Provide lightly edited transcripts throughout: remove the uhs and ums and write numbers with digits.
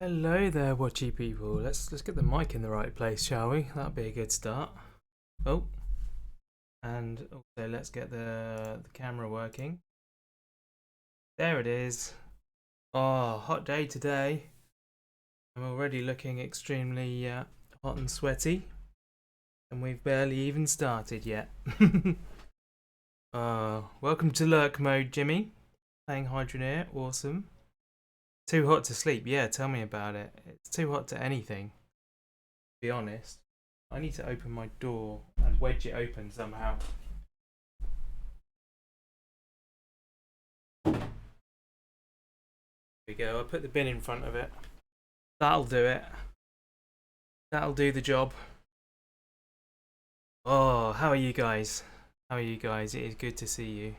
Hello there, watchy people. Let's get the mic in the right place, shall we? That'd be a good start. Oh, and also let's get the camera working. There it is. Oh, hot day today. I'm already looking extremely hot and sweaty, and we've barely even started yet. Welcome to lurk mode, Jimmy. Playing Hydroneer, awesome. Too hot to sleep, yeah, tell me about it. It's too hot to anything, to be honest. I need to open my door and wedge it open somehow. There we go, I put the bin in front of it. That'll do it. That'll do the job. Oh, how are you guys? How are you guys? It is good to see you.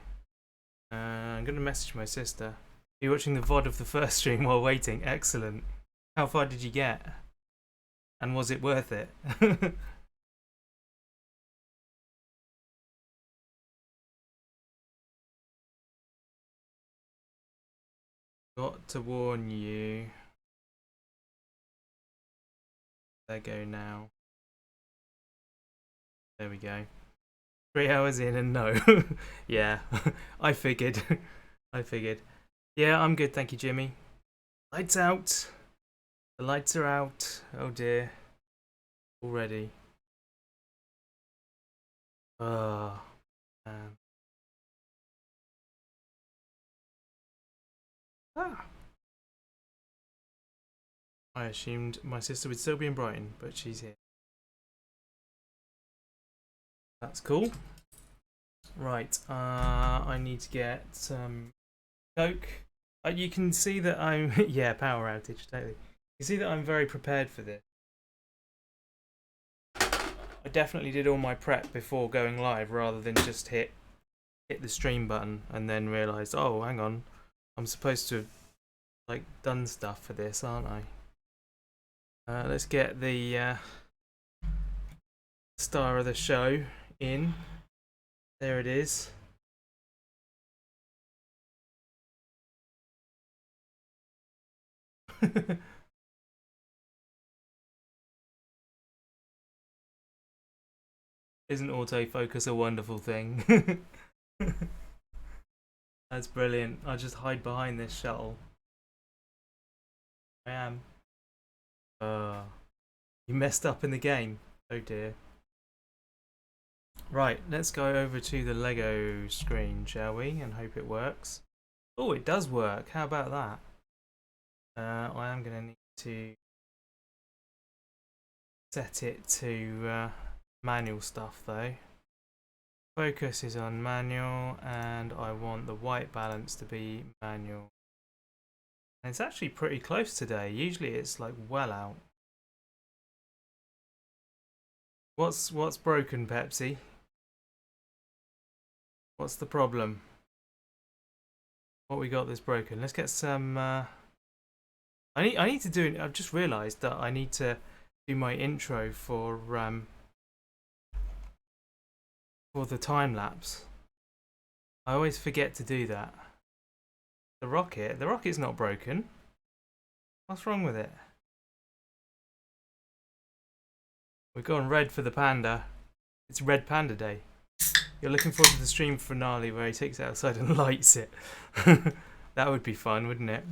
I'm going to message my sister. Are you watching the VOD of the first stream while waiting? Excellent. How far did you get? And was it worth it? Got to warn you. There go now. There we go. 3 hours in and no. Yeah, I figured. I figured. Yeah, I'm good, thank you, Jimmy. Lights out. The lights are out. Oh dear. Already. Oh, man. Ah. I assumed my sister would still be in Brighton, but she's here. That's cool. Right, I need to get some Coke. You can see that I'm... yeah, power outage, totally. You see that I'm very prepared for this. I definitely did all my prep before going live rather than just hit the stream button and then realised, oh, hang on, I'm supposed to have like done stuff for this, aren't I? Let's get the star of the show in. There it is. Isn't autofocus a wonderful thing? That's brilliant. I'll just hide behind this shuttle. I am. You messed up in the game. Oh dear. Right, let's go over to the Lego screen, shall we? And hope it works. Oh, it does work. How about that? I am going to need to set it to manual stuff though. Focus is on manual and I want the white balance to be manual. And it's actually pretty close today. Usually it's like well out. What's broken, Pepsi? What's the problem? What we got that's broken? Let's get some I need to do it. I've just realised that I need to do my intro for the time lapse. I always forget to do that. The rocket's not broken. What's wrong with it? We've gone red for the panda. It's Red Panda Day. You're looking forward to the stream finale where he takes it outside and lights it. That would be fun, wouldn't it?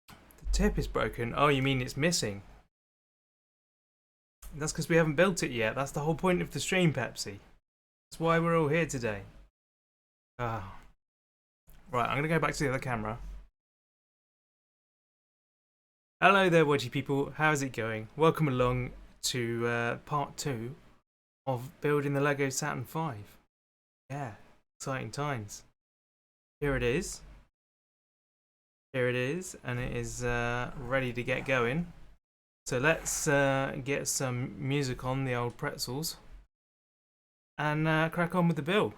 The tip is broken. Oh, you mean it's missing? That's because we haven't built it yet. That's the whole point of the stream, Pepsi. That's why we're all here today. Right, I'm going to go back to the other camera. Hello there, Wedgie people. How's it going? Welcome along to part 2 of building the Lego Saturn V. Yeah, exciting times. Here it is. Here it is, and it is ready to get going. So let's get some music on the old pretzels and crack on with the build.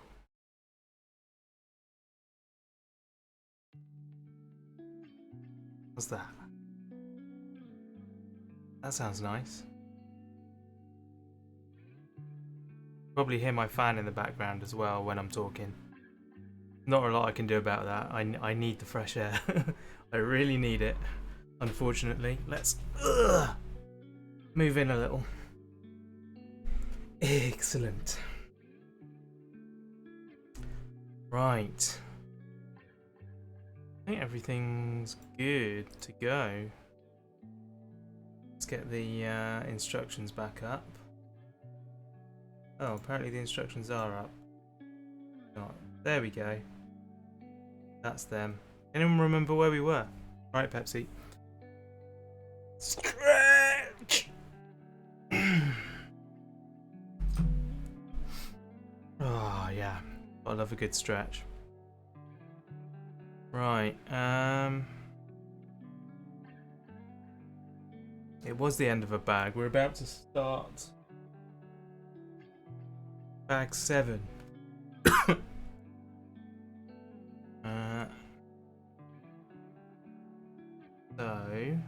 What's that? That sounds nice. Probably hear my fan in the background as well when I'm talking. Not a lot I can do about that. I need the fresh air. I really need it. Unfortunately, let's move in a little. Excellent. Right. I think everything's good to go. Let's get the instructions back up. Oh, apparently the instructions are up. Oh, there we go. That's them. Anyone remember where we were? Right, Pepsi. Stretch! Oh, yeah. I love a good stretch. Right, it was the end of a bag. We're about to start bag 7. So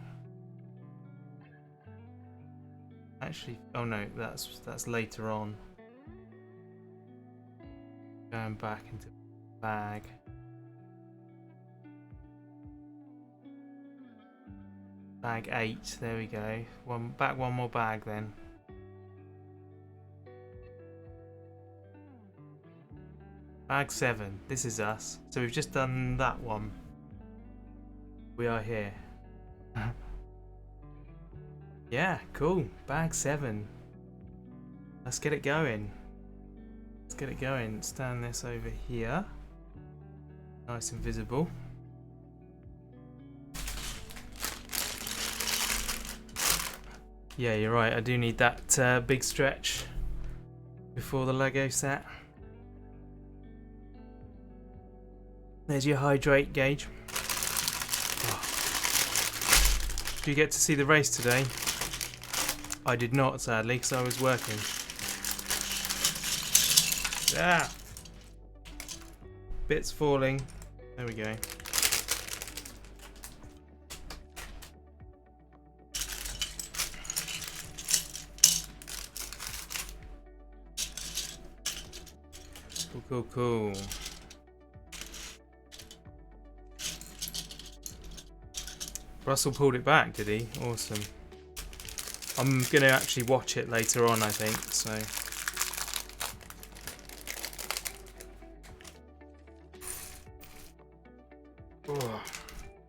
actually, oh no, that's later on. Going back into bag. Bag 8, there we go. One more bag then. Bag 7, this is us. So we've just done that one. We are here. Yeah, cool. Bag 7. Let's get it going. Let's get it going. Stand this over here. Nice and visible. Yeah, you're right. I do need that big stretch before the Lego set. There's your hydrate gauge. Oh. Did you get to see the race today? I did not, sadly, because I was working. Ah! Bits falling. There we go. Cool, cool. Russell pulled it back, did he? Awesome. I'm going to actually watch it later on, I think, so... Oh.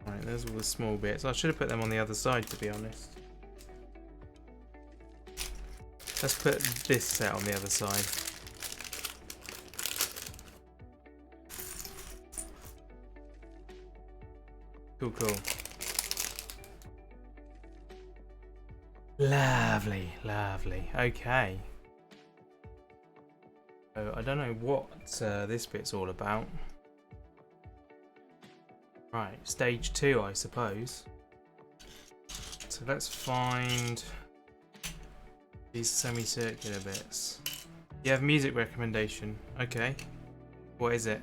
Right, there's all the small bits. I should have put them on the other side, to be honest. Let's put this set on the other side. Cool, cool. Lovely, lovely. Okay. So I don't know what this bit's all about. Right, stage 2, I suppose. So let's find these semicircular bits. You have music recommendation. Okay. What is it?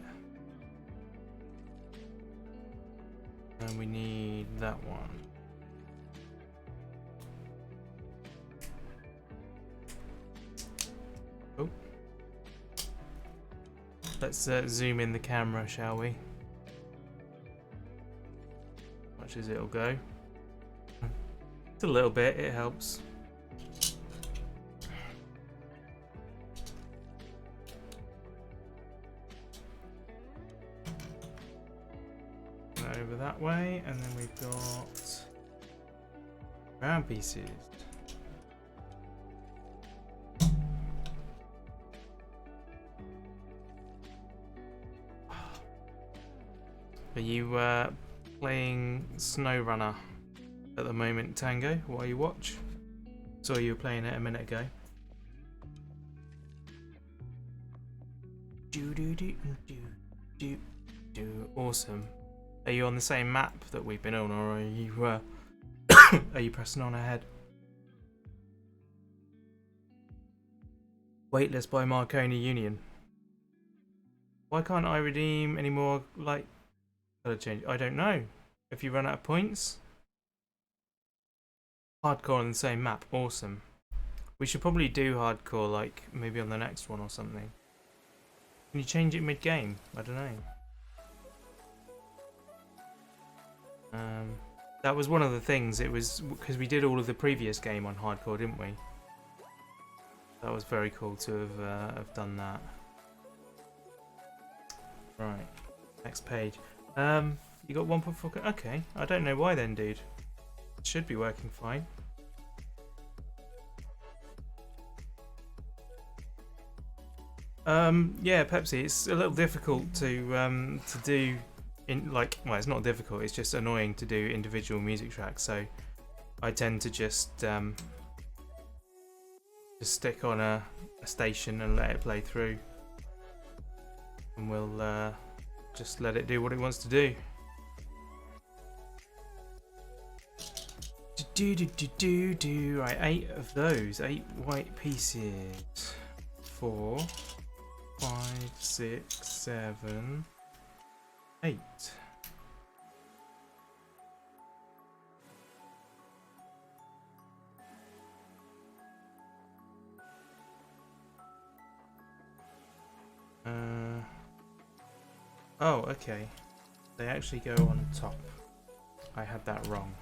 And we need that one. Oh. Let's zoom in the camera, shall we? Much as it'll go. It's a little bit, it helps. Over that way, and then we've got round pieces. Are you playing SnowRunner at the moment, Tango, while you watch? Saw you were playing it a minute ago. Awesome. Are you on the same map that we've been on, or are you are you pressing on ahead? Weightless by Marconi Union. Why can't I redeem any more, like, color change? I don't know. If you run out of points? Hardcore on the same map. Awesome. We should probably do hardcore, like, maybe on the next one or something. Can you change it mid-game? I don't know. That was one of the things. It was because we did all of the previous game on hardcore, didn't we? That was very cool to have done that. Right, next page. You got 1.4. Okay, I don't know why then, dude. It should be working fine. Yeah, Pepsi. It's a little difficult to do. Well, it's not difficult. It's just annoying to do individual music tracks. So I tend to just stick on a station and let it play through, and we'll just let it do what it wants to do. Right, 8 of those, 8 white pieces. 4, 5, 6, 7, 8. Oh, okay. They actually go on top. I had that wrong.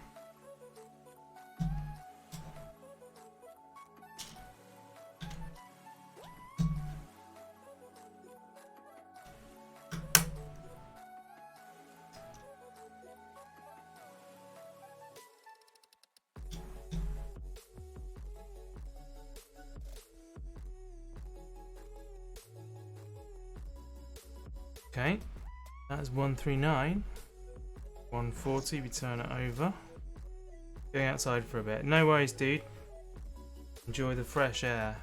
Okay, that's 139. 140, we turn it over. Going outside for a bit. No worries, dude. Enjoy the fresh air.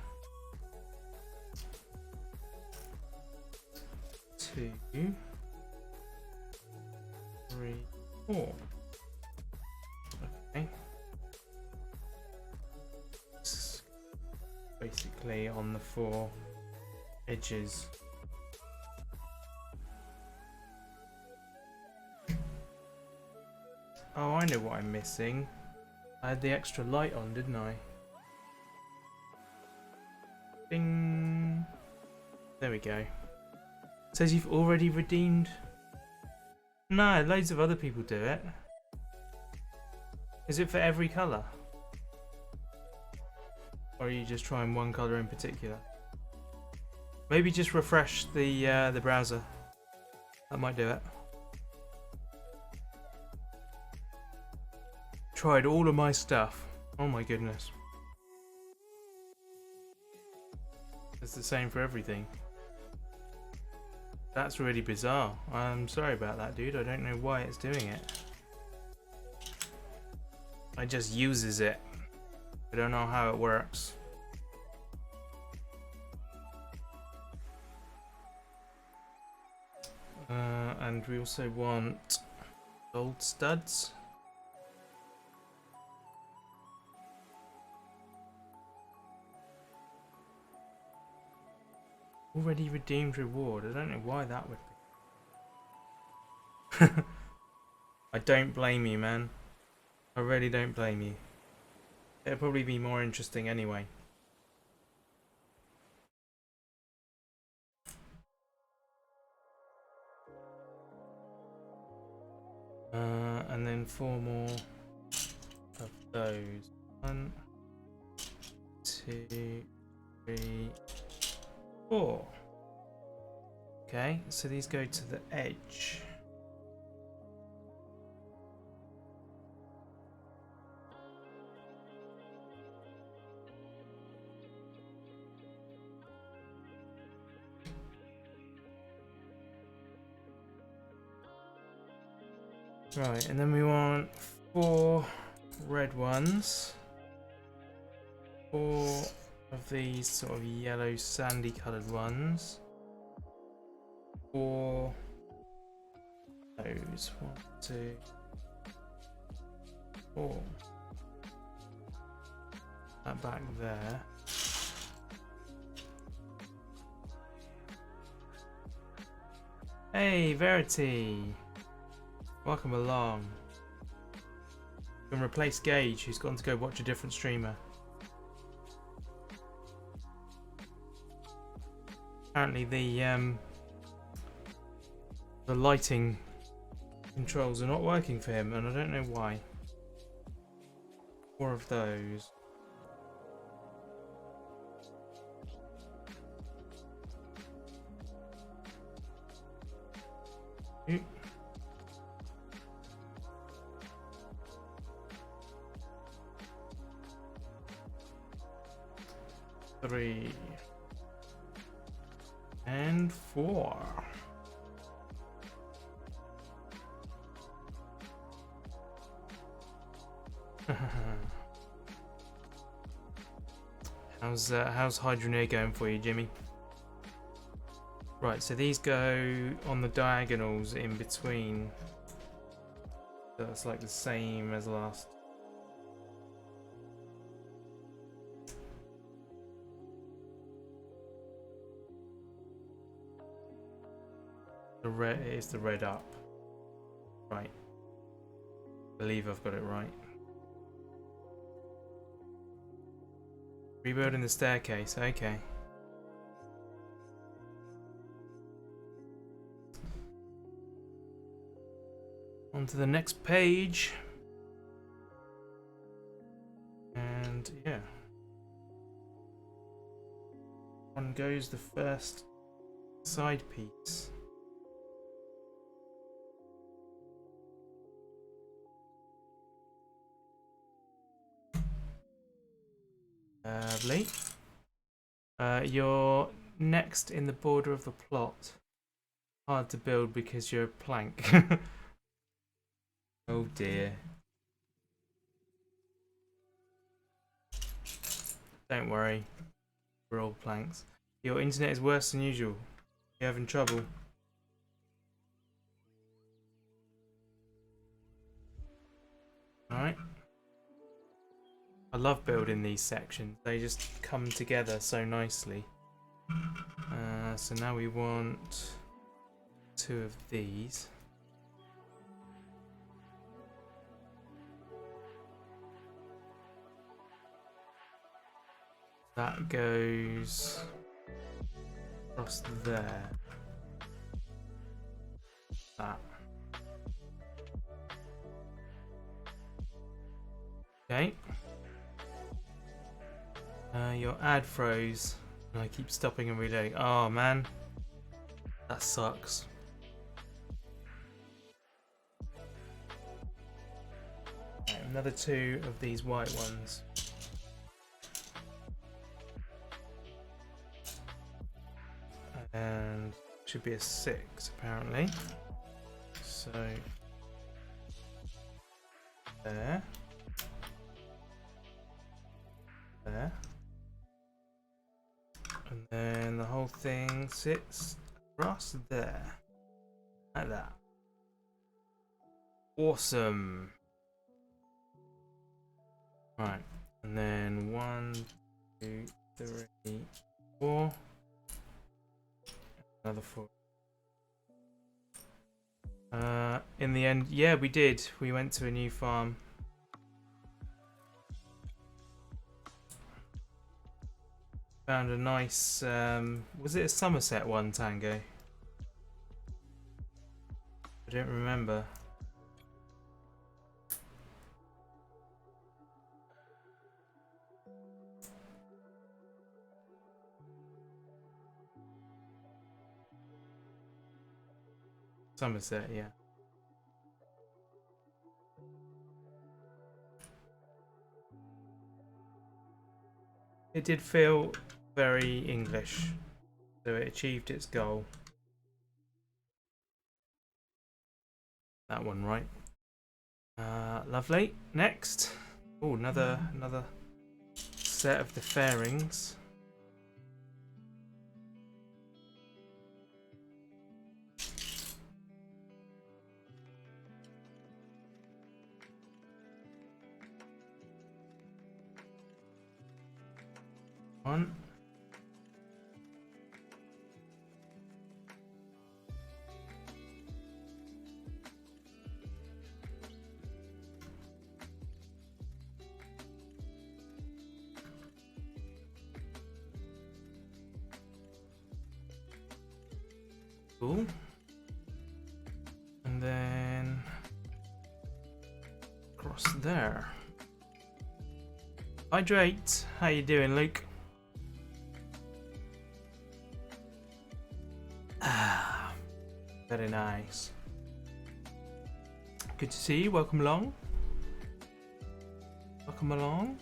2, 3, 4. Okay. It's basically on the 4 edges. Oh, I know what I'm missing. I had the extra light on, didn't I? Ding! There we go. It says you've already redeemed. No, loads of other people do it. Is it for every colour? Or are you just trying one colour in particular? Maybe just refresh the browser. That might do it. Tried all of my stuff. Oh my goodness. It's the same for everything. That's really bizarre. I'm sorry about that, dude. I don't know why it's doing it. It just uses it. I don't know how it works. And we also want gold studs. Already redeemed reward. I don't know why that would be. I don't blame you, man. I really don't blame you. It'll probably be more interesting anyway. And then 4 more of those. 1, 2, 3, 4. Okay, so these go to the edge. Right, and then we want 4 red ones. 4 of these sort of yellow sandy coloured ones. 4 those. 1, 2, 4. That back there. Hey, Verity! Welcome along. You can replace Gage, who's gone to go watch a different streamer. Apparently the lighting controls are not working for him, and I don't know why. 4 of those. Two. Three. And 4. How's Hydroneer going for you, Jimmy? Right, so these go on the diagonals in between. So that's like the same as last. The red is the red up. Right. I believe I've got it right. Rebuilding the staircase, okay. On to the next page. And yeah. On goes the first side piece. Lovely. You're next in the border of the plot. Hard to build because you're a plank. Oh dear. Don't worry. We're all planks. Your internet is worse than usual. You're having trouble. Alright. I love building these sections. They just come together so nicely. So now we want 2 of these. That goes across there. That. Okay. Your ad froze. And I keep stopping and reloading. Oh man. That sucks. Right, another 2 of these white ones. And should be a 6 apparently. So there. There. And then the whole thing sits across there. Like that. Awesome. Right. And then 1, 2, 3, 4. Another 4. In the end, yeah, we did. We went to a new farm. Found a nice, was it a Somerset one, Tango? I don't remember. Somerset, yeah. It did feel very English, so it achieved its goal. That one, right? Lovely. Next. Oh, another set of the fairings. One. Cool. And then there. Hydrate. How you doing, Luke? Ah, very nice. Good to see you. Welcome along. Welcome along.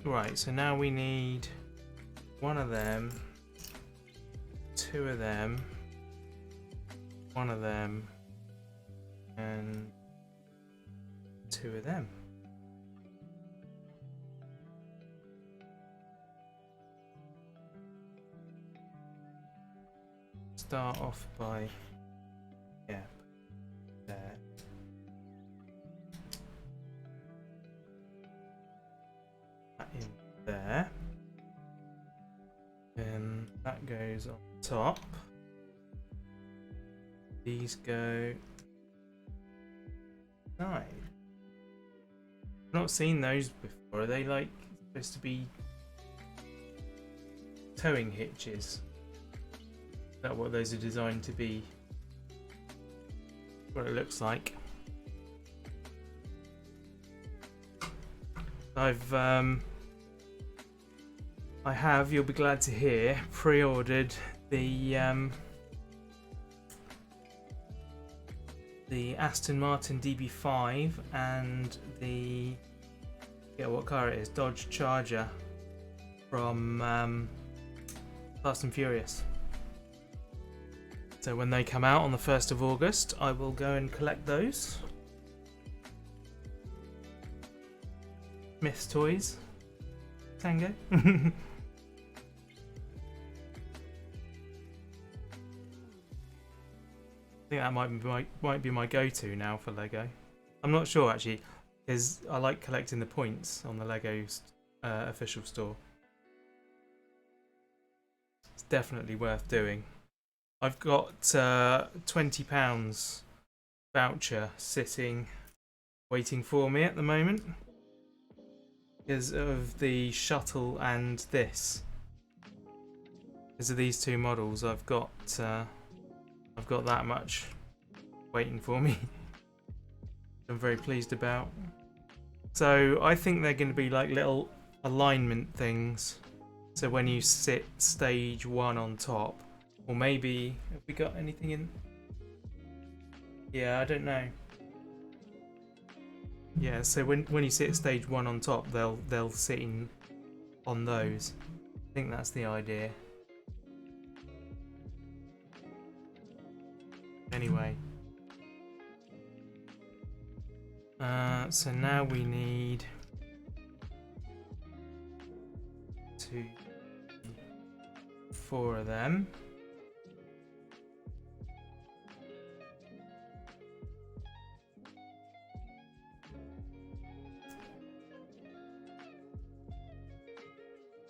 Right, so now we need one of them, two of them, one of them, and two of them. Start off by, yeah, there. That in there. Then that goes on top. These go side. I've not seen those before. Are they like supposed to be towing hitches? Is that what those are designed to be? What it looks like. I have, you'll be glad to hear, pre-ordered the Aston Martin DB5 and the, yeah, what car it is, Dodge Charger from Fast and Furious. So when they come out on the 1st of August, I will go and collect those. Myths Toys. Tango. I think that might be my go-to now for Lego. I'm not sure actually, because I like collecting the points on the Lego official store. It's definitely worth doing. I've got £20 voucher sitting, waiting for me at the moment because of the shuttle and this. Because of these two models, I've got that much waiting for me. I'm very pleased about. So I think they're going to be like little alignment things. So when you sit stage 1 on top, or maybe have we got anything in? Yeah, I don't know. Yeah, so when you sit stage 1 on top, they'll sit in on those. I think that's the idea. Anyway. So now we need 2, 4 of them.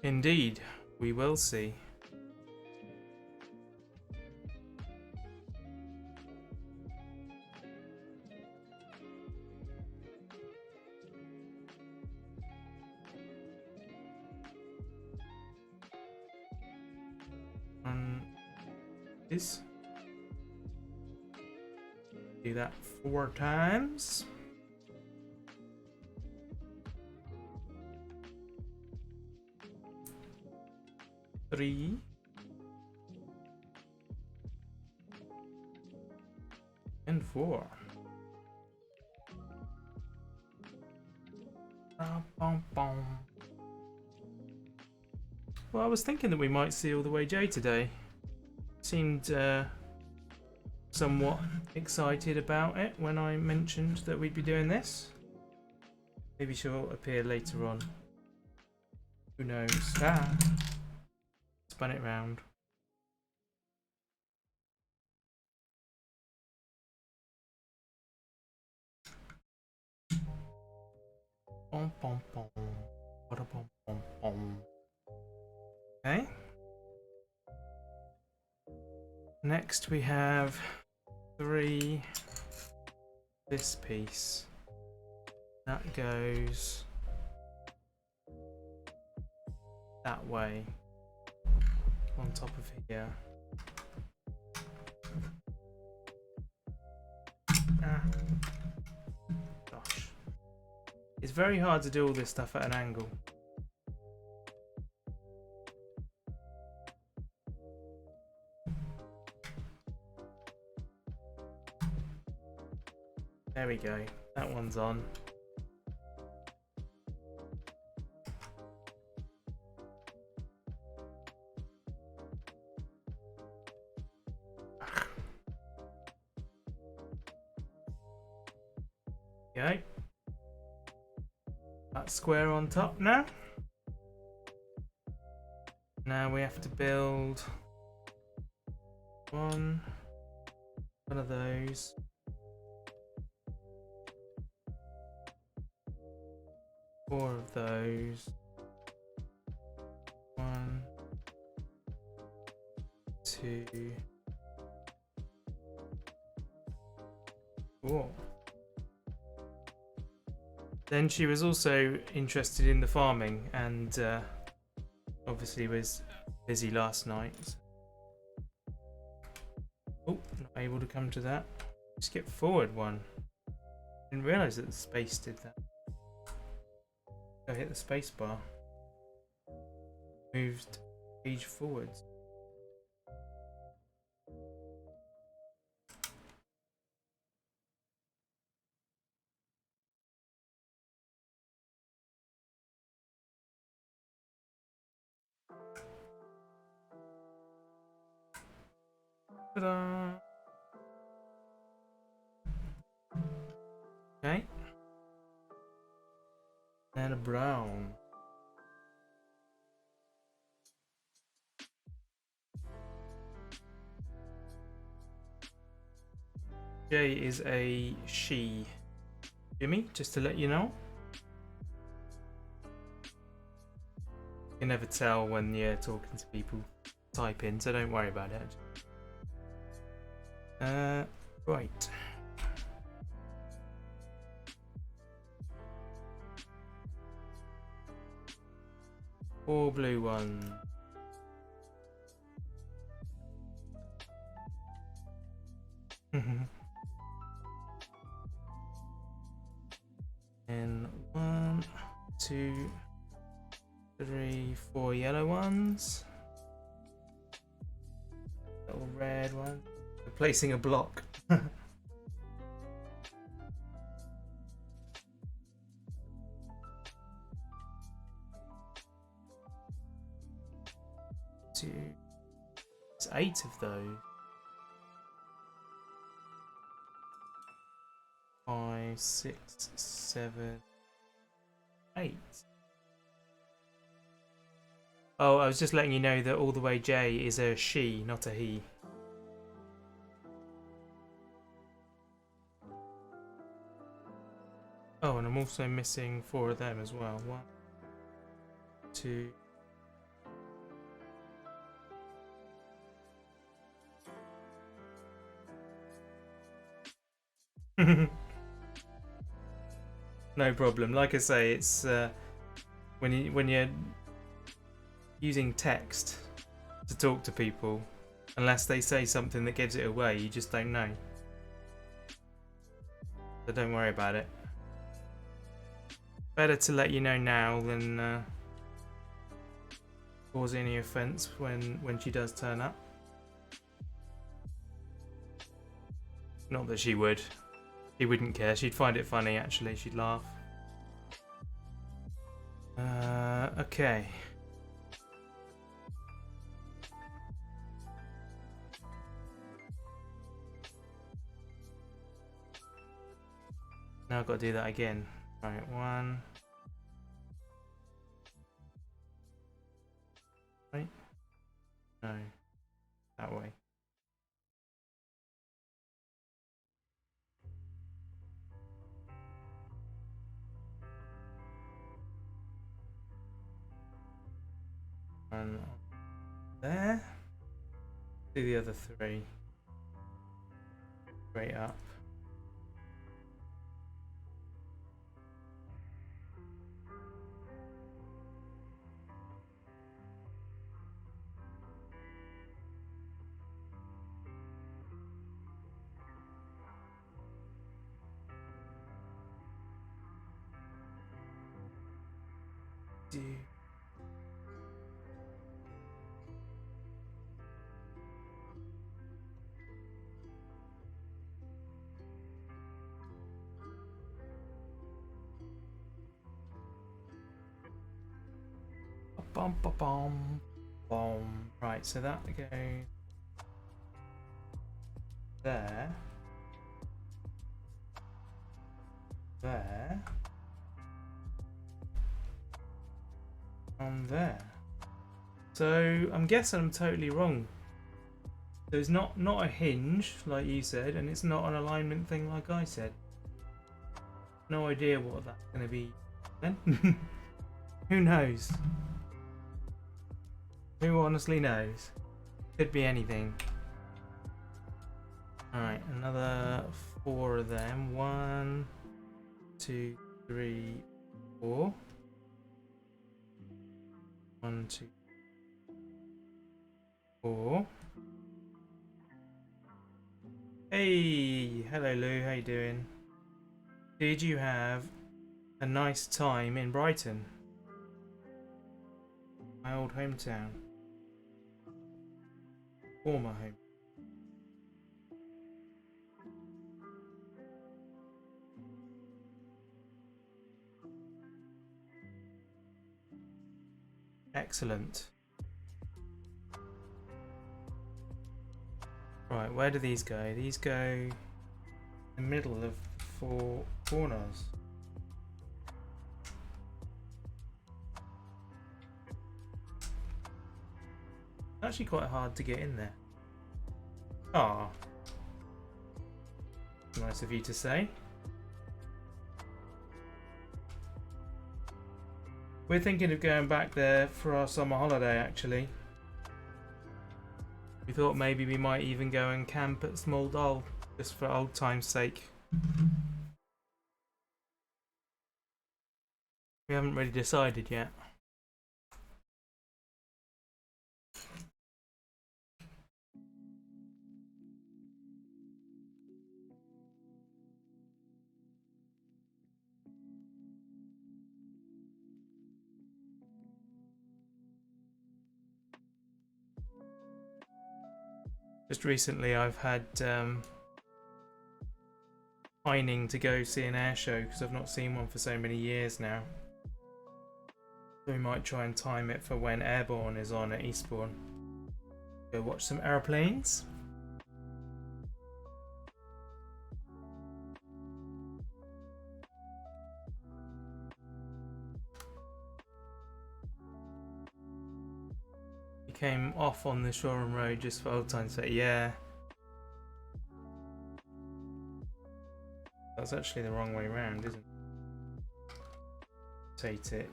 Indeed, we will see. This. Do that 4 times. Three. And 4. Well, I was thinking that we might see all the way J today. Seemed somewhat excited about it when I mentioned that we'd be doing this. Maybe she'll appear later on. Who knows? Ah! Spun it round. Bom, bom, bom. Bada, bom, bom, bom. Okay. Next we have 3. This piece. That goes that way. On top of here. Ah. Gosh. It's very hard to do all this stuff at an angle. There we go. That one's on. Go. That square on top now. Now we have to build one of those. Four of those. 1, 2, 4. Then she was also interested in the farming and obviously was busy last night. Oh, not able to come to that. Skip forward one. Didn't realise that the space did that. Go hit the space bar. Moved page forwards. Ta-da! Okay. And a brown. Jay is a she. Jimmy, just to let you know. You can never tell when you're talking to people. Type in, so don't worry about it. Right. Four blue ones. And 1, 2, 3, 4 yellow ones. Little red one. Replacing a block. Two. It's 8 of those. 5, 6, 7, 8. Oh, I was just letting you know that all the way J is a she, not a he. Oh, and I'm also missing 4 of them as well. 1, 2. No problem. Like I say, it's when you're using text to talk to people, unless they say something that gives it away, you just don't know. So don't worry about it. Better to let you know now than cause any offence when she does turn up. Not that she would. She wouldn't care. She'd find it funny, actually. She'd laugh. Okay. Now I've got to do that again. Right, 1. Right? No. That way. One there. Do the other 3. Straight up. bum, bum, bum, bum. Right, so that goes there. There. On there. So I'm guessing I'm totally wrong. So it's not a hinge like you said, and it's not an alignment thing like I said. No idea what that's going to be then. Who knows? Who honestly knows? Could be anything. Alright, another 4 of them. 1, 2, 3, 4. 1, 2, 4. Hey, hello Lou, how you doing? Did you have a nice time in Brighton? My old hometown. Former home. Excellent. Right, where do these go? These go in the middle of the 4 corners. Actually quite hard to get in there. Ah, nice of you to say. We're thinking of going back there for our summer holiday actually. We thought maybe we might even go and camp at Small Doll, just for old time's sake. We haven't really decided yet. Just recently I've had pining to go see an air show because I've not seen one for so many years now. So we might try and time it for when Airborne is on at Eastbourne. Go watch some aeroplanes. He came off on the Shoreham Road just for old time's sake. Yeah. That's actually the wrong way round, isn't it? Rotate it.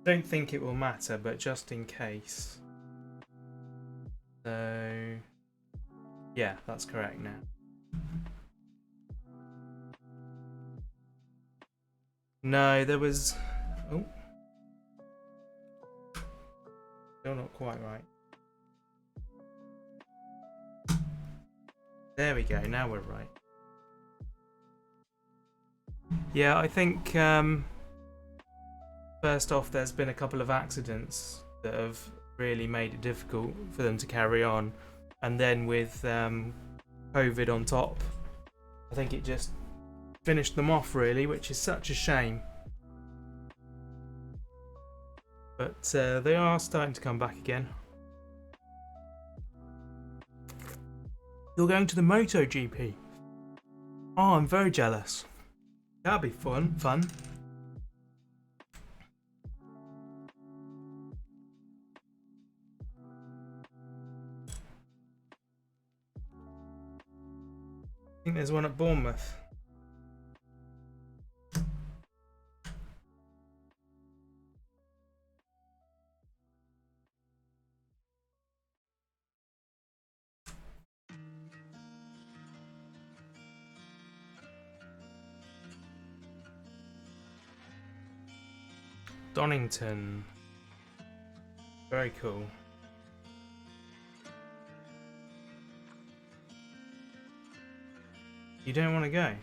Don't think it will matter, but just in case. So yeah, that's correct now. No, there was... Oh. Still not quite right. There we go, now we're right. Yeah, I think first off there's been a couple of accidents that have really made it difficult for them to carry on, and then with COVID on top, I think it just finished them off really, which is such a shame. But they are starting to come back again. You're going to the MotoGP? Oh, I'm very jealous. That'll be fun. I think there's one at Bournemouth. Donington. Very cool. You don't want to go?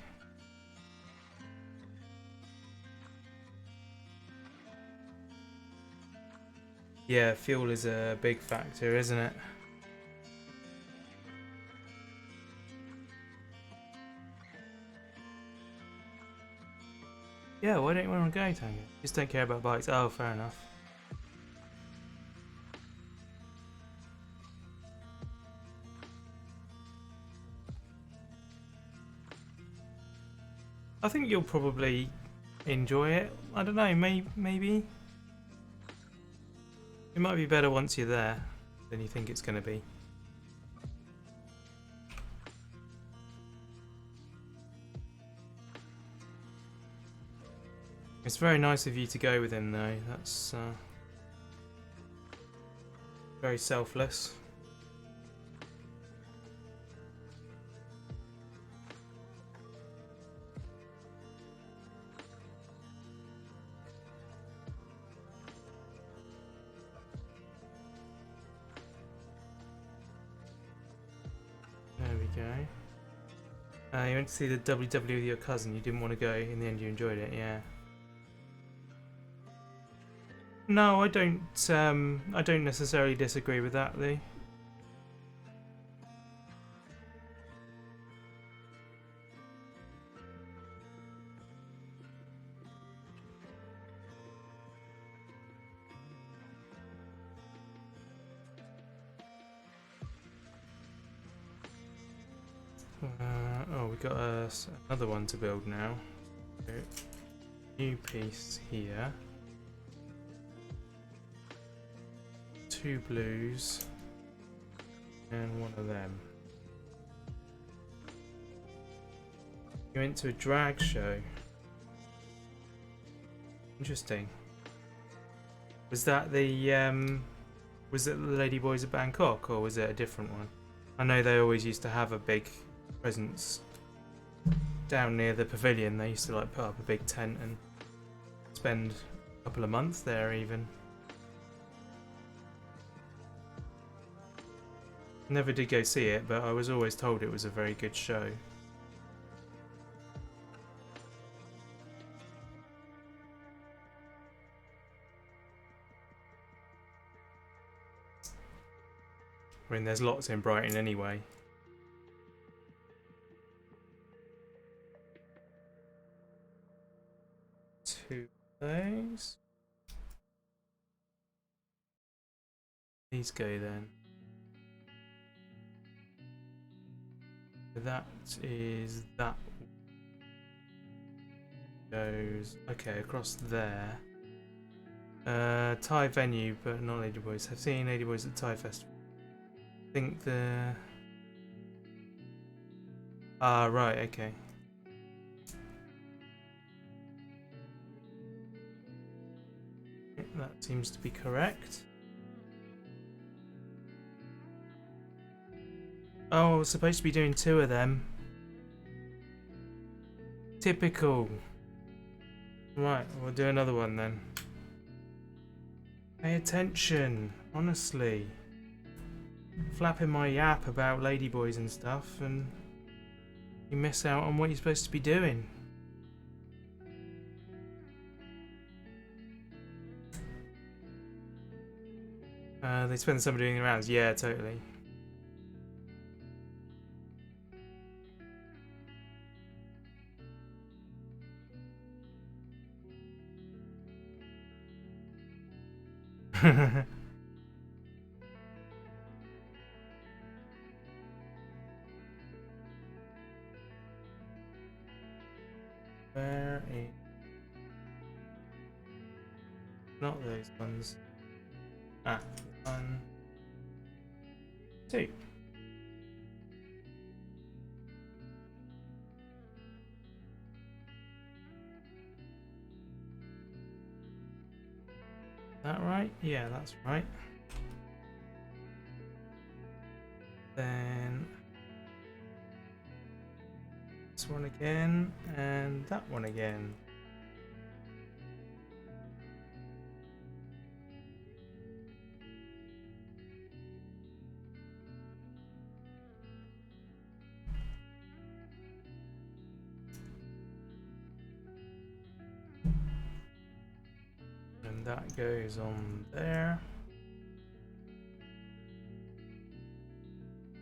Yeah, fuel is a big factor, isn't it? Yeah, why don't you want to go, Tango? Just don't care about bikes. Oh, fair enough. I think you'll probably enjoy it. I don't know, maybe. It might be better once you're there than you think it's going to be. It's very nice of you to go with him though, that's very selfless. There we go. You went to see the WW with your cousin, you didn't want to go, in the end you enjoyed it, yeah. No, I don't necessarily disagree with that, Lee. Oh, we got another one to build now. New piece here. 2 blues and 1 of them. You went to a drag show. Interesting. Was that the Ladyboys of Bangkok, or was it a different one? I know they always used to have a big presence down near the pavilion. They used to like put up a big tent and spend a couple of months there even. Never did go see it, but I was always told it was a very good show. I mean, there's lots in Brighton anyway. Two of those. These go then. That is that goes okay across there. Thai venue, but not Ladyboys. I've seen Ladyboys at Thai Festival. I think the right, okay. That seems to be correct. Oh, I was supposed to be doing 2 of them. Typical. Right, we'll do another one then. Pay attention, honestly. Flapping my yap about Ladyboys and stuff, and you miss out on what you're supposed to be doing. They spend summer doing the rounds. Yeah, totally. Where is... Not those ones. Ah, 1, 2. That right? Yeah, that's right. Then this one again, and that one again. And that goes on there.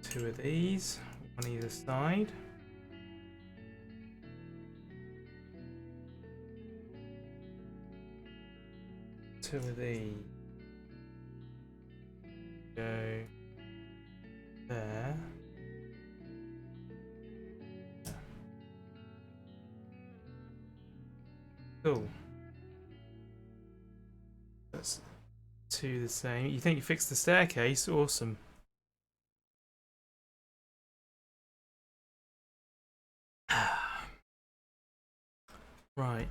2 of these, on either side. Two of these go there. Cool. That's two the same. You think you fixed the staircase? Awesome. Right.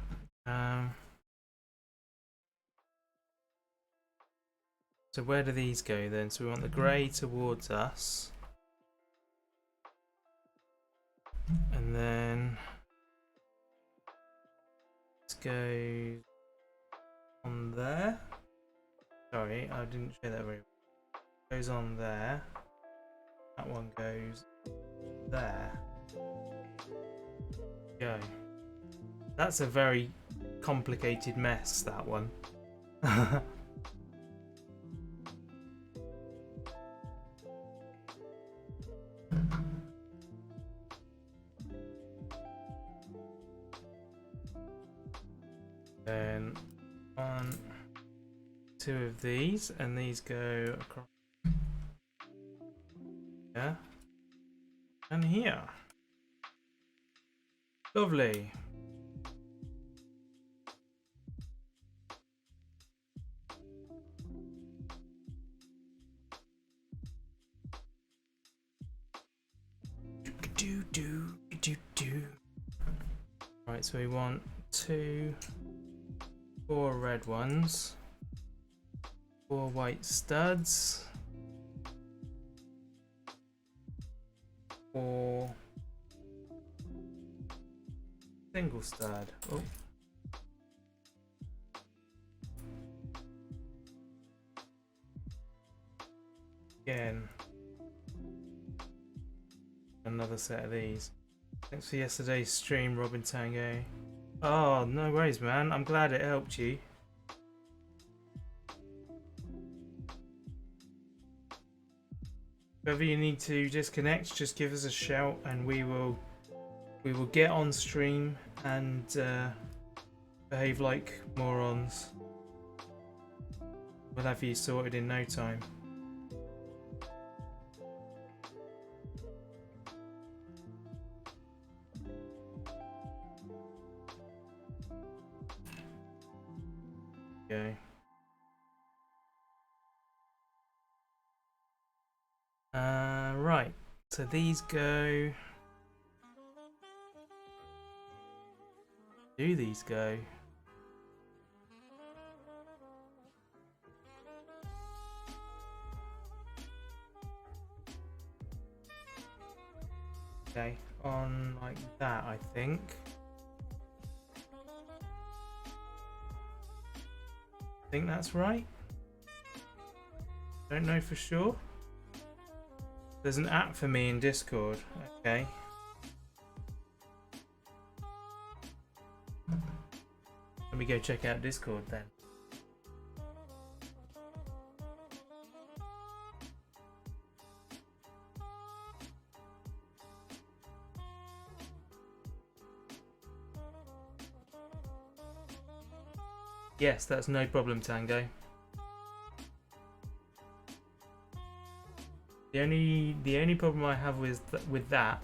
So where do these go then? So we want the grey towards us. And then let's go on there. Sorry, I didn't show that very well. Goes on there. That one goes there. Go. That's a very complicated mess, that one. Then 1, 2 of these, and these go across here and here. Lovely. Right, so we want 2, 4 red ones, 4 white studs, 4 single stud. Oh. Again. Another set of these. Thanks for yesterday's stream, Robin Tango. Oh, no worries, man. I'm glad it helped you. Whenever you need to disconnect, just give us a shout, and we will get on stream and behave like morons. We'll have you sorted in no time. Okay. Right. So these go. Do these go? Okay, on like that, I think. I think that's right. Don't know for sure. There's an app for me in Discord. Okay. Let me go check out Discord then. Yes, that's no problem, Tango. The only problem I have with that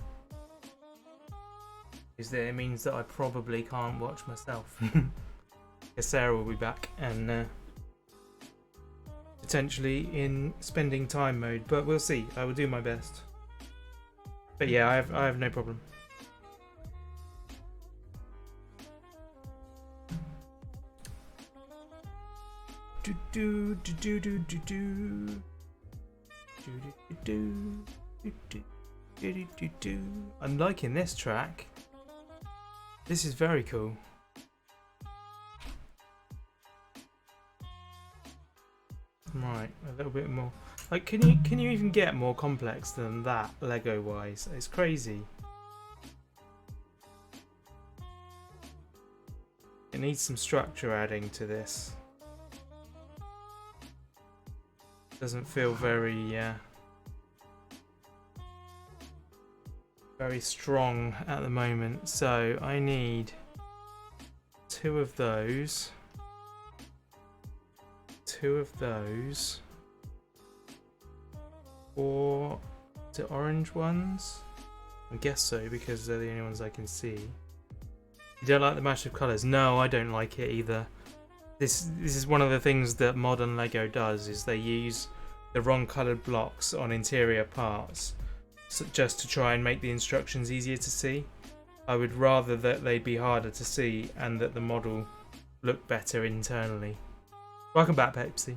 is that it means that I probably can't watch myself. Because Sarah will be back and potentially in spending time mode, but we'll see. I will do my best. But yeah, I have no problem. I'm liking this track. This is very cool. Right, a little bit more. Like, can you even get more complex than that, Lego wise? It's crazy. It needs some structure adding to this. Doesn't feel very very strong at the moment. So I need 2 of those. 2 of those. 4 to orange ones. I guess so, because they're the only ones I can see. You don't like the match of colours? No, I don't like it either. This is one of the things that modern Lego does, is they use the wrong coloured blocks on interior parts just to try and make the instructions easier to see. I would rather that they be harder to see and that the model look better internally. Welcome back, Pepsi.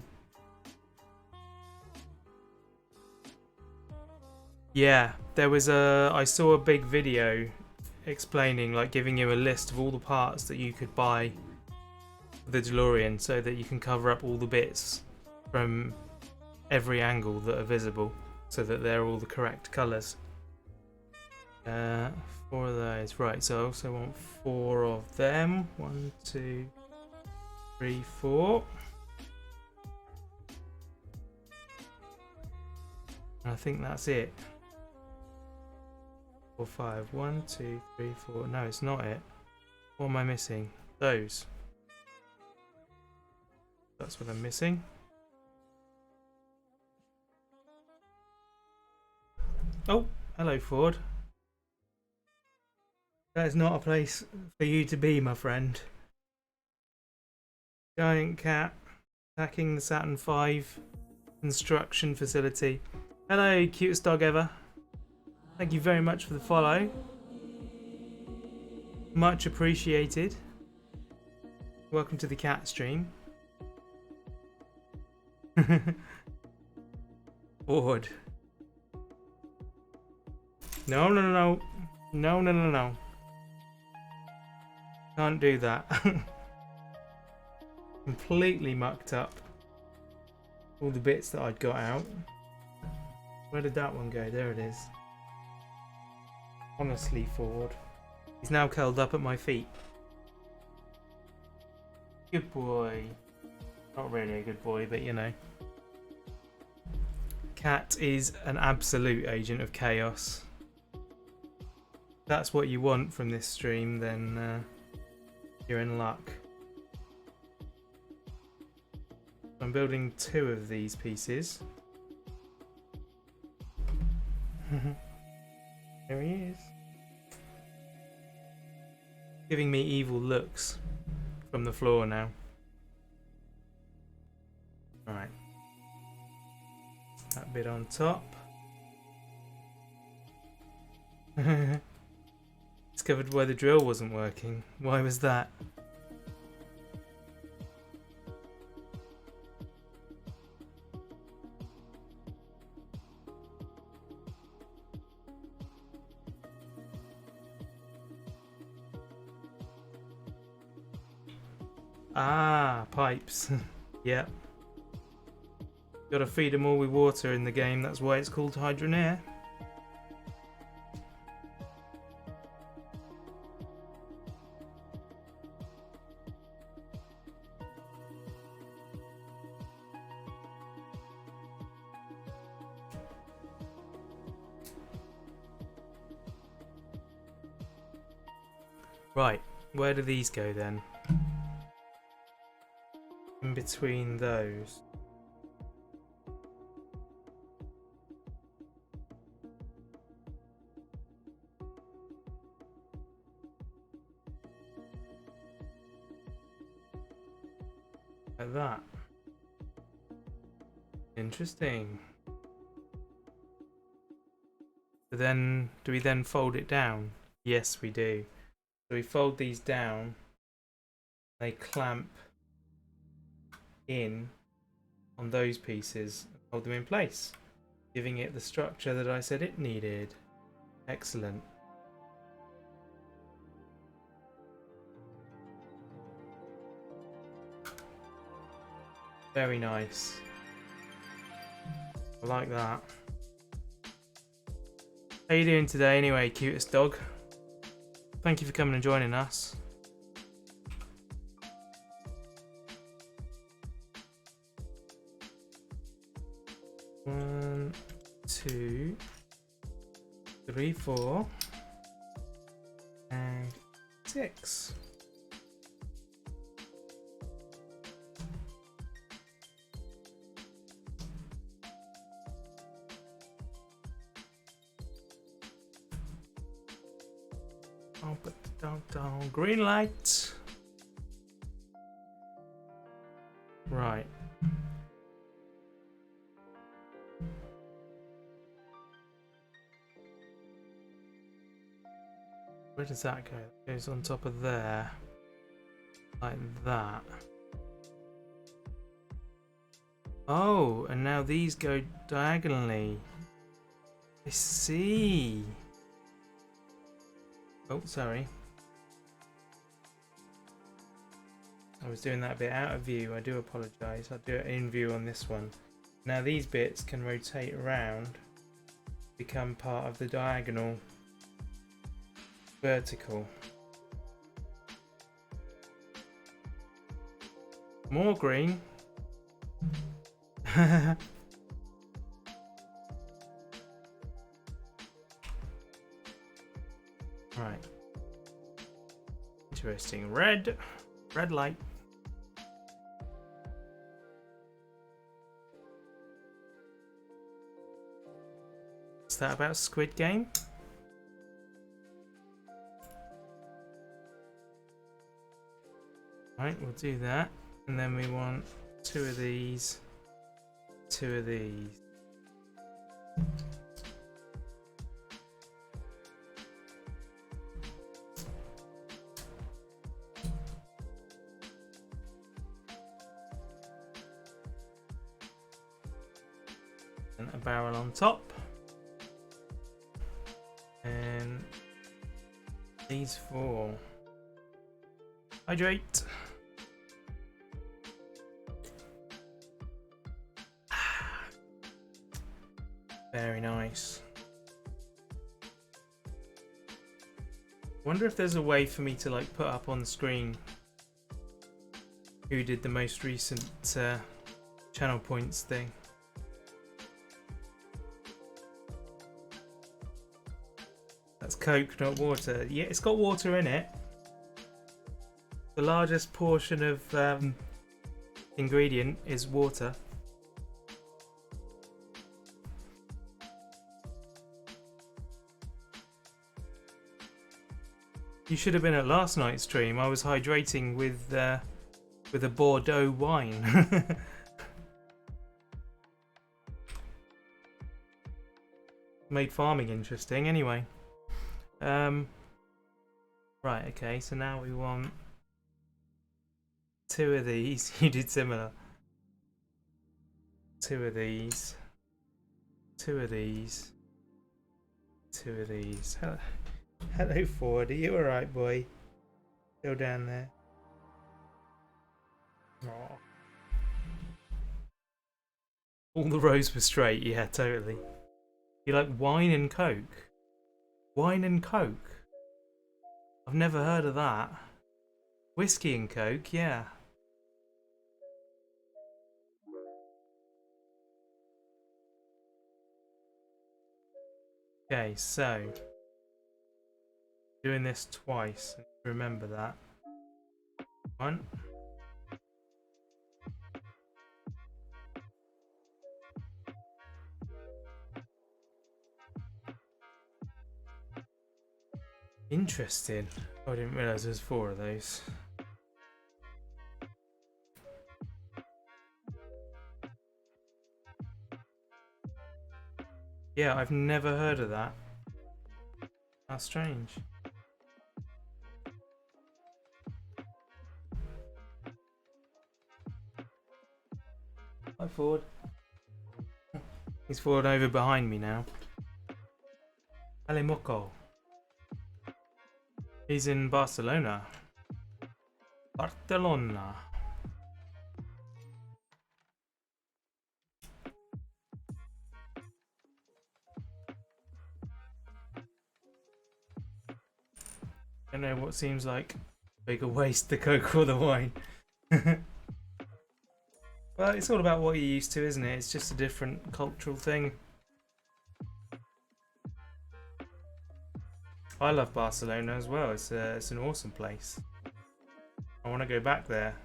Yeah, I saw a big video explaining, like giving you a list of all the parts that you could buy for the DeLorean so that you can cover up all the bits from every angle that are visible so that they're all the correct colours. 4 of those. Right, so I also want 4 of them. 1, 2, 3, 4. I think that's it. 4, 5. 1, 2, 3, 4. No, it's not it. What am I missing? Those. That's what I'm missing. Oh, hello, Ford. That is not a place for you to be, my friend. Giant cat attacking the Saturn V construction facility. Hello, cutest dog ever. Thank you very much for the follow. Much appreciated. Welcome to the cat stream. Ford. No, no, no, no. No, no, no, no. Can't do that. Completely mucked up all the bits that I'd got out. Where did that one go? There it is. Honestly, Ford. He's now curled up at my feet. Good boy. Not really a good boy, but you know. Cat is an absolute agent of chaos. If that's what you want from this stream, then you're in luck. I'm building 2 of these pieces. There he is. Giving me evil looks from the floor now. Alright. That bit on top. Discovered why the drill wasn't working. Why was that? Ah, pipes. Yep. Gotta feed them all with water in the game, that's why it's called Hydroneer. Right, where do these go then? In between those. Like that. Interesting. So then, do we then fold it down? Yes, we do. So we fold these down. They clamp in on those pieces and hold them in place, giving it the structure that I said it needed. Excellent. Very nice. I like that. How you doing today anyway, cutest dog? Thank you for coming and joining us. One, 2, 3, 4, and 6. Oh, but don't. Green light. Right. Where does that go? It goes on top of there. Like that. Oh, and now these go diagonally. I see. Oh, sorry. I was doing that a bit out of view. I do apologise. I'll do it in view on this one. Now these bits can rotate around, become part of the diagonal vertical. More green. Right. Interesting. Red light. Is that about Squid Game? Right, we'll do that. And then we want 2 of these, 2 of these. And a barrel on top. And these 4. Hydrate. Very nice. Wonder if there's a way for me to like put up on the screen who did the most recent channel points thing. That's Coke, not water. Yeah, it's got water in it. The largest portion of ingredient is water. You should have been at last night's stream. I was hydrating with a Bordeaux wine. Made farming interesting. Anyway, right. Okay. So now we want 2 of these. You did similar. 2 of these. 2 of these. 2 of these. Hello, Ford. Are you alright, boy? Still down there. Aww. All the rows were straight. Yeah, totally. You like wine and Coke? Wine and Coke? I've never heard of that. Whiskey and Coke, yeah. Okay, so doing this twice. Remember that. 1. Interesting. I didn't realise there's 4 of those. Yeah, I've never heard of that. How strange. Hi, Ford. He's fallen over behind me now. Alemoko. He's in Barcelona. Barcelona. I don't know what seems like a bigger waste, the Coke or the wine. Well, it's all about what you're used to, isn't it? It's just a different cultural thing. I love Barcelona as well. It's an awesome place. I want to go back there.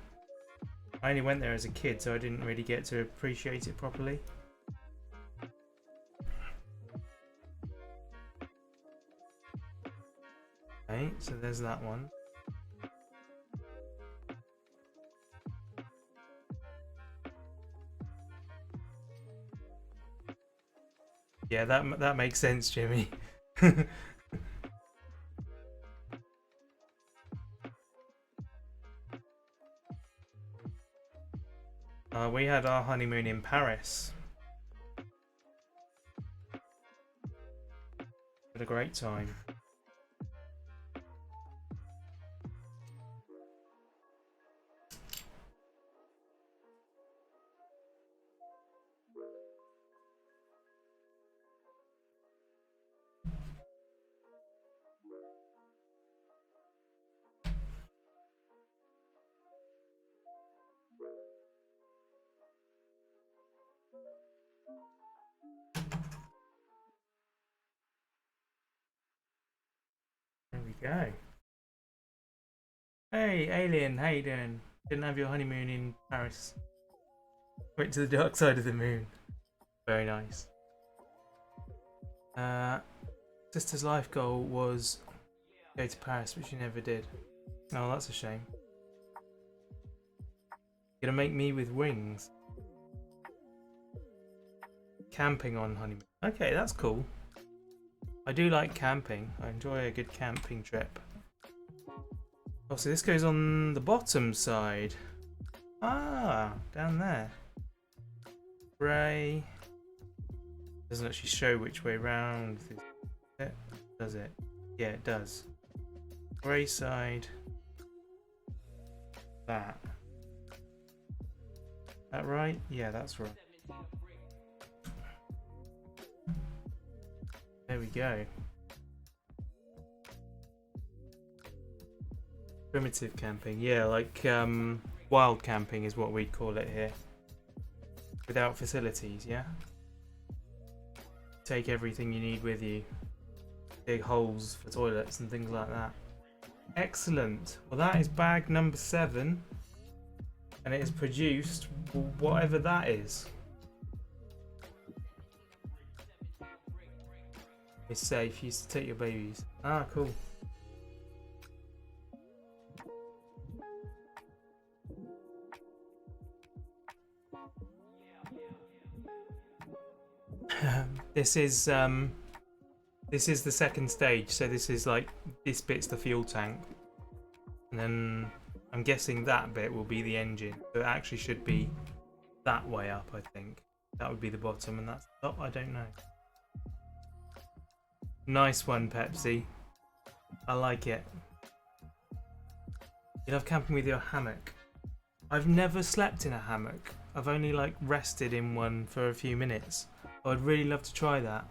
I only went there as a kid, so I didn't really get to appreciate it properly. Okay, so there's that one. Yeah, that makes sense, Jimmy. We had our honeymoon in Paris. Had a great time. There we go. Hey, alien, how you doing? Didn't have your honeymoon in Paris. Went to the dark side of the moon. Very nice. Sister's life goal was go to Paris, but she never did. Oh, that's a shame. Gonna make me with wings. Camping on honeymoon. Okay, that's cool. I do like camping. I enjoy a good camping trip. Oh, so this goes on the bottom side. Ah, down there. Grey. Doesn't actually show which way round. Does it? Yeah, it does. Grey side. That. That right? Yeah, that's right. There we go. Primitive camping. Yeah, like wild camping is what we'd call it here. Without facilities, yeah? Take everything you need with you. Dig holes for toilets and things like that. Excellent. Well, that is bag number 7. And it has produced whatever that is. It's safe. You used to take your babies. Ah, cool. This is the second stage. So this is like this bit's the fuel tank, and then I'm guessing that bit will be the engine. So it actually should be that way up. I think that would be the bottom, and that's the top. I don't know. Nice one, Pepsi. I like it. You love camping with your hammock. I've never slept in a hammock. I've only like rested in one for a few minutes. I'd really love to try that.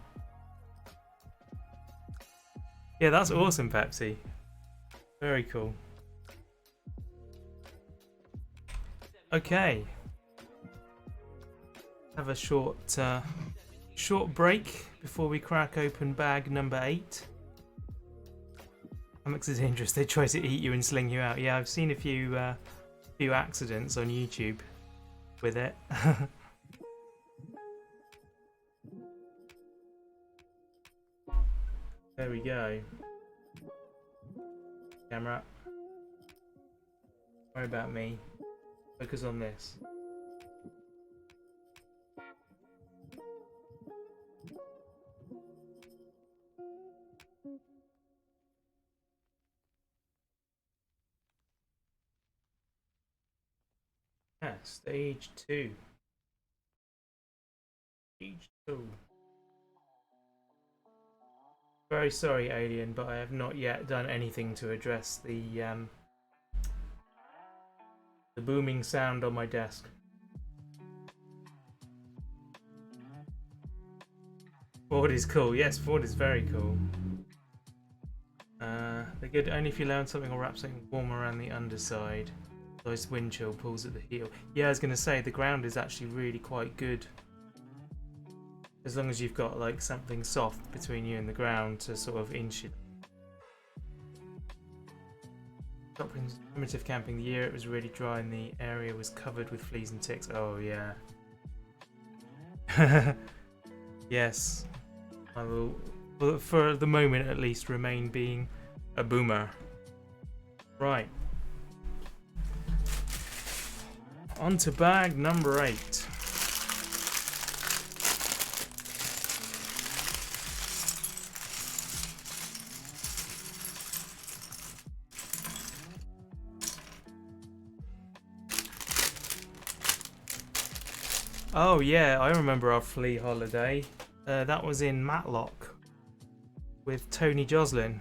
Yeah, that's awesome, Pepsi. Very cool. Okay. Have a short break before we crack open bag number 8. Hammocks are dangerous. They try to eat you and sling you out. Yeah, I've seen a few accidents on YouTube with it. There we go. Camera. Don't worry about me. Focus on this. Yeah, stage 2. Stage 2. Very sorry, alien, but I have not yet done anything to address the booming sound on my desk. Ford is cool. Yes, Ford is very cool. They're good only if you lay on something or wrap something warm around the underside. Otherwise, wind chill pulls at the heel. Yeah, I was going to say the ground is actually really quite good. As long as you've got like something soft between you and the ground to sort of inch it. Primitive camping. The year it was really dry and the area was covered with fleas and ticks. Oh yeah. Yes. I will, for the moment at least, remain being a boomer. Right. On to bag number 8. Oh yeah, I remember our flea holiday. That was in Matlock with Tony Joslin.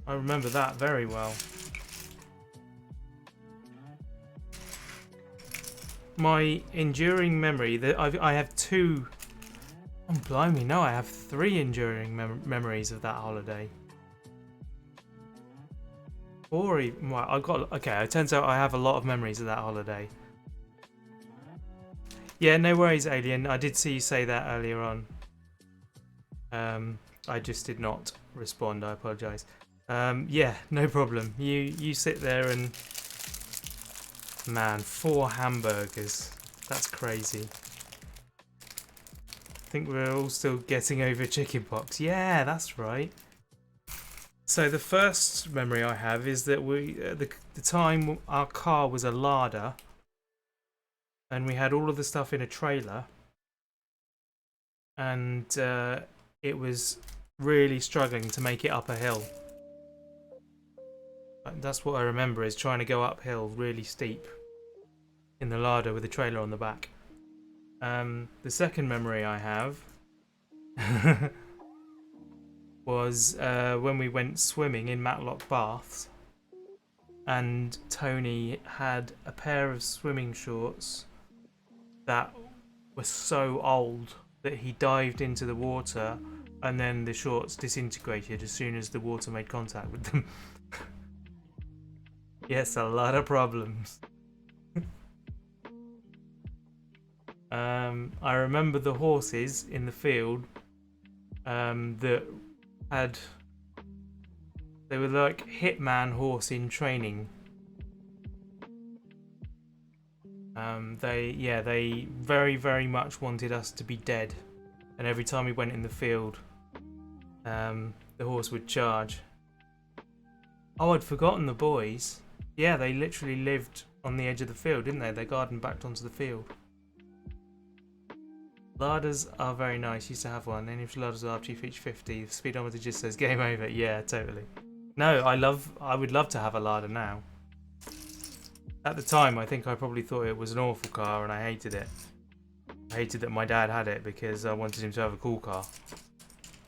I remember that very well. My enduring memory that I have 2. Oh blimey, no, I have 3 enduring memories of that holiday. Or even, well, I got okay. It turns out I have a lot of memories of that holiday. Yeah, no worries, Alien. I did see you say that earlier on. I just did not respond. I apologise. Yeah, no problem. You sit there and man, 4 hamburgers. That's crazy. I think we're all still getting over chickenpox. Yeah, that's right. So the first memory I have is that the time our car was a larder, and we had all of the stuff in a trailer, and it was really struggling to make it up a hill. That's what I remember, is trying to go uphill really steep in the larder with the trailer on the back. The second memory I have was when we went swimming in Matlock Baths, and Tony had a pair of swimming shorts that were so old that he dived into the water and then the shorts disintegrated as soon as the water made contact with them. Yes, a lot of problems. I remember the horses in the field that had... They were like hitman horse in training. They very, very much wanted us to be dead. And every time we went in the field, the horse would charge. Oh, I'd forgotten the boys. Yeah, they literally lived on the edge of the field, didn't they? Their garden backed onto the field. Larders are very nice. Used to have one. Any of the larders are RG feature 50. The speedometer just says game over. Yeah, totally. No, I would love to have a larder now. At the time, I think I probably thought it was an awful car and I hated it. I hated that my dad had it because I wanted him to have a cool car.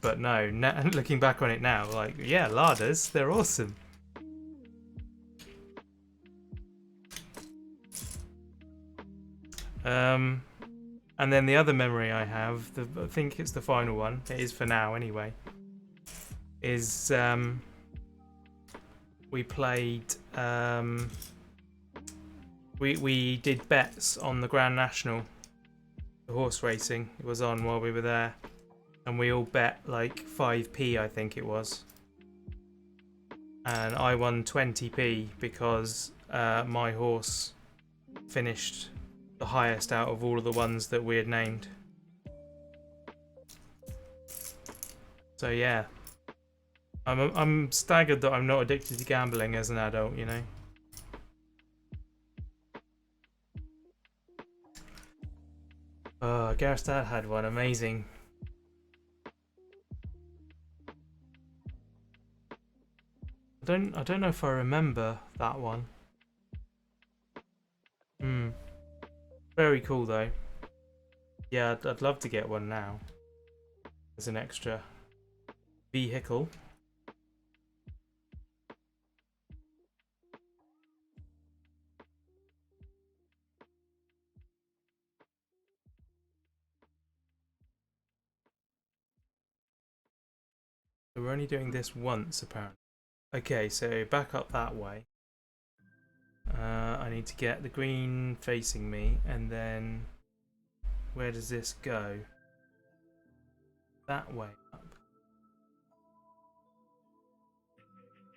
But no, looking back on it now, like, yeah, larders, they're awesome. And then the other memory I have, I think it's the final one, it is for now anyway, is we played, we did bets on the Grand National, the horse racing. It was on while we were there, and we all bet like 5p, I think it was, and I won 20p because my horse finished the highest out of all of the ones that we had named. So yeah, I'm staggered that I'm not addicted to gambling as an adult, you know. Gareth's dad had one, amazing. I don't know if I remember that one. Very cool though. Yeah, I'd love to get one now as an extra vehicle. So we're only doing this once apparently. Okay, so back up that way. I need to get the green facing me, and then where does this go? That way up.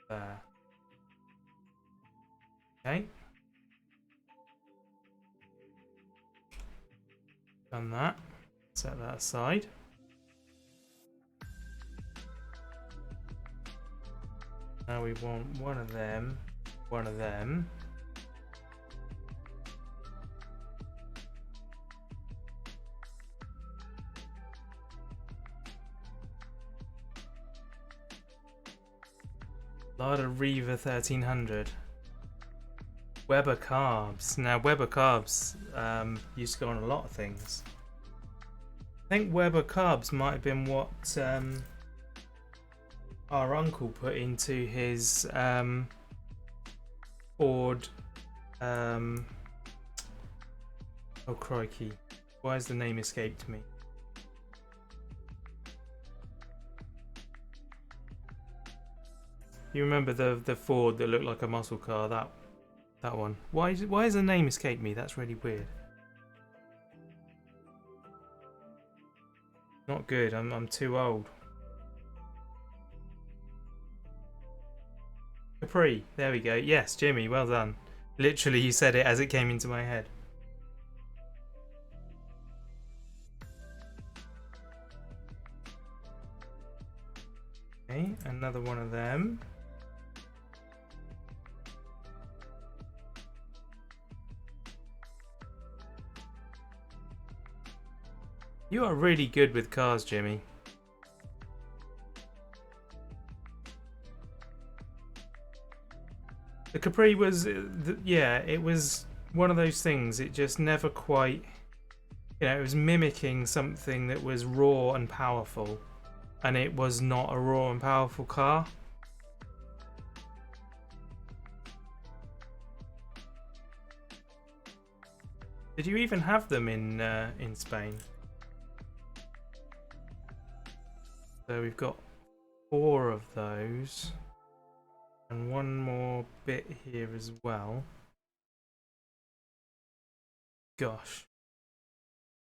There. Okay. Done that. Set that aside. Now we want one of them, one of them. Larder Reaver 1300. Weber carbs. Now Weber carbs used to go on a lot of things. I think Weber carbs might have been what our uncle put into his Ford. Oh crikey! Why has the name escaped me? You remember the Ford that looked like a muscle car? That one. Why has the name escaped me? That's really weird. Not good. I'm too old. Capri. There we go. Yes, Jimmy. Well done. Literally, you said it as it came into my head. Okay, another one of them. You are really good with cars, Jimmy. The Capri was, yeah, it was one of those things. It just never quite, it was mimicking something that was raw and powerful, and it was not a raw and powerful car. Did you even have them in Spain? So we've got 4 of those. And one more bit here as well. Gosh.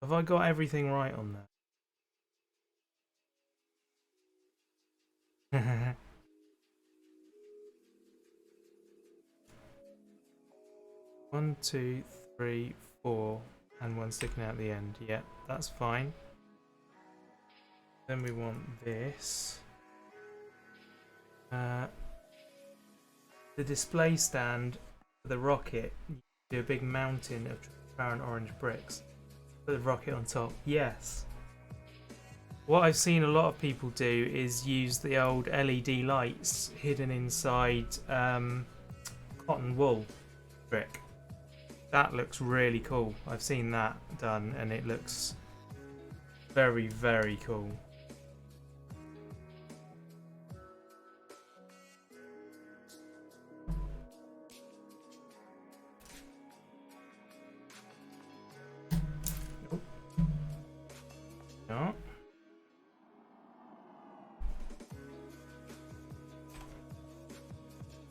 Have I got everything right on that? 1, 2, 3, 4, and one sticking out the end. Yeah, that's fine. Then we want this. The display stand for the rocket. You do a big mountain of transparent orange bricks. Put the rocket on top. Yes. What I've seen a lot of people do is use the old LED lights hidden inside cotton wool brick. That looks really cool. I've seen that done and it looks very, very cool. No.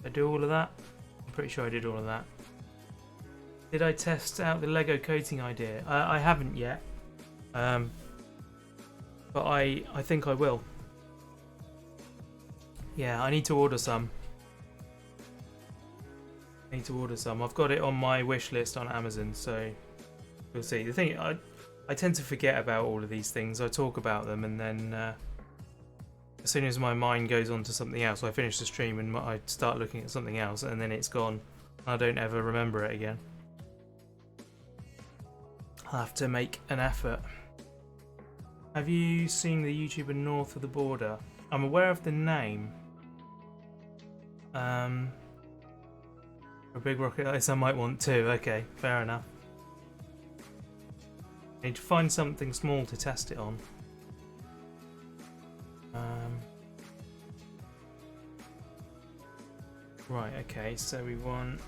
Did I do all of that? I'm pretty sure I did all of that. Did I test out the Lego coating idea? I haven't yet, but I think I will. Yeah, I need to order some. I've got it on my wish list on Amazon, so we'll see. The thing, I tend to forget about all of these things. I talk about them, and then as soon as my mind goes on to something else, I finish the stream and I start looking at something else, and then it's gone. I don't ever remember it again. I'll have to make an effort. Have you seen the YouTuber North of the Border? I'm aware of the name. For a big rocket ice, I might want to. Okay, fair enough. I need to find something small to test it on. Right, okay, so we want...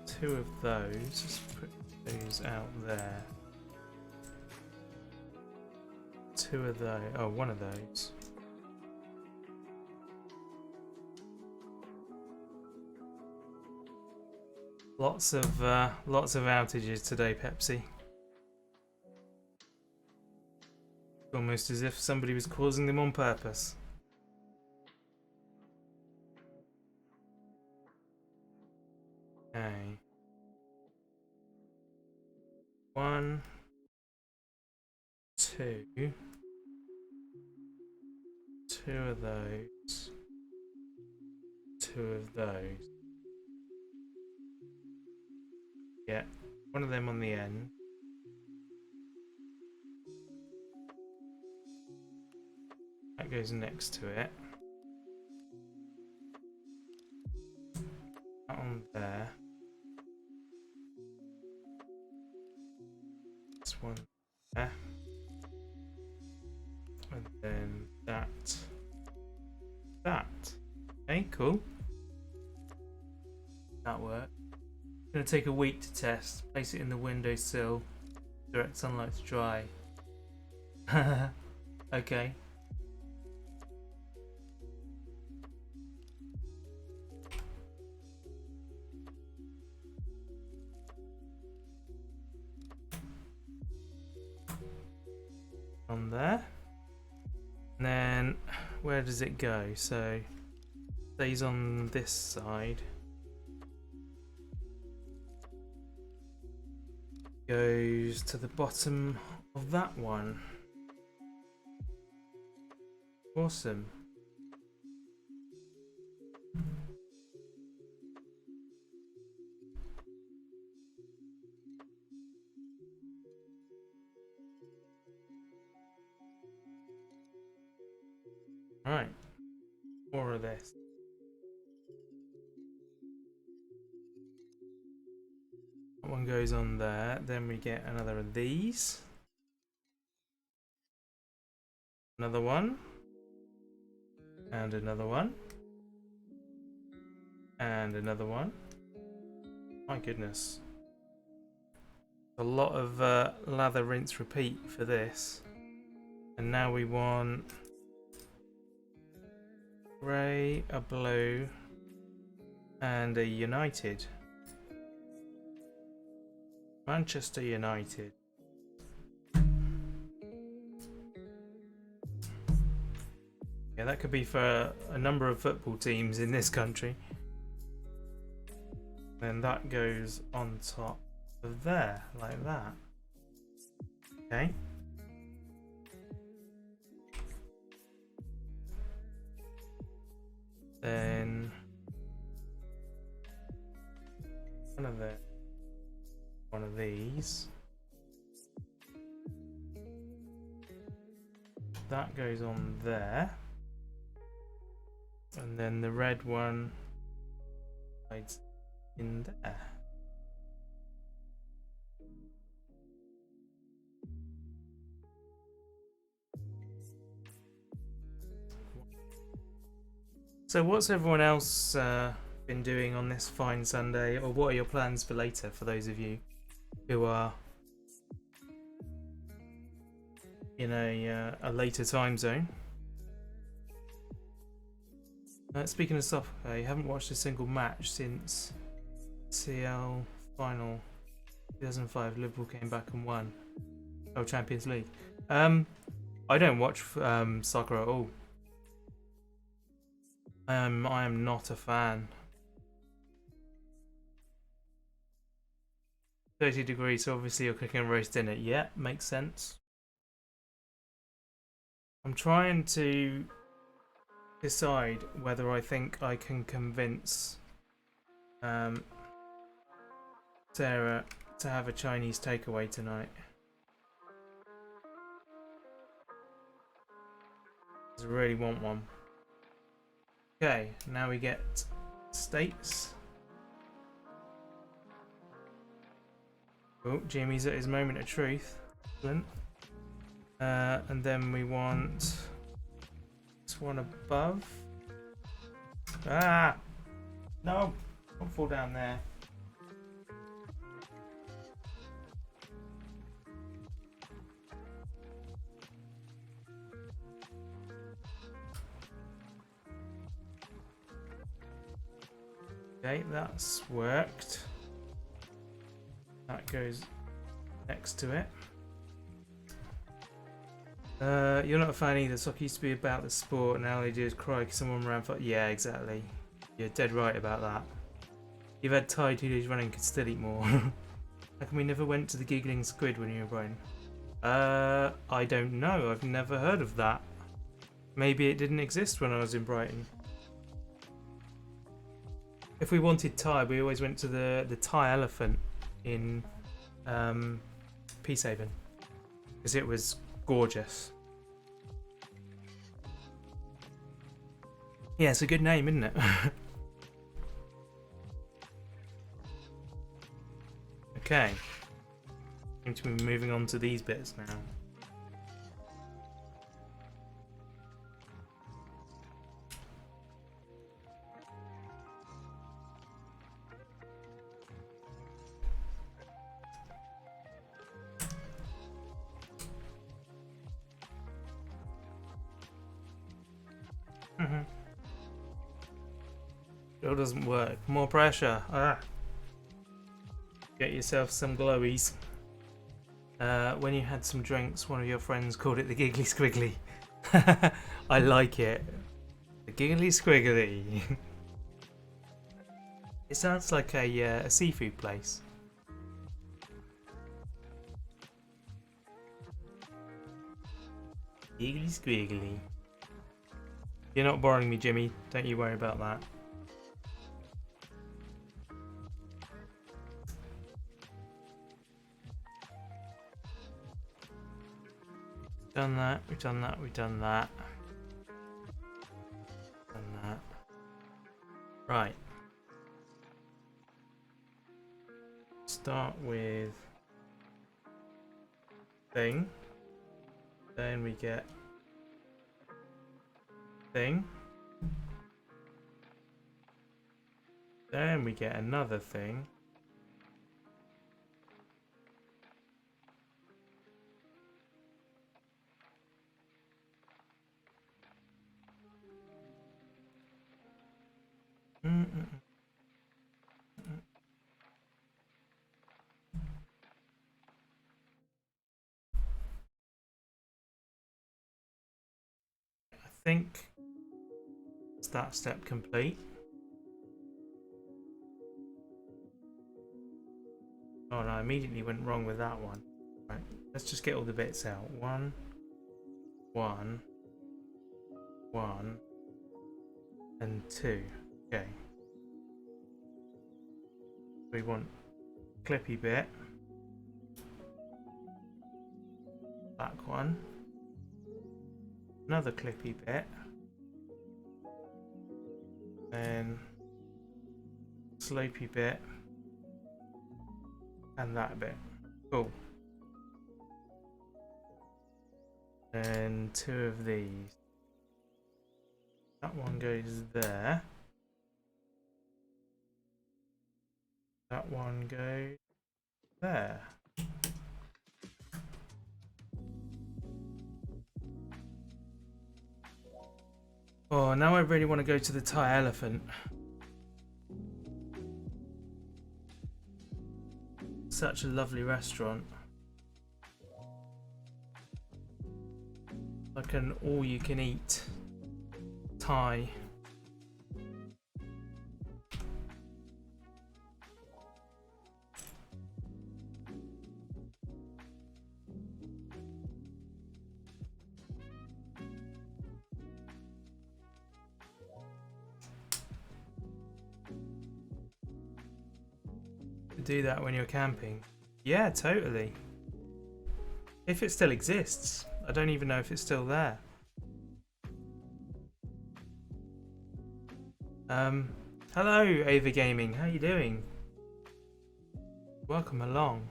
two of those. Just put those out there. Two of those. Oh, one of those. Lots of outages today, Pepsi. Almost as if somebody was causing them on purpose. Okay. 1, two of those, two of those. Yeah, one of them on the end. That goes next to it. That on there. This one there. And then that. Okay, cool. That worked. It's gonna take a week to test. Place it in the windowsill. Direct sunlight to dry. Okay. On there. And then where does it go? So stays on this side. Goes to the bottom of that one. Awesome. Alright. More of this. That one goes on there. Then we get another of these. Another one. And another one. And another one. My goodness. A lot of lather, rinse, repeat for this. And now we want grey, a blue, and a United. Manchester United. Yeah, that could be for a number of football teams in this country. Then that goes on top of there, like that. Okay. Then one of these. That goes on there. And then the red one hides in there. So what's everyone else been doing on this fine Sunday, or what are your plans for later for those of you who are in a later time zone? Speaking of soccer, you haven't watched a single match since CL final 2005. Liverpool came back and won. Oh, Champions League. I don't watch soccer at all. I am not a fan. 30 degrees, so obviously you're cooking a roast dinner. Yeah, makes sense. I'm trying to decide whether I think I can convince Sarah to have a Chinese takeaway tonight. I really want one. Okay, now we get steaks. Oh, Jimmy's at his moment of truth. Excellent. And then we want this one above. Ah! No! Don't fall down there. Okay, that's worked. That goes next to it. You're not a fan either. Soccer used to be about the sport, and now they do is cry because someone ran for. Yeah, exactly. You're dead right about that. You've had Thai 2 days running, could still eat more. How come we never went to the giggling squid when you were born? I don't know. I've never heard of that. Maybe it didn't exist when I was in Brighton. If we wanted Thai, we always went to the Thai Elephant in Peacehaven because it was gorgeous. Yeah, it's a good name, isn't it? Okay. Seem to be moving on to these bits now. Still doesn't work. More pressure. Ah. Get yourself some glowies. When you had some drinks, one of your friends called it the Giggly Squiggly. I like it. The Giggly Squiggly. It sounds like a seafood place. Giggly Squiggly. You're not boring me, Jimmy. Don't you worry about that. Done that, we've done that, we've done that. Done that. Right. Start with thing. Then we get thing. Then we get another thing. I think it's that step complete. Oh no, I immediately went wrong with that one. Right, let's just get all the bits out. 1, 1, 1, and 2. Okay. We want clippy bit. Back one. Another clippy bit. Then slopey bit. And that bit. Cool. And 2 of these. That one goes there. That one goes there. Oh, now I really want to go to the Thai Elephant. Such a lovely restaurant. Like an all-you-can-eat Thai. Do that when you're camping. Yeah, totally. If it still exists. I don't even know if it's still there. Hello, Ava Gaming. How you doing? Welcome along.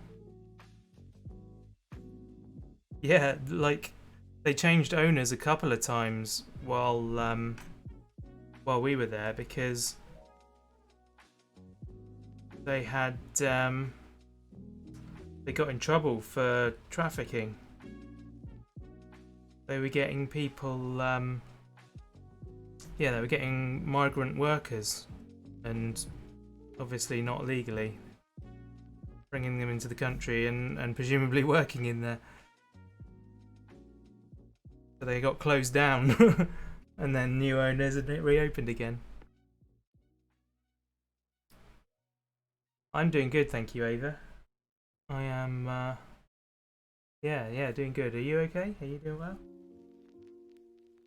Yeah, like they changed owners a couple of times while we were there because they had they got in trouble for trafficking. They were getting people yeah, they were getting migrant workers and obviously not legally bringing them into the country and presumably working in there. So they got closed down and then new owners and it reopened again. I'm doing good, thank you, Ava. I am Yeah, doing good. Are you okay? Are you doing well?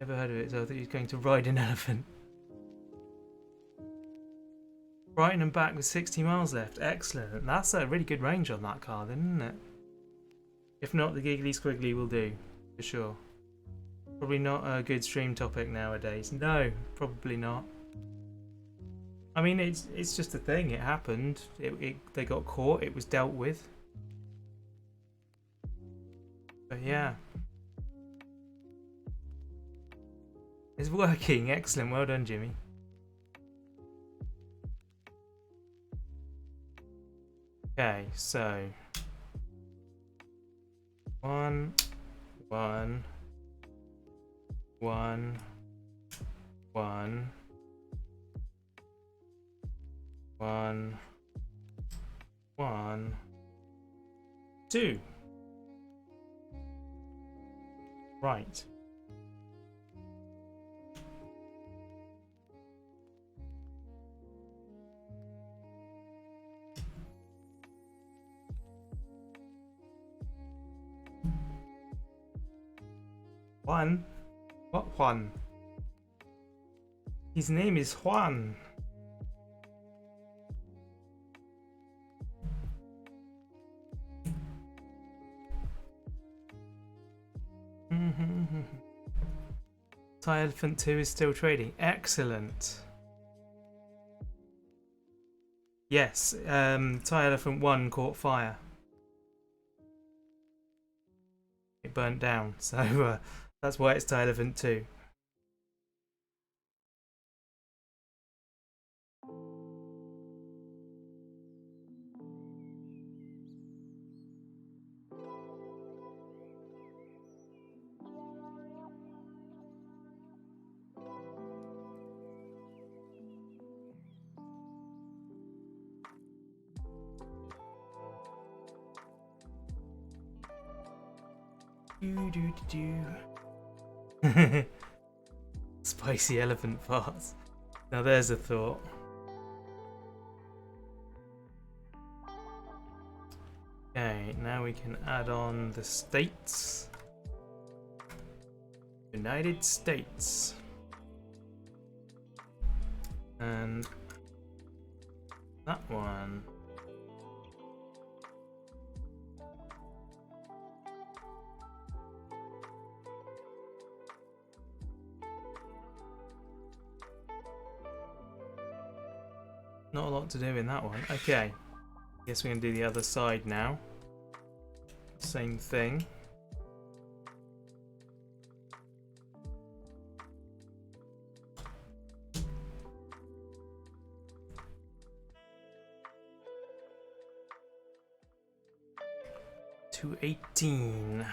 Never heard of it, so I thought he was going to ride an elephant. Brighton and back with 60 miles left. Excellent. That's a really good range on that car, then, isn't it? If not, the Giggly Squiggly will do, for sure. Probably not a good stream topic nowadays. No, probably not. I mean, it's just a thing. It happened. They got caught. It was dealt with. But yeah. It's working. Excellent. Well done, Jimmy. Okay, so 1, 1, 1, 1, 1, 1, 2. Right. Juan? What Juan? His name is Juan. Thai Elephant 2 is still trading. Excellent. Yes, Thai Elephant 1 caught fire. It burnt down, so that's why it's Thai Elephant 2. Spicy elephant farts. Now there's a thought. Okay, now we can add on the states. United States. And that one. Not a lot to do in that one. Okay. Guess we can do the other side now. Same thing. To 18.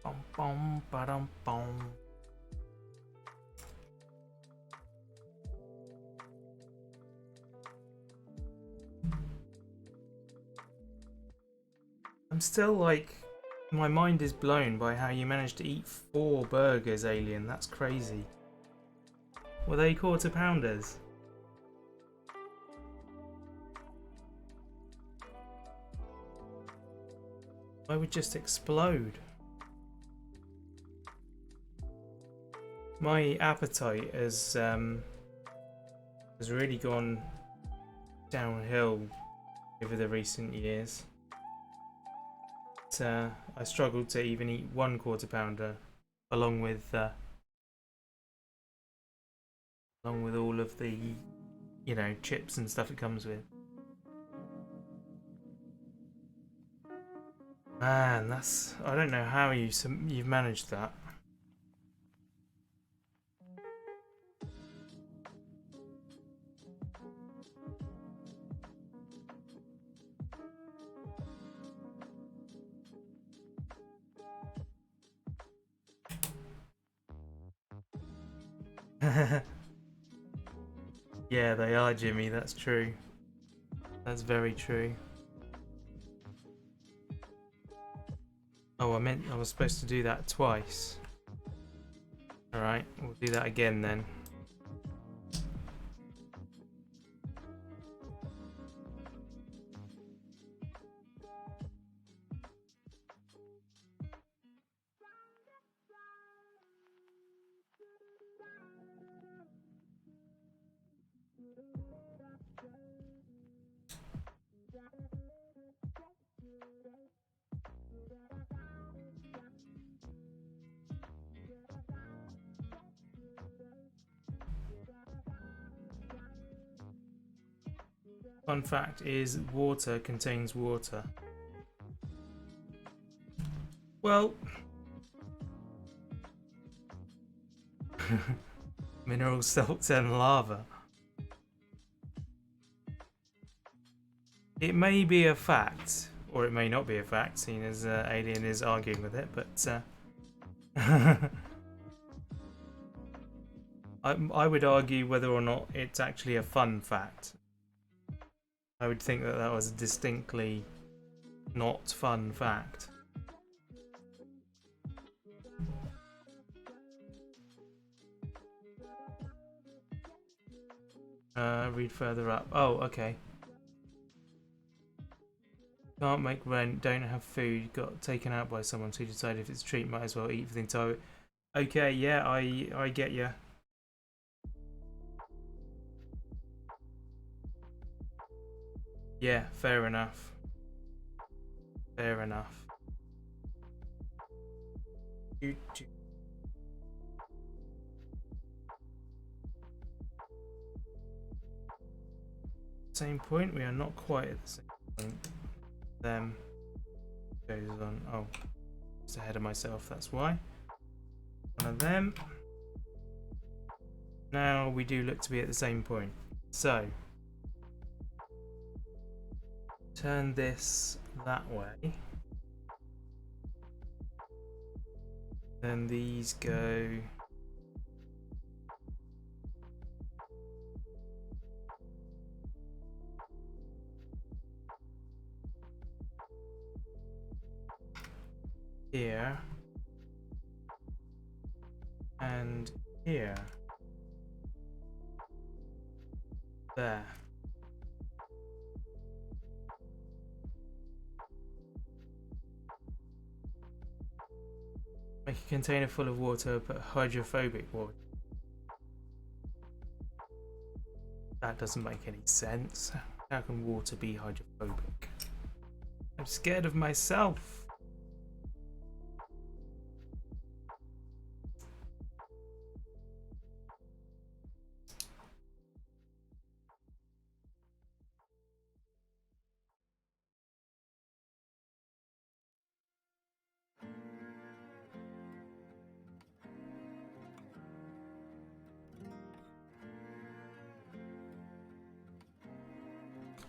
Bum bum ba-dum bum. I'm still like, my mind is blown by how you managed to eat 4 burgers, Alien. That's crazy. Were they quarter pounders? I would just explode. My appetite has really gone downhill over the recent years. I struggled to even eat 1 quarter pounder, along with all of the, you know, chips and stuff it comes with. Man, that's, I don't know how you've managed that. Yeah, they are, Jimmy, that's true. That's very true. Oh, I was supposed to do that twice. Alright, we'll do that again then. Fun fact is water contains water. Well, mineral salts and lava. It may be a fact, or it may not be a fact, seeing as Alien is arguing with it, but I would argue whether or not it's actually a fun fact. I would think that that was a distinctly not fun fact. Read further up. Oh, okay. Can't make rent, don't have food, got taken out by someone, so you decide if it's a treat, might as well eat for the entire... Okay, yeah, I get you. Yeah, fair enough. Fair enough. Same point, we are not quite at the same point. Them goes on. Oh, just ahead of myself, that's why. One of them. Now we do look to be at the same point. So, turn this that way. Then these go... here. And here. There. Make a container full of water, but hydrophobic water. That doesn't make any sense. How can water be hydrophobic? I'm scared of myself.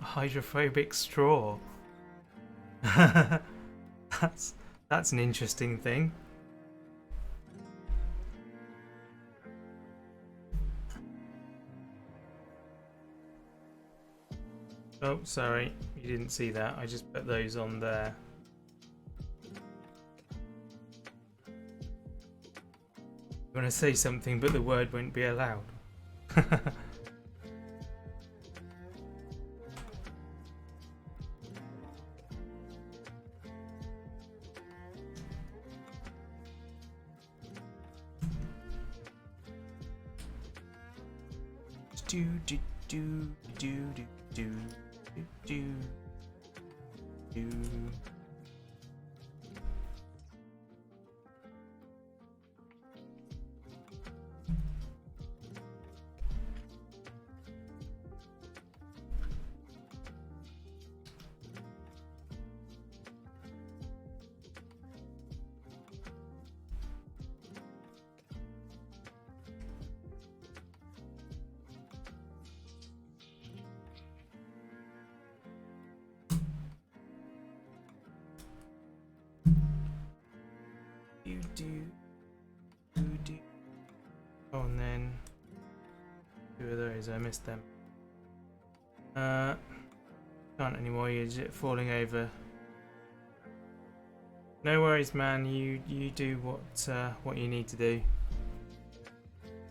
Hydrophobic straw. That's an interesting thing. Oh, sorry, you didn't see that. I just put those on there. You want to say something, but the word won't be allowed. do do do do do do do do. Oh, and then two of those, I missed them. Can't anymore, you're just falling over. No worries, man, you do what you need to do.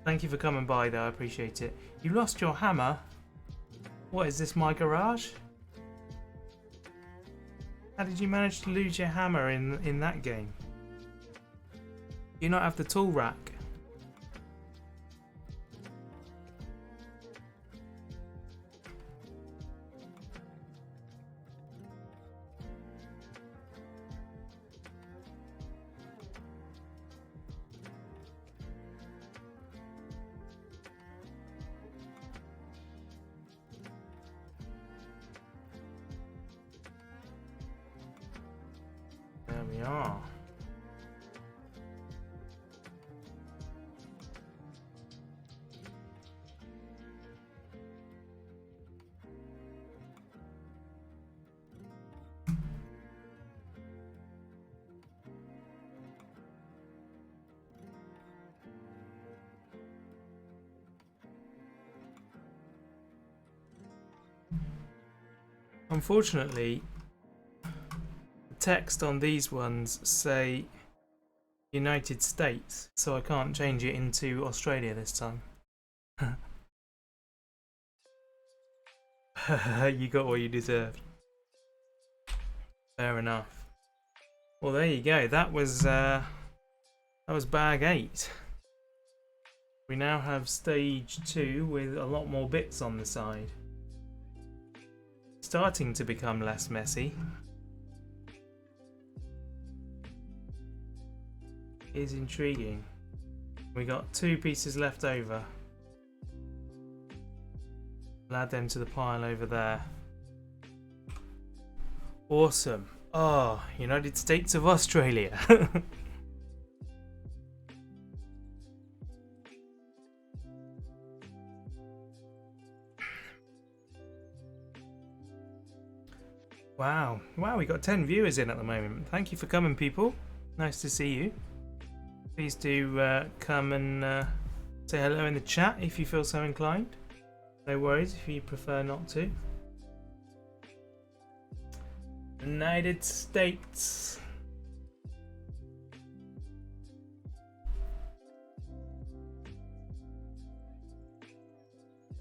Thank you for coming by though, I appreciate it. You lost your hammer? What, is this my garage? How did you manage to lose your hammer in that game? Do you not have the tool rack? we are. Unfortunately, the text on these ones say United States, so I can't change it into Australia this time. You got what you deserved. Fair enough. Well, there you go. That was bag 8. We now have stage 2 with a lot more bits on the side. Starting to become less messy. Is intriguing. We got 2 pieces left over. We'll add them to the pile over there. Awesome. Oh, United States of Australia. Wow, we got 10 viewers in at the moment. Thank you for coming, people. Nice to see you. Please do come and say hello in the chat if you feel so inclined. No worries if you prefer not to. United States.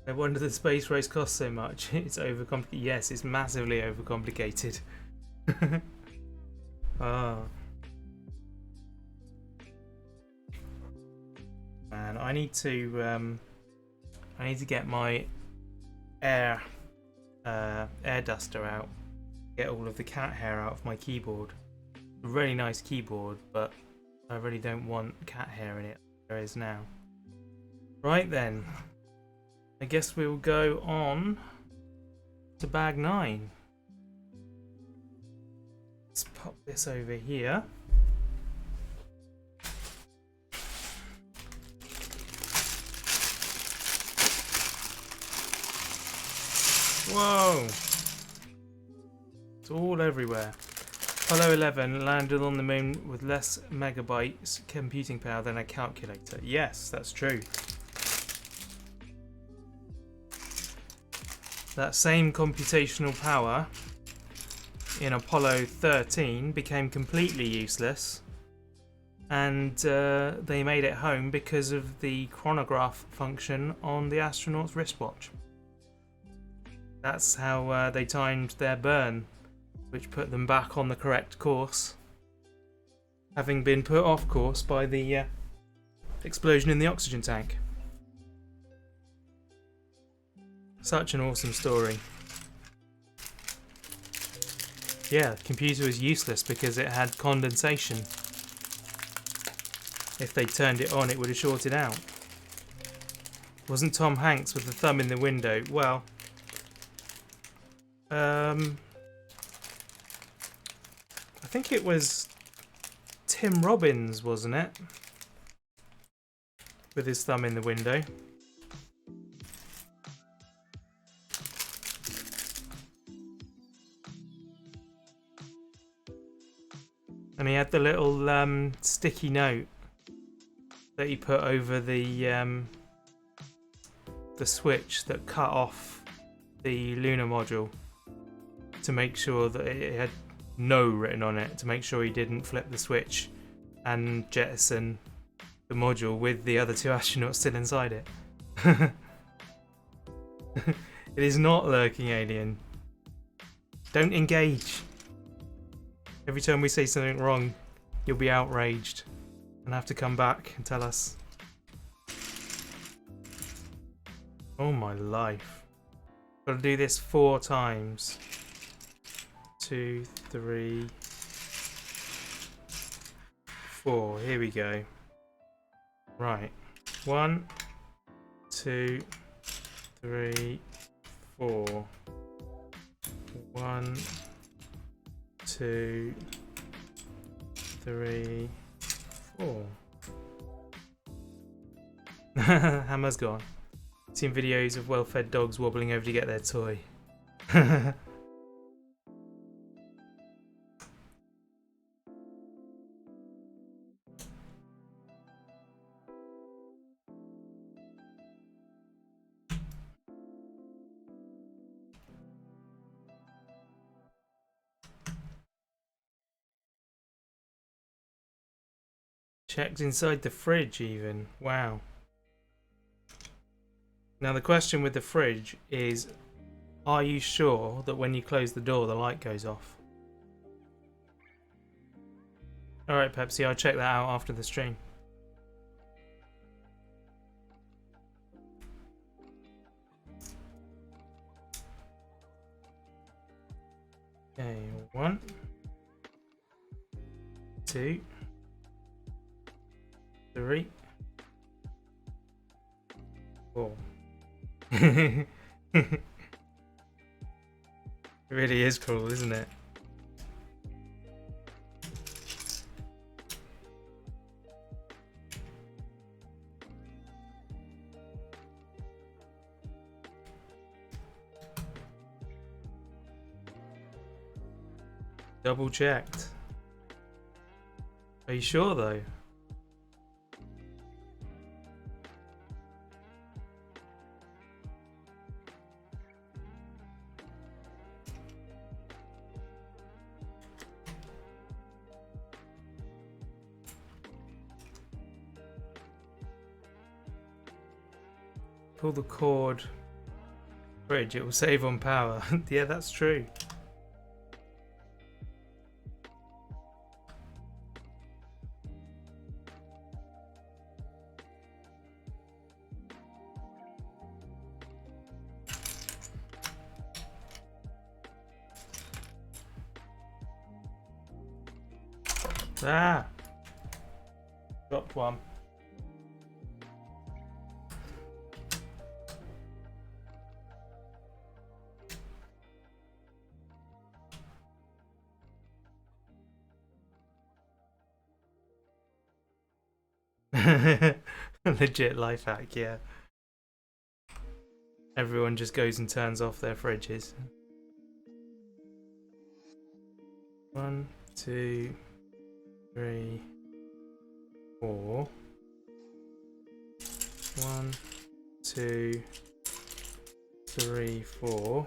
No wonder the space race costs so much. It's overcomplicated. Yes, it's massively overcomplicated. Ah. Man, I need to get my air duster out. Get all of the cat hair out of my keyboard. A really nice keyboard, but I really don't want cat hair in it. There is now. Right then. I guess we'll go on to bag 9. Let's pop this over here. Whoa! It's all everywhere. Apollo 11 landed on the moon with less megabytes computing power than a calculator. Yes, that's true. That same computational power in Apollo 13 became completely useless, and they made it home because of the chronograph function on the astronaut's wristwatch. That's how they timed their burn, which put them back on the correct course, having been put off course by the explosion in the oxygen tank. Such an awesome story. Yeah, the computer was useless because it had condensation. If they turned it on, it would have shorted out. Wasn't Tom Hanks with the thumb in the window? Well, I think it was Tim Robbins, wasn't it? With his thumb in the window. And he had the little sticky note that he put over the switch that cut off the lunar module to make sure that it had no written on it, to make sure he didn't flip the switch and jettison the module with the other 2 astronauts still inside it. It is not lurking alien. Don't engage. Every time we say something wrong, you'll be outraged and have to come back and tell us. Oh my life. Got to do this 4 times. 2, 3, 4. Here we go. Right. 1, 2, 3, 4. 1, 2, 3, 4. Hammer's gone. Seen videos of well-fed dogs wobbling over to get their toy. Checked inside the fridge even. Wow. Now the question with the fridge is, are you sure that when you close the door the light goes off? Alright Pepsi, I'll check that out after the stream. Okay, 1, 2, 3, 4. It really is cool, isn't it? Double checked. Are you sure though? Pull the cord. Fridge, it will save on power. Yeah, that's true. Ah! Dropped one. Legit life hack, yeah. Everyone just goes and turns off their fridges. 1, 2, 3, 4. 1, 2, 3, 4.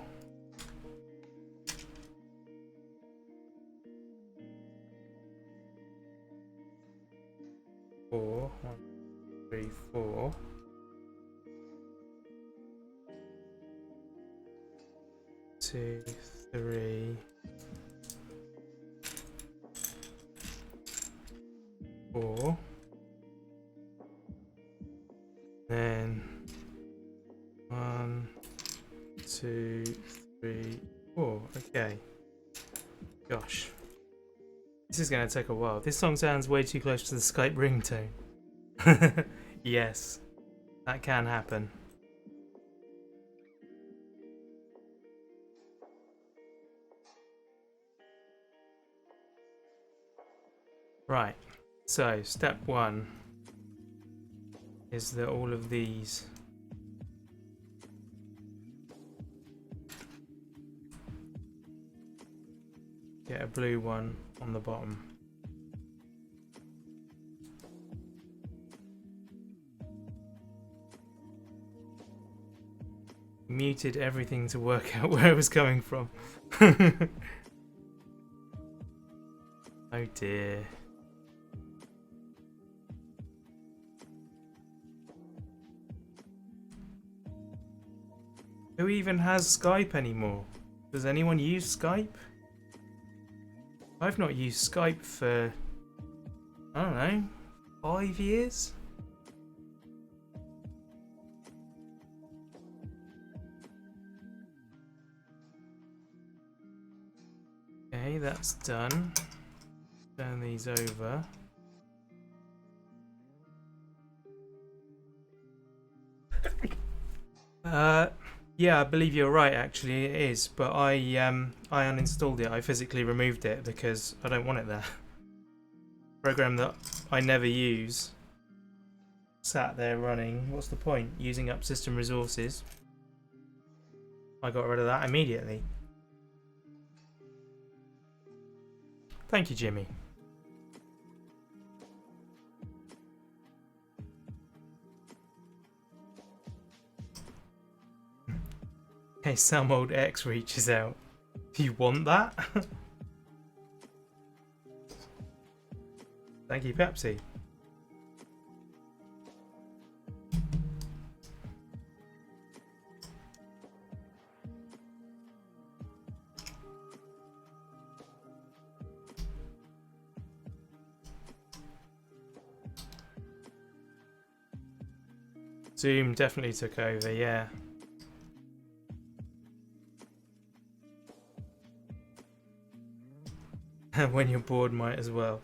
4, 1, 3, 4. 2, 3, 4. Then 1, 2, 3, 4. Okay. Gosh. This is going to take a while. This song sounds way too close to the Skype ringtone. Yes, that can happen. Right, so step 1 is that all of these get a blue one on the bottom. Muted everything to work out where it was coming from. Oh dear. Who even has Skype anymore? Does anyone use Skype? I've not used Skype for, I don't know, 5 years? Okay, that's done. Turn these over. Yeah, I believe you're right. Actually, it is. But I uninstalled it. I physically removed it because I don't want it there. program that I never use sat there running. What's the point? Using up system resources. I got rid of that immediately. Thank you, Jimmy. Hey, some old X reaches out. Do you want that? Thank you, Pepsi. Zoom definitely took over, yeah. When you're bored, might as well.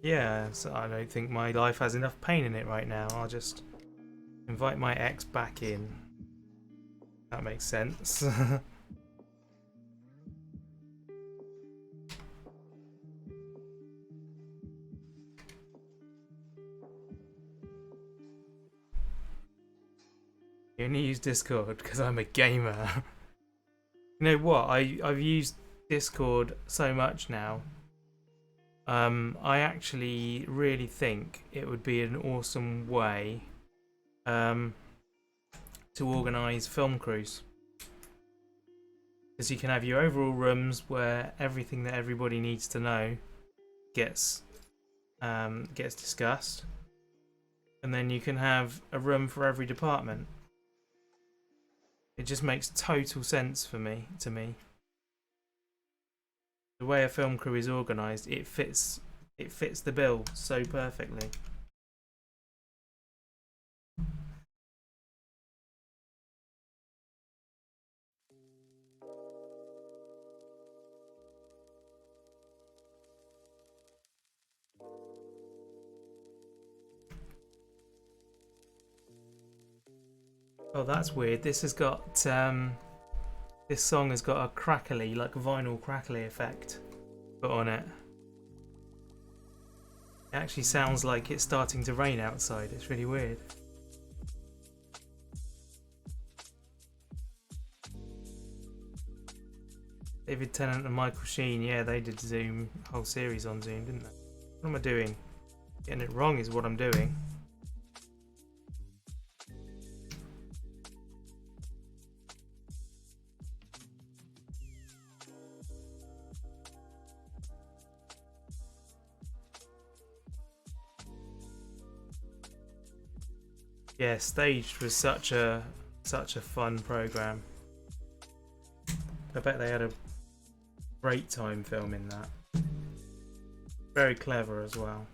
Yeah, so I don't think my life has enough pain in it right now. I'll just invite my ex back in. That makes sense. You only use Discord because I'm a gamer. You know what? I've used Discord so much now. I actually really think it would be an awesome way to organise film crews. Because you can have your overall rooms where everything that everybody needs to know gets discussed, and then you can have a room for every department. It just makes total sense to me. The way a film crew is organised, it fits the bill so perfectly. Oh, that's weird. This has got this song has got a crackly, like vinyl crackly effect put on it. It actually sounds like it's starting to rain outside. It's really weird. David Tennant and Michael Sheen, yeah, they did Zoom, whole series on Zoom, didn't they? What am I doing? Getting it wrong is what I'm doing. Yeah, Staged was such a fun program. I bet they had a great time filming that. Very clever as well.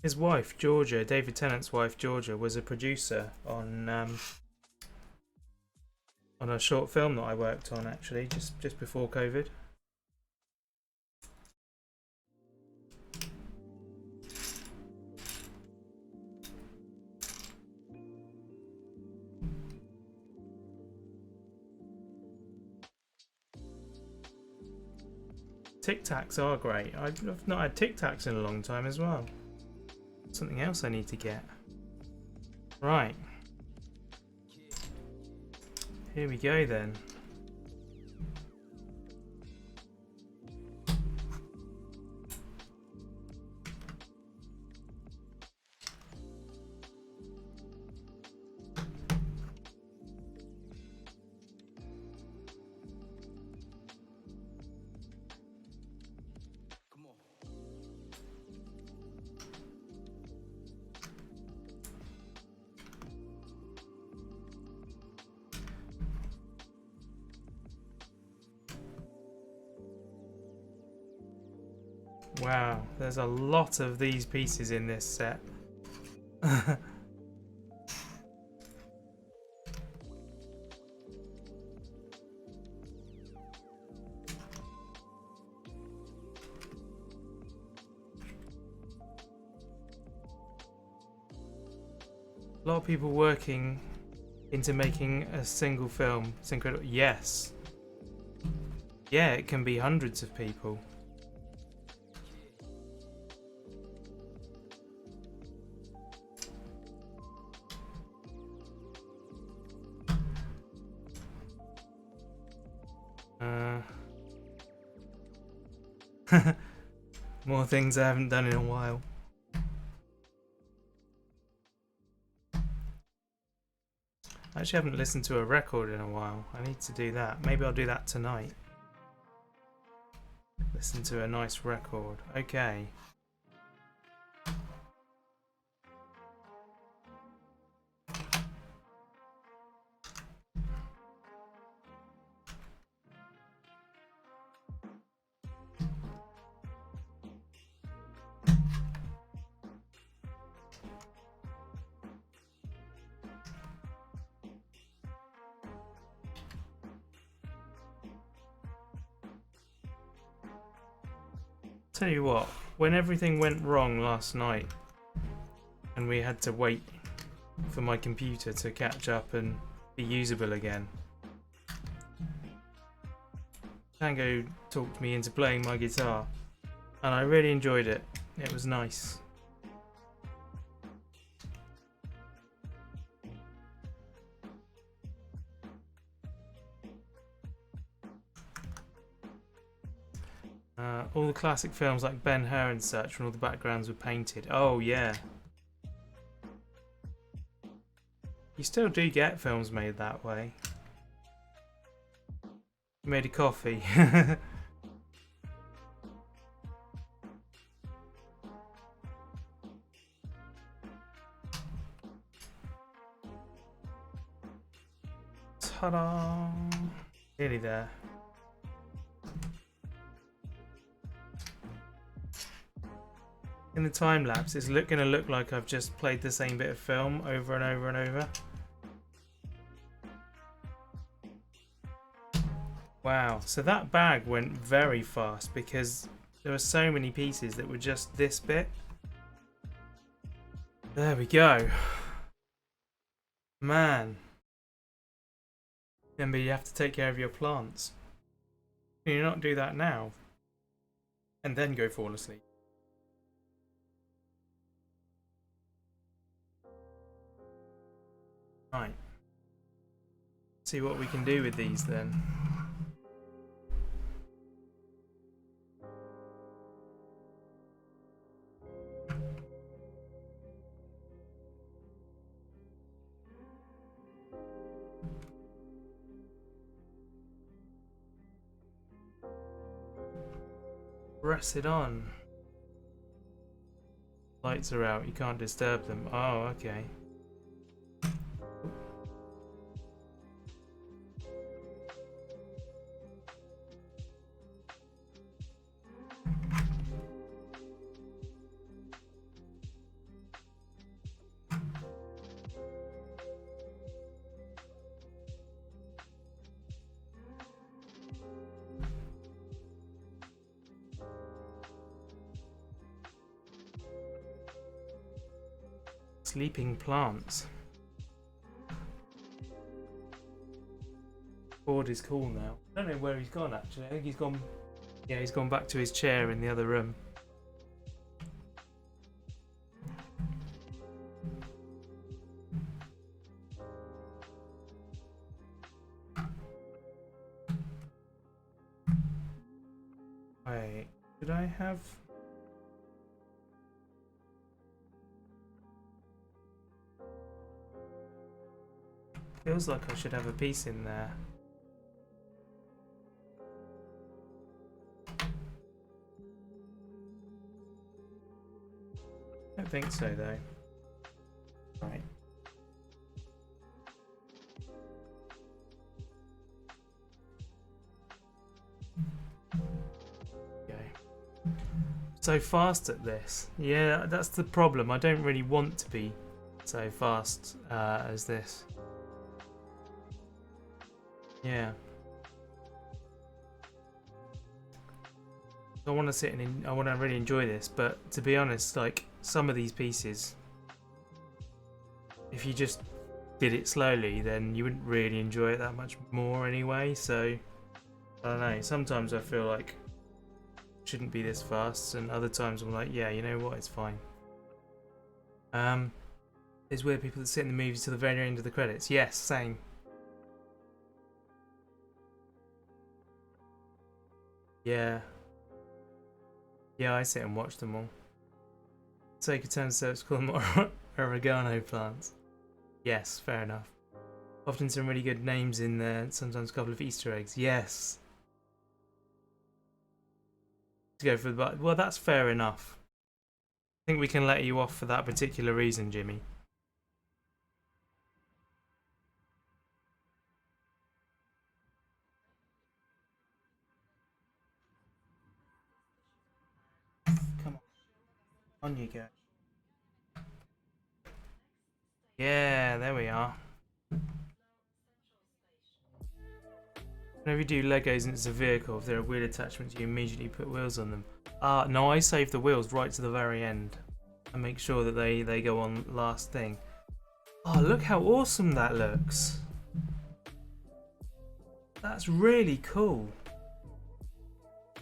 His wife, Georgia, David Tennant's wife, Georgia, was a producer on a short film that I worked on actually, just before COVID. Tic Tacs are great. I've not had Tic Tacs in a long time as well. Something else I need to get. Right. Here we go then. Wow, there's a lot of these pieces in this set. A lot of people working into making a single film. It's incredible. Yes. Yeah, it can be hundreds of people. More things I haven't done in a while. I actually haven't listened to a record in a while. I need to do that. Maybe I'll do that tonight. Listen to a nice record. Okay. Tell you what, when everything went wrong last night and we had to wait for my computer to catch up and be usable again, Tango talked me into playing my guitar and I really enjoyed it. It was nice. All the classic films like Ben-Hur and such, when all the backgrounds were painted. Oh yeah. You still do get films made that way. You made a coffee. Ta-da! Nearly there. In the time lapse, it's going to look like I've just played the same bit of film over and over and over. Wow, so that bag went very fast because there were so many pieces that were just this bit. There we go. Man. Remember, you have to take care of your plants. Can you not do that now? And then go fall asleep. Right. See what we can do with these then. Press it on. Lights are out, you can't disturb them. Oh, okay. Sleeping plants. Board is cool now. I don't know where he's gone actually. I think he's gone. Yeah, he's gone back to his chair in the other room. Wait, did I have? Feels like I should have a piece in there. I don't think so though. Right. Okay. So fast at this. Yeah, that's the problem. I don't really want to be so fast as this. Yeah. I want to sit and I want to really enjoy this, but to be honest, like some of these pieces, if you just did it slowly, then you wouldn't really enjoy it that much more anyway. So I don't know. Sometimes I feel like it shouldn't be this fast, and other times I'm like, yeah, you know what, it's fine. There's weird people that sit in the movies to the very end of the credits. Yes, same. Yeah. Yeah, I sit and watch them all. Take a turn so it's called them oregano plants. Yes, fair enough. Often some really good names in there, sometimes a couple of Easter eggs. Yes. To go for the well, that's fair enough. I think we can let you off for that particular reason, Jimmy. Come on you go. Yeah, there we are. Whenever you do Legos and it's a vehicle, if there are wheel attachments, you immediately put wheels on them. No, I save the wheels right to the very end. And make sure that they go on last thing. Oh, look how awesome that looks. That's really cool.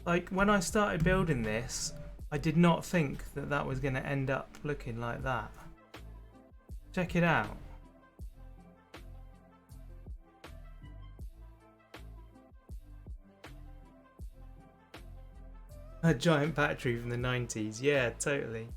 Like, when I started building this, I did not think that that was going to end up looking like that. Check it out. A giant battery from the 90s. Yeah, totally.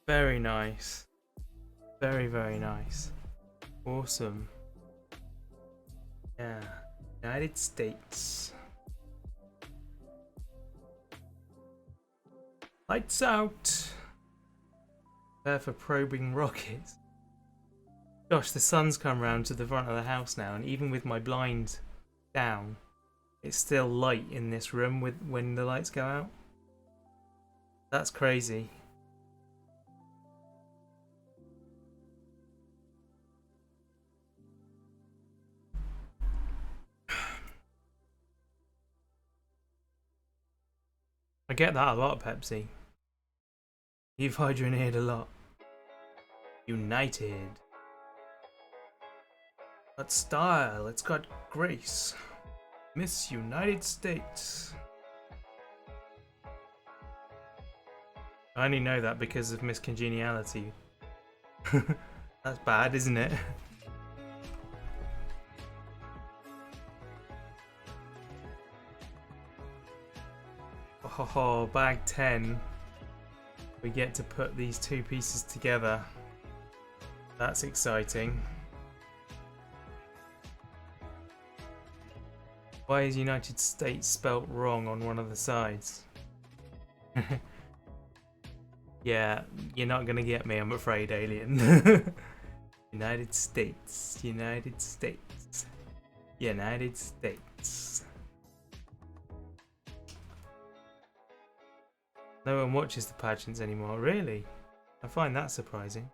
Very nice. Very, very nice. Awesome. Yeah. United States. Lights out. Prepare for probing rockets. Gosh, the sun's come round to the front of the house now, and even with my blind down, it's still light in this room when the lights go out. That's crazy. I get that a lot, Pepsi. You've hydrogenated a lot. United. Got style, it's got grace. Miss United States. I only know that because of Miss Congeniality. That's bad, isn't it? Oh, bag 10. We get to put these two pieces together. That's exciting. Why is United States spelt wrong on one of the sides? Yeah, you're not gonna get me, I'm afraid, alien. United States, United States, United States. No one watches the pageants anymore, really? I find that surprising.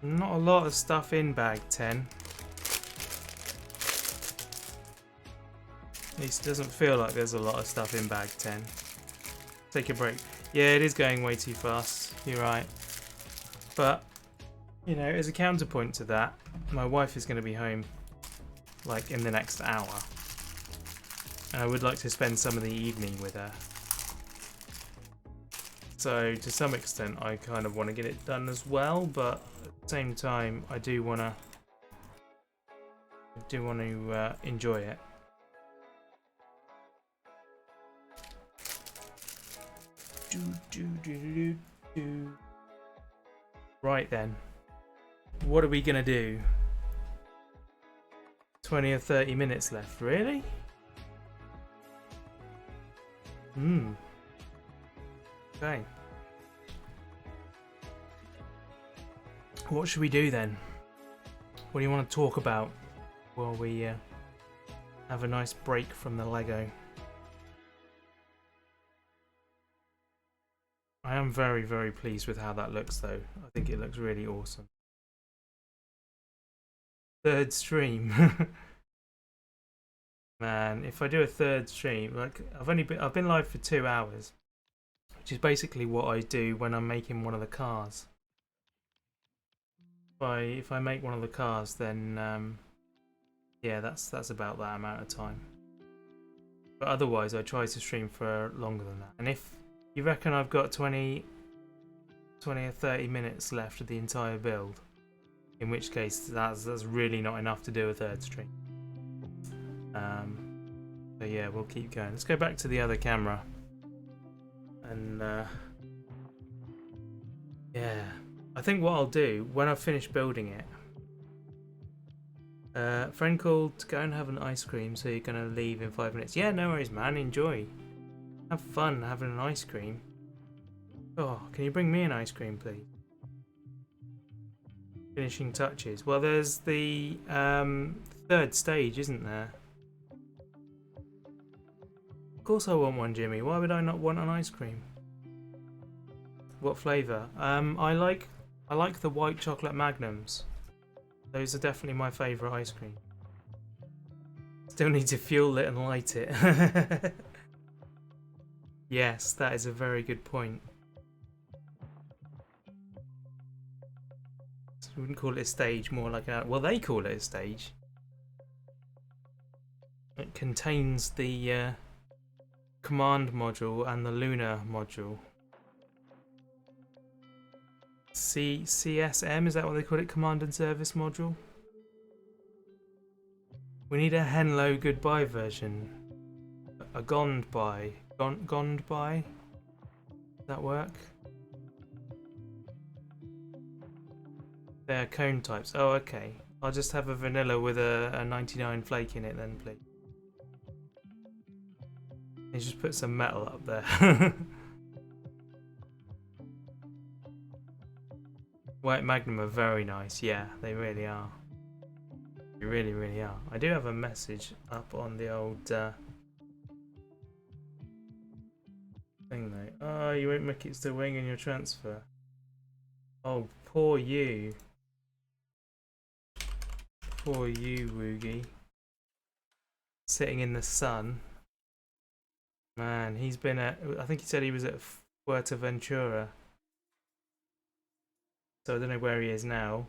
Not a lot of stuff in bag 10. At least it doesn't feel like there's a lot of stuff in bag 10. Take a break. Yeah, it is going way too fast. You're right. But, you know, as a counterpoint to that, my wife is going to be home, like, in the next hour. And I would like to spend some of the evening with her. So, to some extent, I kind of want to get it done as well, but at the same time, I do want to enjoy it. Right then, what are we gonna do? 20 or 30 minutes left, really? Hmm. Okay. What should we do then? What do you want to talk about while we have a nice break from the Lego? I am very, very pleased with how that looks though. I think it looks really awesome. Third stream. Man, if I do a third stream, like I've been live for 2 hours, which is basically what I do when I'm making one of the cars. If I make one of the cars, then yeah, that's about that amount of time. But otherwise, I try to stream for longer than that. And if you reckon I've got 20 or 30 minutes left of the entire build, in which case that's really not enough to do a third stream. So yeah, we'll keep going. Let's go back to the other camera. And yeah, I think what I'll do when I've finished building it. Friend called to go and have an ice cream, so you're gonna leave in 5 minutes. Yeah, no worries, man. Enjoy. Have fun having an ice cream. Oh, can you bring me an ice cream, please? Finishing touches. Well, there's the third stage, isn't there? Of course I want one, Jimmy. Why would I not want an ice cream? What flavour? I like the white chocolate magnums. Those are definitely my favourite ice cream. Still need to fuel it and light it. Yes, that is a very good point. So we wouldn't call it a stage, more like a... Well, they call it a stage. It contains the command module and the lunar module. CSM, is that what they call it? Command and Service Module? We need a Henlo Goodbye version. A Gond by. Gond by? Does that work? They're cone types. Oh, okay. I'll just have a vanilla with a 99 flake in it then, please. You just put some metal up there. White Magnum are very nice. Yeah, they really are. They really, really are. I do have a message up on the old thing though. Oh, you won't make it to wing in your transfer. Oh, poor you. Poor you, Woogie. Sitting in the sun. Man, he's been at... I think he said he was at Fuerteventura. So I don't know where he is now.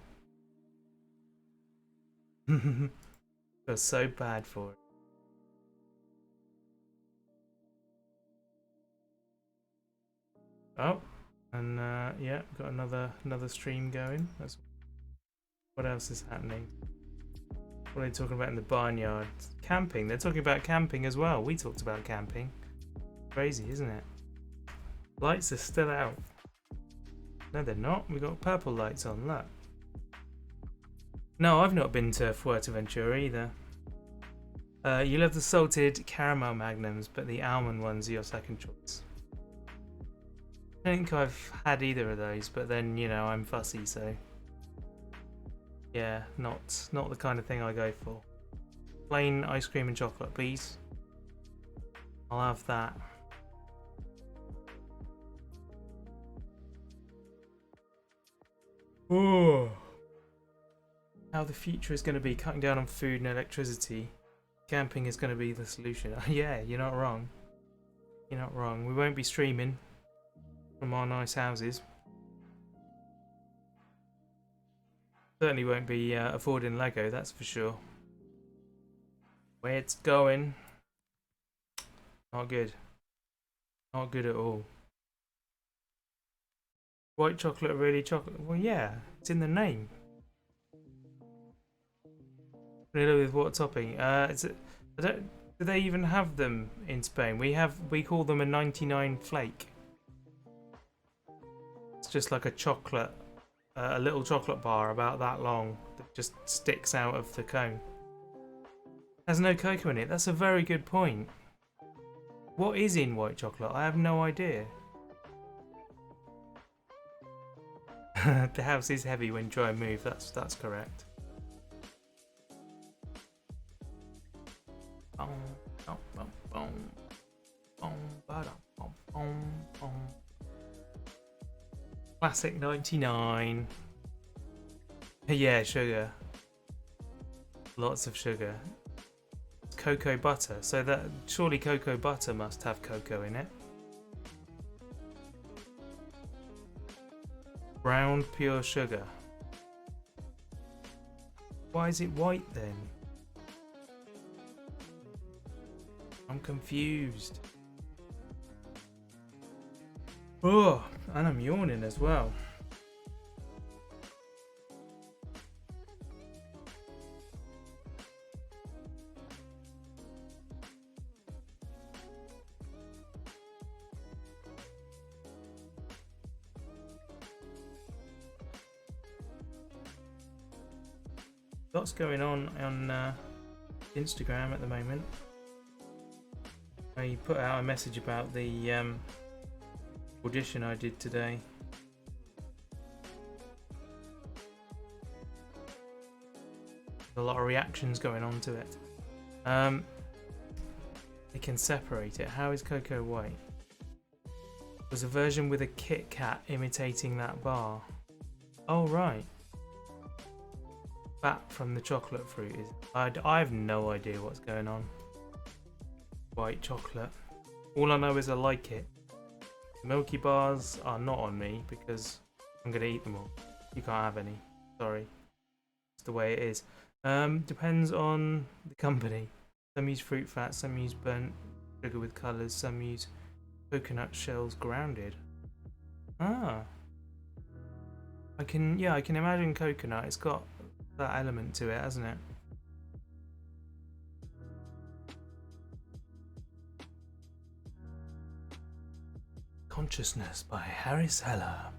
Feel so bad for it. Oh, and yeah, got another stream going. What else is happening? What are they talking about in the barnyard? Camping. They're talking about camping as well. We talked about camping. Crazy, isn't it? Lights are still out. No, they're not. We got purple lights on. Look. No, I've not been to Fuerteventura either. You love the salted caramel magnums, but the almond ones are your second choice. I don't think I've had either of those, but then, you know, I'm fussy, so yeah, not the kind of thing I go for. Plain ice cream and chocolate, please. I'll have that. Oh, how the future is going to be cutting down on food and electricity. Camping is going to be the solution. Yeah, you're not wrong. You're not wrong. We won't be streaming from our nice houses. Certainly won't be affording Lego, that's for sure. Where it's going, not good. Not good at all. White chocolate, really chocolate? Well, yeah, it's in the name. Vanilla with what topping? Do they even have them in Spain? We call them a 99 flake. It's just like a chocolate, a little chocolate bar about that long that just sticks out of the cone. There's no cocoa in it. That's a very good point. What is in white chocolate? I have no idea. The house is heavy when try and move. That's correct. Classic 99. Yeah, sugar. Lots of sugar. Cocoa butter. So that surely cocoa butter must have cocoa in it. Brown pure sugar. Why is it white then? I'm confused. Oh, and I'm yawning as well. Lots going on Instagram at the moment. I put out a message about the audition I did today. A lot of reactions going on to it. They can separate it. How is cocoa white? There's a version with a Kit Kat imitating that bar. Oh right. Fat from the chocolate fruit is. I have no idea what's going on. White chocolate. All I know is I like it. Milky bars are not on me because I'm gonna eat them all. You can't have any. Sorry. It's the way it is. Depends on the company. Some use fruit fat, some use burnt sugar with colours, some use coconut shells grounded. Ah. I can imagine coconut. It's got that element to it, hasn't it? Consciousness by Harris Heller.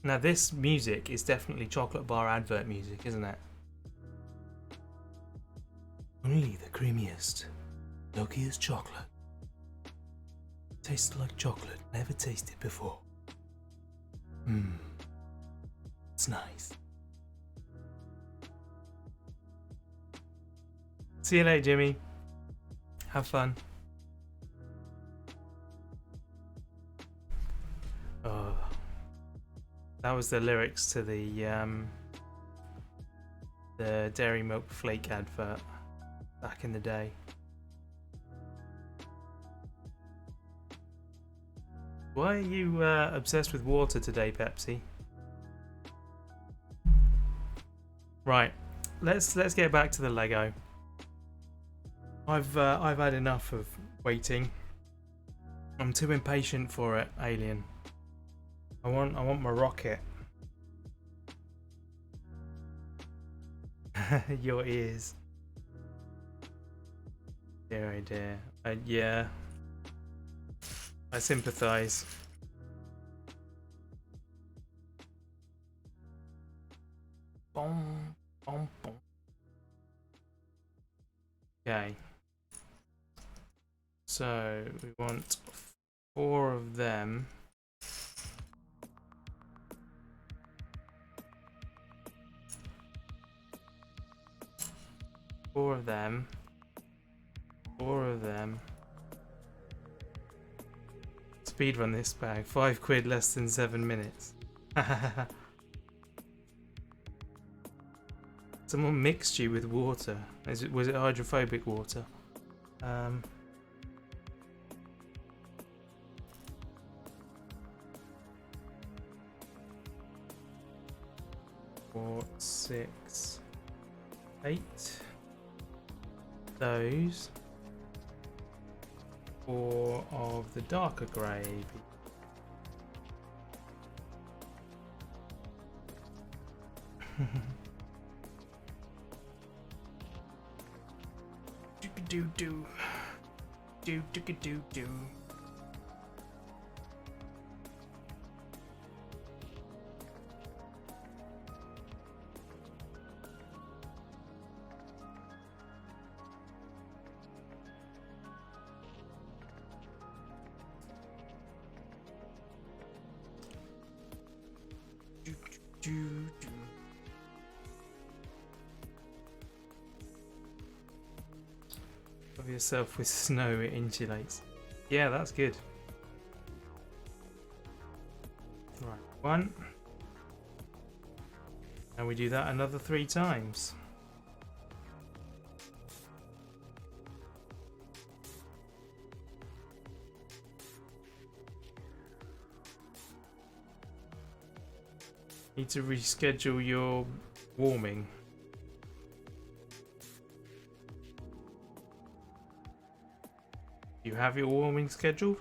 Now this music is definitely chocolate bar advert music, isn't it? Only the creamiest, milkiest chocolate. Tastes like chocolate never tasted before. It's nice. See you later, Jimmy. Have fun. Oh, that was the lyrics to the Dairy Milk Flake advert back in the day. Why are you obsessed with water today, Pepsi? Right, let's get back to the Lego. I've had enough of waiting. I'm too impatient for it, Alien. I want my rocket. Your ears. Dear oh dear. Yeah. I sympathise. Boom, boom, boom. Okay. So we want 4 of them. 4 of them. 4 of them. Speedrun this bag. 5 quid, less than 7 minutes. Someone mixed you with water. Was it hydrophobic water? 4, 6, 8. Those. 4 of the darker grey. Do do do do do do do. Cover yourself with snow, it insulates. Yeah, that's good. Right, 1. And we do that another 3 times. Need to reschedule your warming. You have your warming scheduled?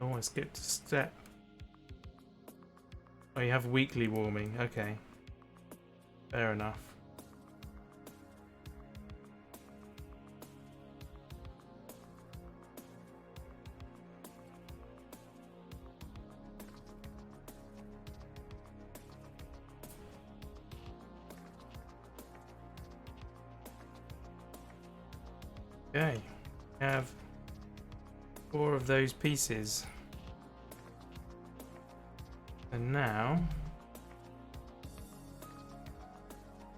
Oh, I skipped a step. Oh, you have weekly warming. Okay. Fair enough. Okay. We have 4 of those pieces. And now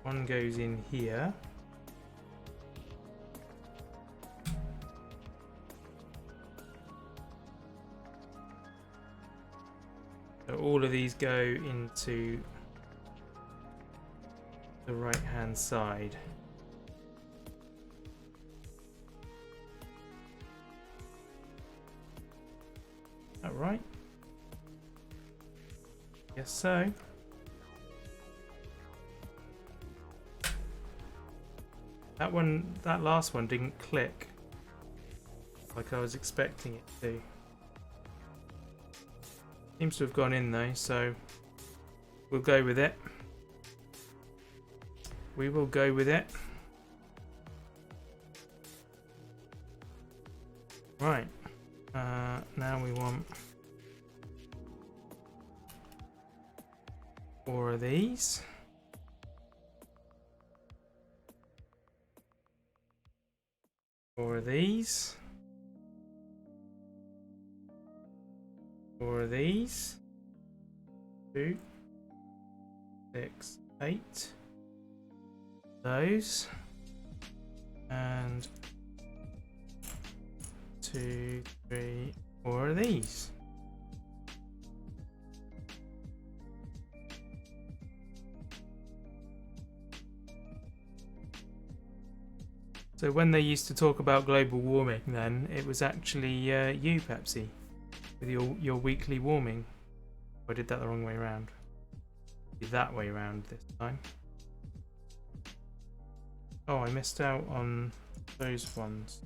1 goes in here. So all of these go into the right hand side. Is that right? Yes, so. That last one didn't click like I was expecting it to. Seems to have gone in though, so we'll go with it. We will go with it. Right. Now we want 4 of these. Four of these. 4 of these. 2, 6, 8. Those. And 2, 3, 4 of these. So when they used to talk about global warming then, it was actually you, Pepsi, with your weekly warming. I did that the wrong way around. Did that way around this time. Oh, I missed out on those ones.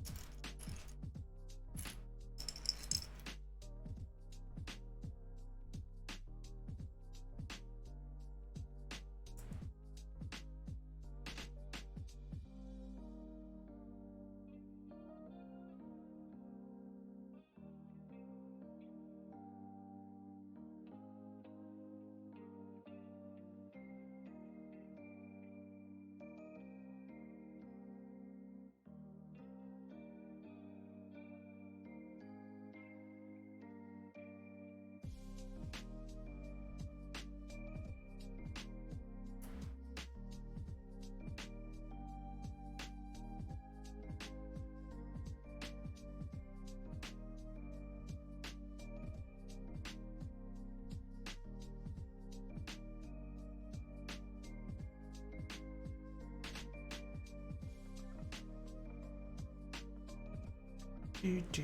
Do.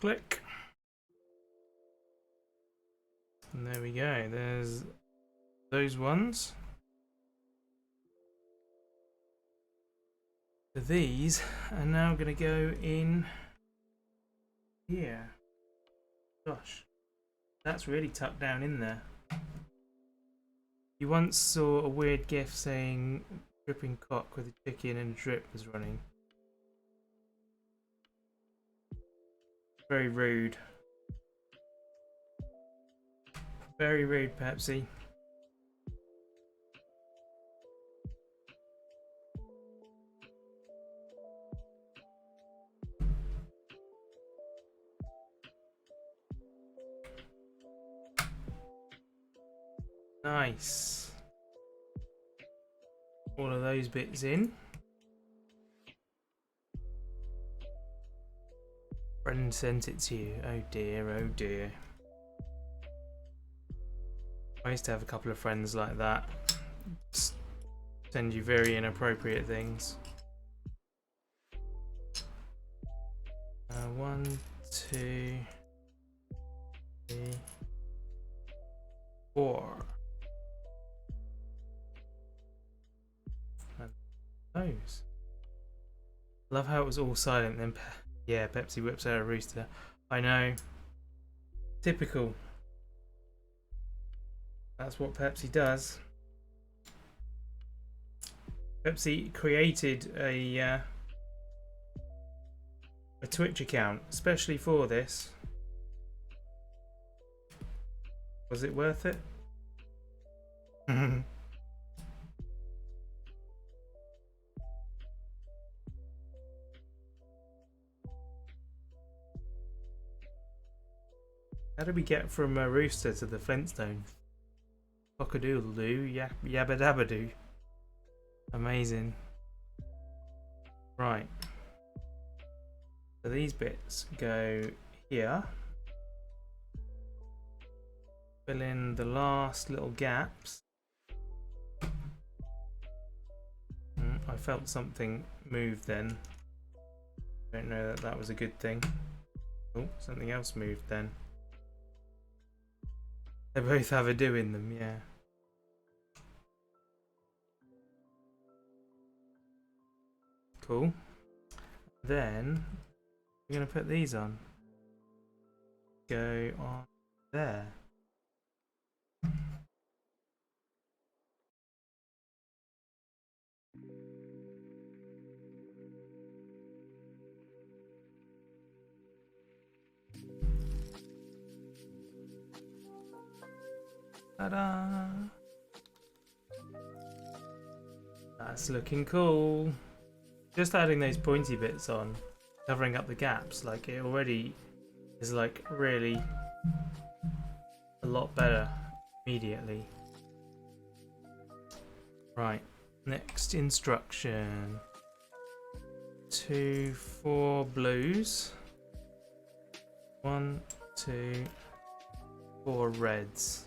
Click. And there we go. There's those ones. So these are now going to go in here. Gosh, that's really tucked down in there. You once saw a weird gif saying dripping cock with a chicken and a drip was running. Very rude. Very rude, Pepsi. Nice. All of those bits in. Friend sent it to you. Oh dear, oh dear. I used to have a couple of friends like that. Just send you very inappropriate things. 1, 2, 3, 4. And those. Love how it was all silent then. Yeah, Pepsi whips out a rooster. I know. Typical. That's what Pepsi does. Pepsi created a Twitch account especially for this. Was it worth it? How did we get from a rooster to the Flintstones? Cock-a-doodle-doo, yabba-dabba-doo. Amazing. Right. So these bits go here. Fill in the last little gaps. I felt something move then. Don't know that that was a good thing. Oh, something else moved then. They both have a do in them, yeah. Cool. Then we're going to put these on. Go on there. Ta-da! That's looking cool. Just adding those pointy bits on, covering up the gaps, like it already is like really a lot better immediately. Right, next instruction. 2, 4 blues. 1, 2, 4 reds.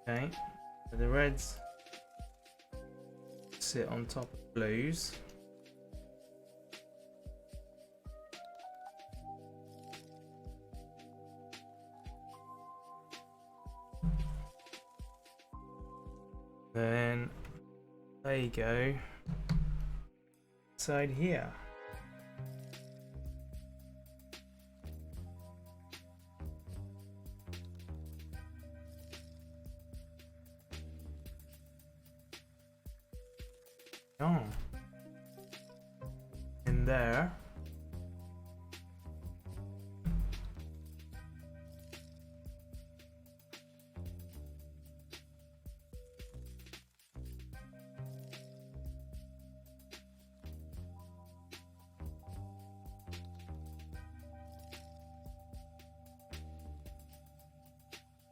Okay, so the reds sit on top of blues. Then they go inside here. Oh. In there.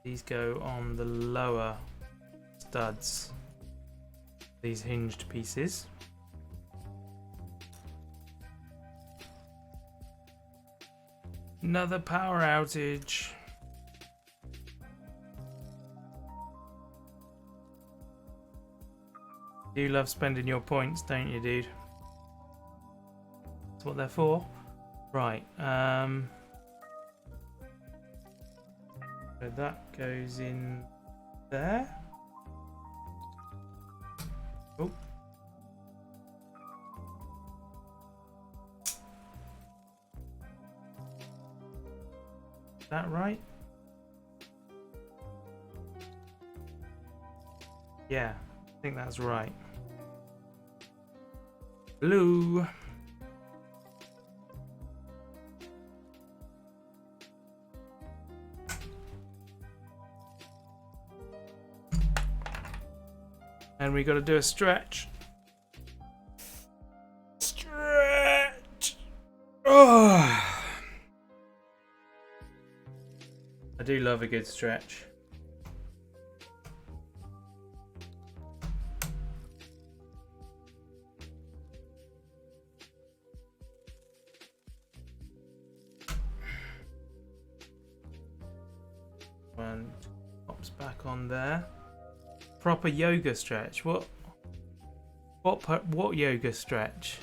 These go on the lower studs. These hinged pieces. Another power outage. You love spending your points, don't you, dude? That's what they're for. Right. So that goes in there. Oh. Is that right? Yeah, I think that's right. Blue. And we got to do a stretch. Stretch. Oh. I do love a good stretch. One pops back on there. Proper yoga stretch. What yoga stretch?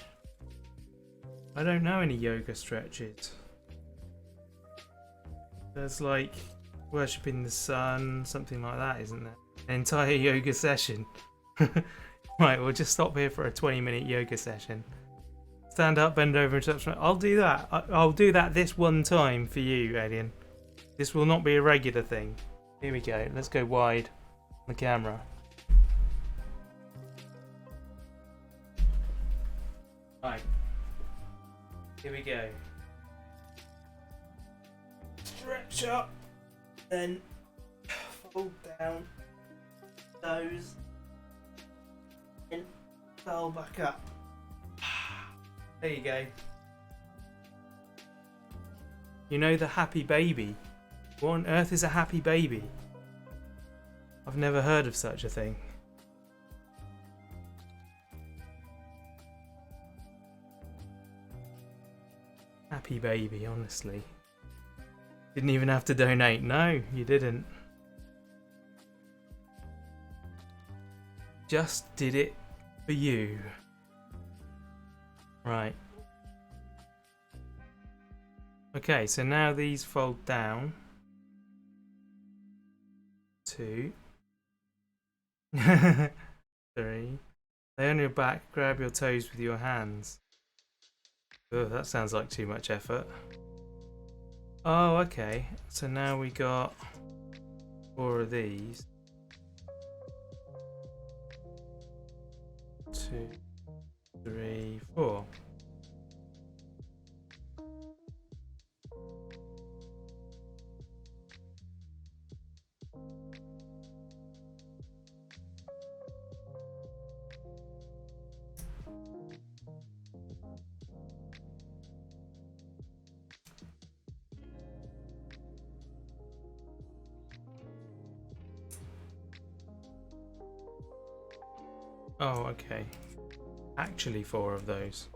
I don't know any yoga stretches. There's like worshipping the sun, something like that, isn't there? An entire yoga session. Right, we'll just stop here for a 20-minute yoga session. Stand up, bend over, and touch. I'll do that. I'll do that this one time for you, Alien. This will not be a regular thing. Here we go. Let's go wide on the camera. Right. Here we go. Stretch up, then fold down those, and fold back up. There you go. You know the happy baby? What on earth is a happy baby? I've never heard of such a thing. Happy baby, honestly. Didn't even have to donate. No, you didn't. Just did it for you. Right. Okay, so now these fold down. 2. 3. Lay on your back, grab your toes with your hands. Oh, that sounds like too much effort. Oh, okay. So now we got 4 of these. 2, 3, 4. Oh, okay. Actually 4 of those.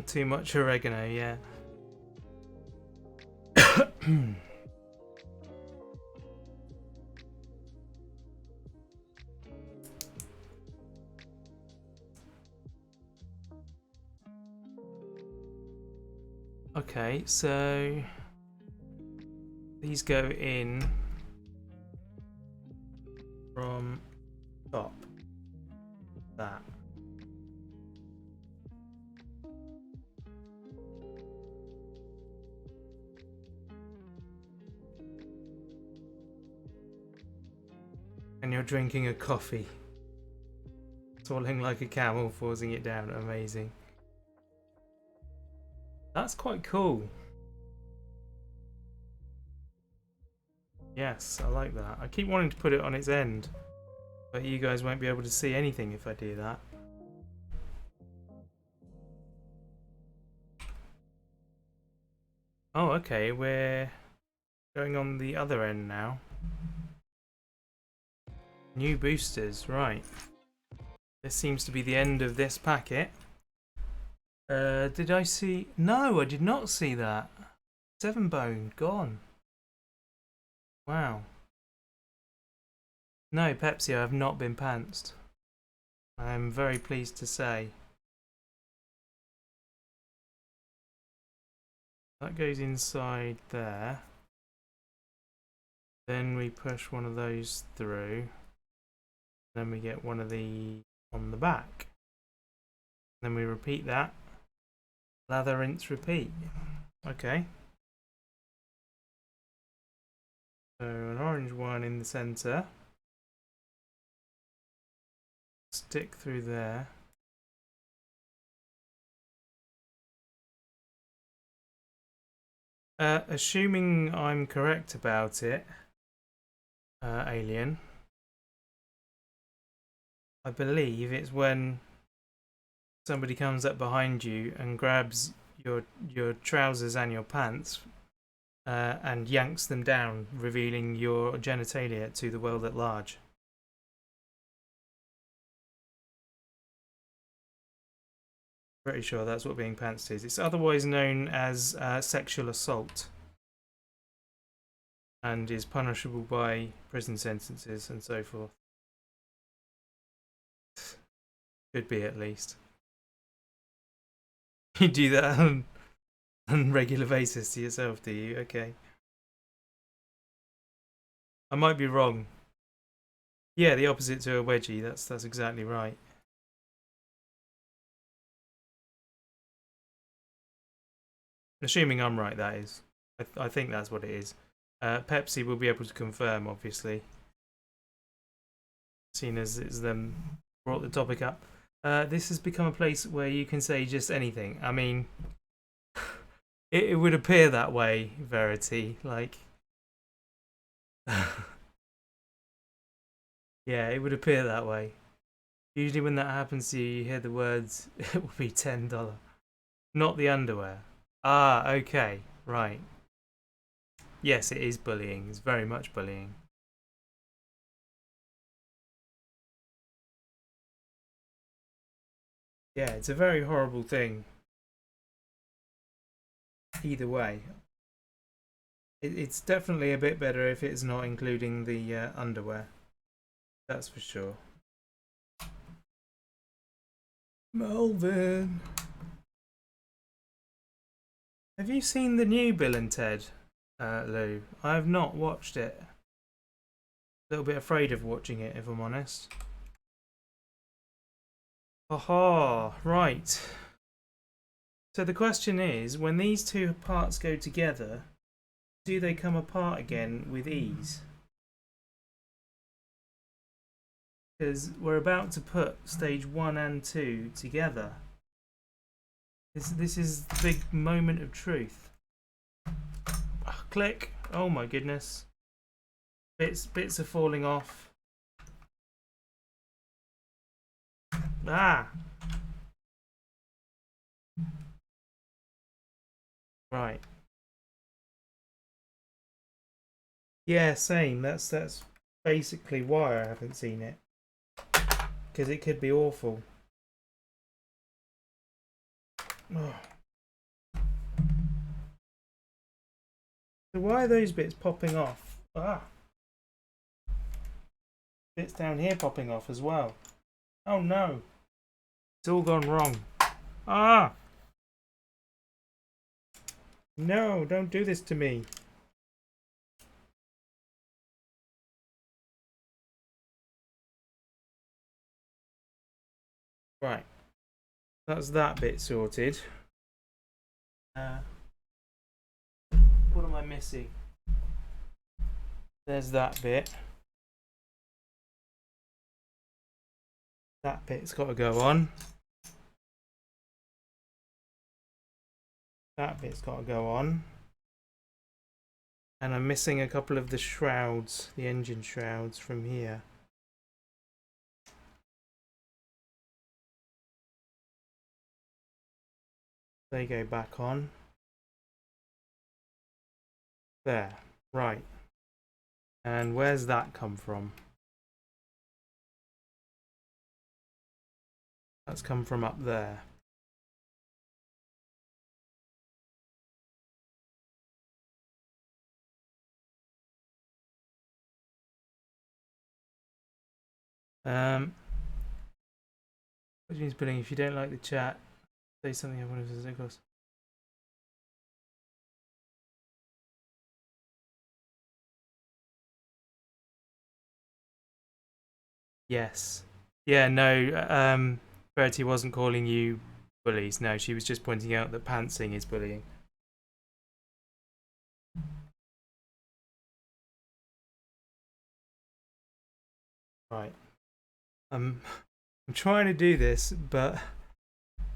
Too much oregano, yeah. Okay, so these go in from top. That. And you're drinking a coffee. Swallowing like a camel, forcing it down. Amazing. That's quite cool. Yes, I like that. I keep wanting to put it on its end, but you guys won't be able to see anything if I do that. Oh, okay, we're going on the other end now. New boosters, right. This seems to be the end of this packet. Did I see? No, I did not see that. 7 bone, gone. Wow. No, Pepsi, I have not been pantsed. I'm very pleased to say. That goes inside there. Then we push one of those through. Then we get one of the on the back. Then we repeat that. Lather, rinse, repeat. Okay. So an orange one in the centre. Stick through there. Assuming I'm correct about it, Alien, I believe it's when somebody comes up behind you and grabs your trousers and your pants and yanks them down, revealing your genitalia to the world at large. Pretty sure that's what being pantsed is. It's otherwise known as sexual assault and is punishable by prison sentences and so forth. Could be, at least. You do that on a regular basis to yourself, do you? Okay. I might be wrong. Yeah, the opposite to a wedgie. That's exactly right. Assuming I'm right, that is. I think that's what it is. Pepsi will be able to confirm, obviously, seeing as it's them brought the topic up. This has become a place where you can say just anything. I mean, it would appear that way, Verity. Like, yeah, it would appear that way. Usually when that happens to you, you hear the words, it will be $10. Not the underwear. Ah, okay, right. Yes, it is bullying. It's very much bullying. Yeah, it's a very horrible thing. Either way. It's definitely a bit better if it's not including the underwear. That's for sure. Melvin. Have you seen the new Bill and Ted, Lou? I have not watched it. A little bit afraid of watching it, if I'm honest. Aha, right. So the question is, when these two parts go together, do they come apart again with ease? Because we're about to put stage 1 and 2 together. This is the big moment of truth. Oh, click. Oh my goodness. Bits are falling off. Ah. Right. Yeah, same. That's basically why I haven't seen it. Because it could be awful. Oh. So why are those bits popping off? Ah. Bits down here popping off as well. Oh no. It's all gone wrong. Ah. No, don't do this to me. Right. That's that bit sorted. What am I missing? There's that bit. That bit's got to go on. That bit's got to go on. And I'm missing a couple of the shrouds, the engine shrouds from here. They go back on. There. Right. And where's that come from? That's come from up there. What do you mean bullying? If you don't like the chat, say something I want to across. Yes. Yeah, no, Bertie wasn't calling you bullies. No, she was just pointing out that pantsing is bullying. Right. I'm trying to do this, but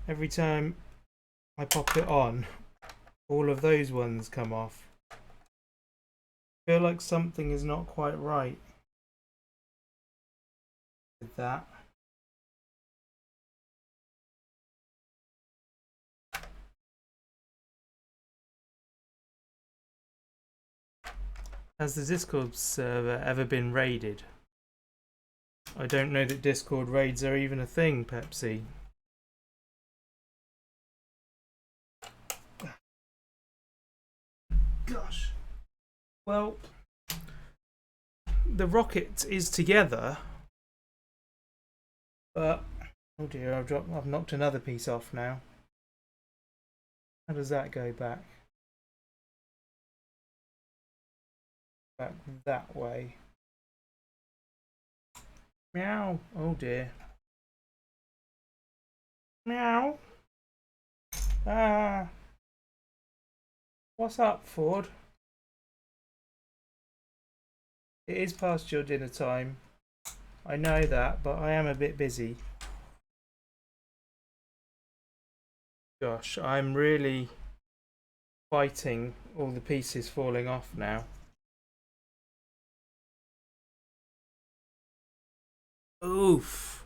every time I pop it on, all of those ones come off. I feel like something is not quite right with that. Has the Discord server ever been raided? I don't know that Discord raids are even a thing, Pepsi. Gosh. Well, the rocket is together, but oh dear, I've knocked another piece off now. How does that go back? Back that way. Meow. Oh dear. Meow. Ah. What's up, Ford? It is past your dinner time. I know that, but I am a bit busy. Gosh, I'm really fighting all the pieces falling off now. Oof.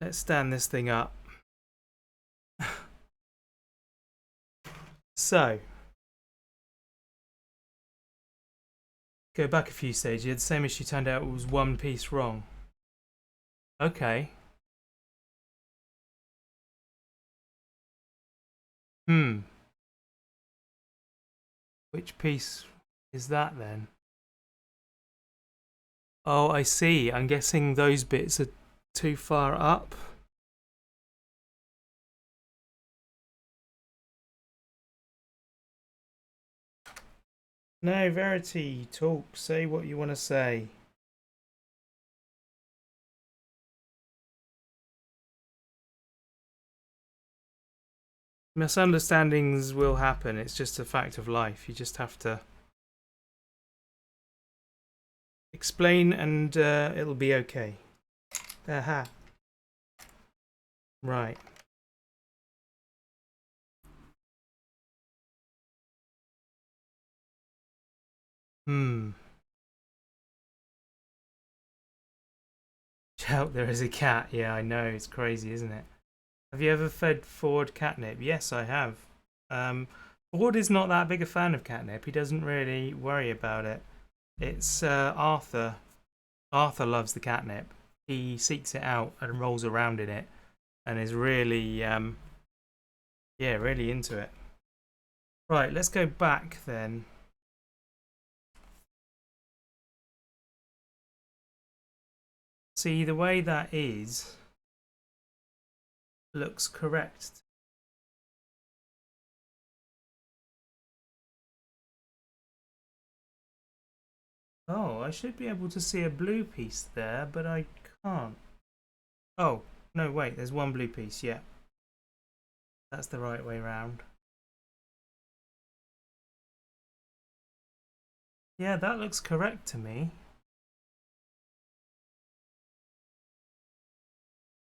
Let's stand this thing up. So, go back a few stages. The same issue turned out it was one piece wrong. Okay. Which piece is that then? Oh, I see. I'm guessing those bits are too far up. No, Verity, talk. Say what you want to say. Misunderstandings will happen. It's just a fact of life. You just have to explain and it'll be okay. Aha. Right. Shout, there is a cat. Yeah, I know. It's crazy, isn't it? Have you ever fed Ford catnip? Yes, I have. Ford is not that big a fan of catnip. He doesn't really worry about it. It's Arthur. Arthur loves the catnip. He seeks it out and rolls around in it and is really, yeah, really into it. Right, let's go back then. See, the way that is looks correct. Oh, I should be able to see a blue piece there, but I can't. Oh, no, wait, there's one blue piece, yeah. That's the right way round. Yeah, that looks correct to me.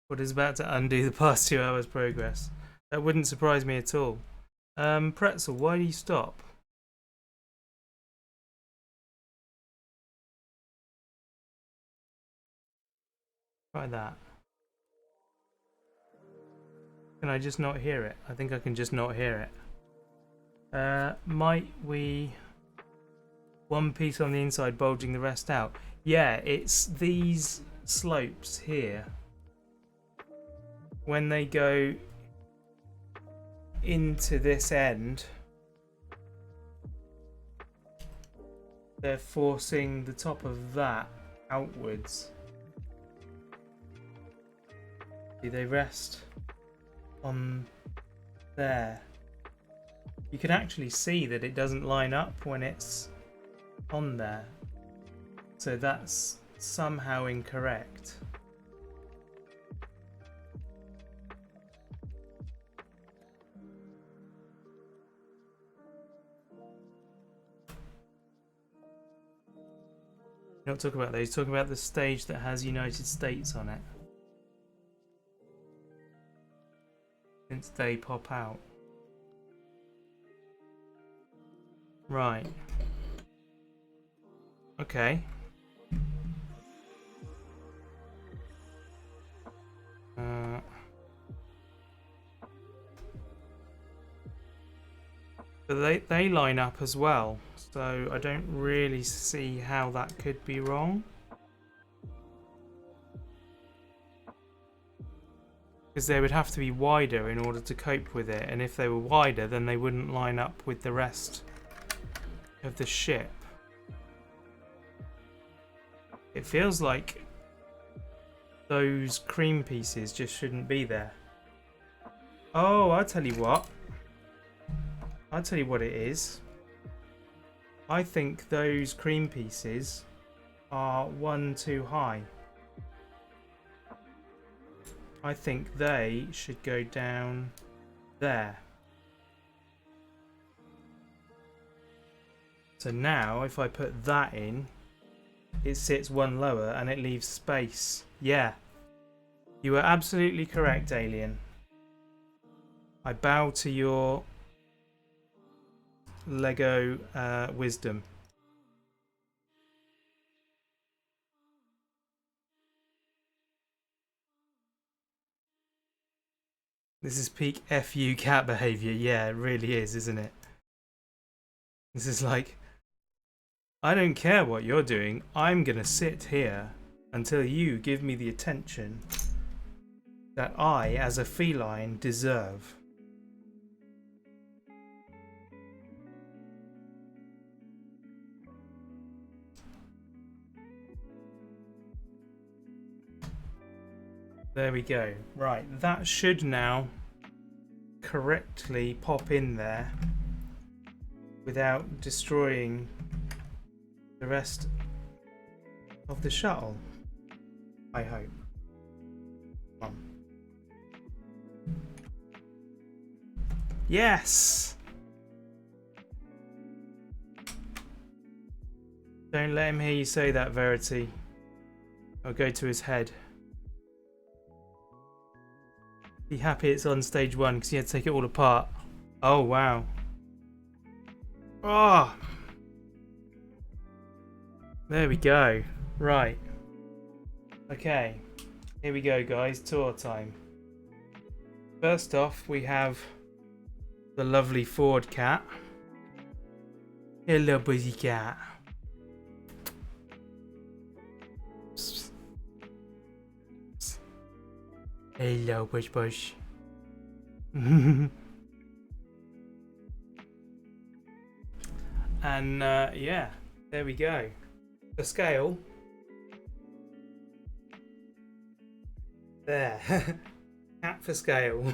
What is about to undo the past 2 hours progress? That wouldn't surprise me at all. Pretzel, why do you stop? Try that. Can I just not hear it? I think I can just not hear it. Might we... One piece on the inside bulging the rest out? Yeah, it's these slopes here. When they go into this end, they're forcing the top of that outwards. Do they rest on there? You can actually see that it doesn't line up when it's on there. So that's somehow incorrect. Not talking about those, talking about the stage that has United States on it. Since they pop out. Right. Okay. But they line up as well, so I don't really see how that could be wrong. Because they would have to be wider in order to cope with it, and if they were wider then they wouldn't line up with the rest of the ship. It feels like those cream pieces just shouldn't be there. Oh, I'll tell you what. I'll tell you what it is. I think those cream pieces are one too high. I think they should go down there. So now if I put that in, it sits one lower and it leaves space. Yeah. You are absolutely correct, Alien. I bow to your Lego wisdom. This is peak FU cat behavior. Yeah, it really is, isn't it? This is like, I don't care what you're doing. I'm gonna sit here until you give me the attention that I, as a feline, deserve. There we go. Right, that should now correctly pop in there without destroying the rest of the shuttle, I hope. Come on. Yes! Don't let him hear you say that, Verity. I'll go to his head. Be happy it's on stage 1 because you had to take it all apart. Oh, wow. Oh! There we go. Right. Okay. Here we go, guys. Tour time. First off, we have the lovely Ford cat. Hello, busy cat. Hello, Bush Bush. And yeah, there we go. The scale. There. Cat for scale.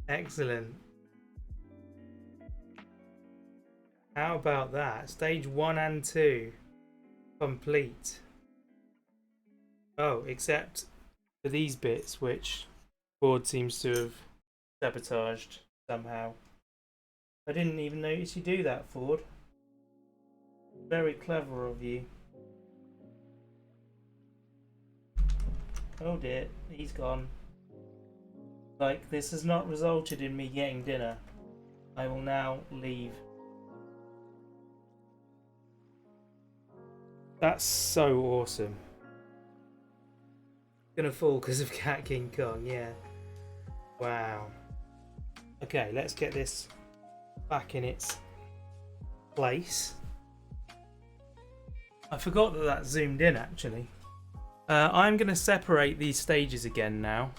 Excellent. How about that? Stage 1 and 2 complete. Oh, except for these bits, which Ford seems to have sabotaged somehow. I didn't even notice you do that, Ford. Very clever of you. Oh dear, he's gone. Like, this has not resulted in me getting dinner. I will now leave. That's so awesome. Gonna fall because of Cat King Kong, yeah. Wow. Okay, let's get this back in its place. I forgot that that zoomed in actually. I'm gonna separate these stages again now.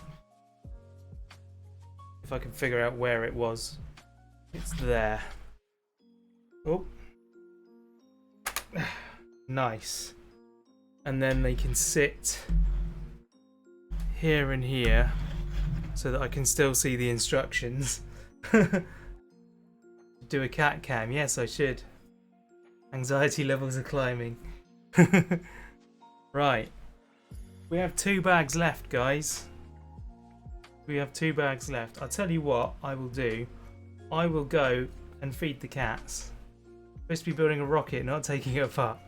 If I can figure out where it was. It's there. Oh. Nice. And then they can sit here and here. so that I can still see the instructions. Do a cat cam. Yes, I should. Anxiety levels are climbing. Right. We have 2 bags left, guys. We have 2 bags left. I'll tell you what I will do. I will go and feed the cats. I'm supposed to be building a rocket, not taking it apart.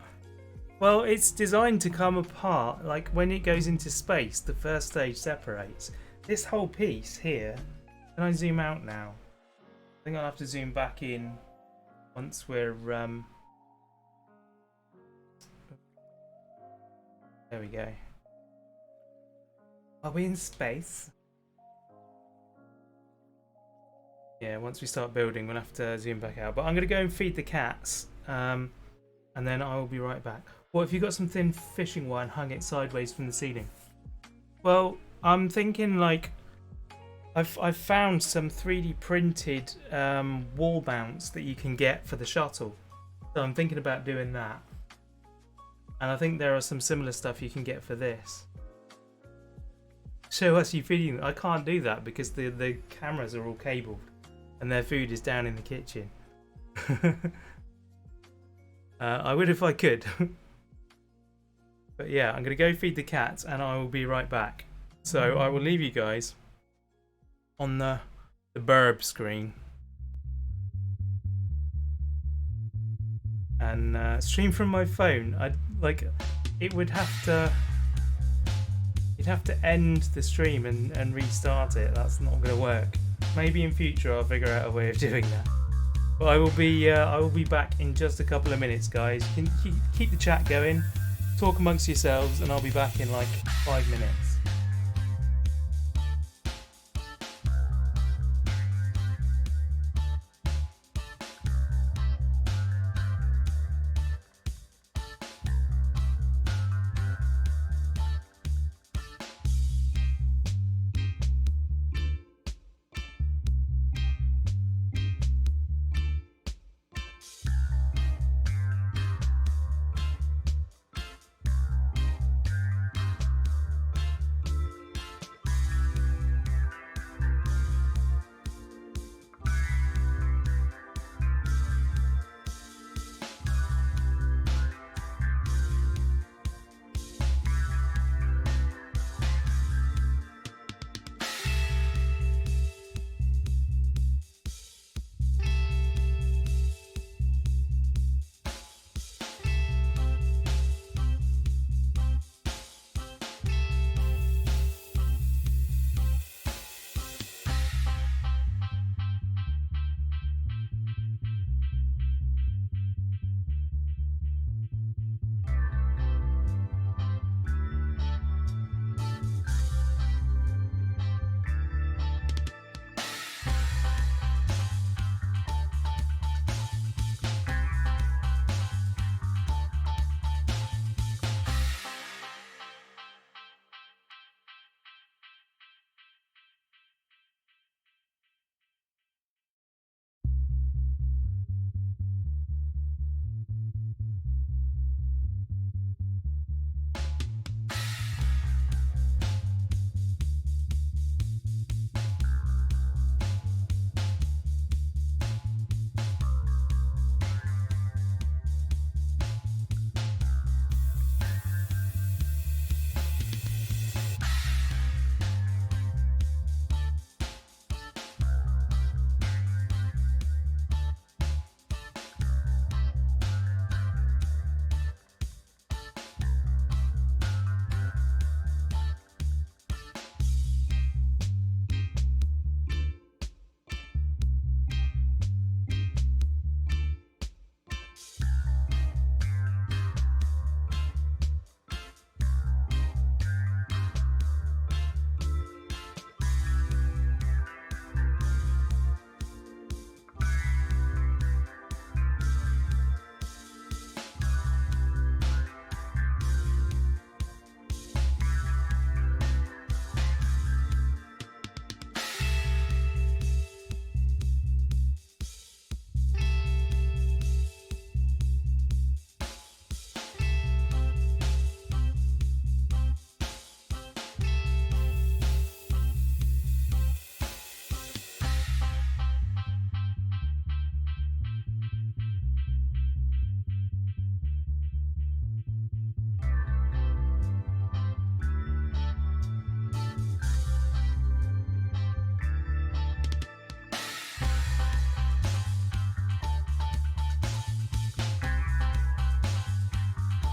Well, it's designed to come apart. Like when it goes into space, the first stage separates. This whole piece here. Can I zoom out now? I think I'll have to zoom back in once we're there we go. Are we in space? Yeah, once we start building, we'll have to zoom back out. But I'm going to go and feed the cats, and then I will be right back. What if you got some thin fishing wire and hung it sideways from the ceiling? Well, I'm thinking like I've found some 3D printed wall mounts that you can get for the shuttle. So I'm thinking about doing that. And I think there are some similar stuff you can get for this. Show us you feeding them. I can't do that because the cameras are all cabled and their food is down in the kitchen. I would if I could. But yeah, I'm going to go feed the cats and I will be right back. So I will leave you guys on the burb screen. And stream from my phone. It would have to... You'd have to end the stream and restart it. That's not going to work. Maybe in future I'll figure out a way of doing that. But I will be back in just a couple of minutes, guys. You can keep the chat going, talk amongst yourselves, and I'll be back in like 5 minutes.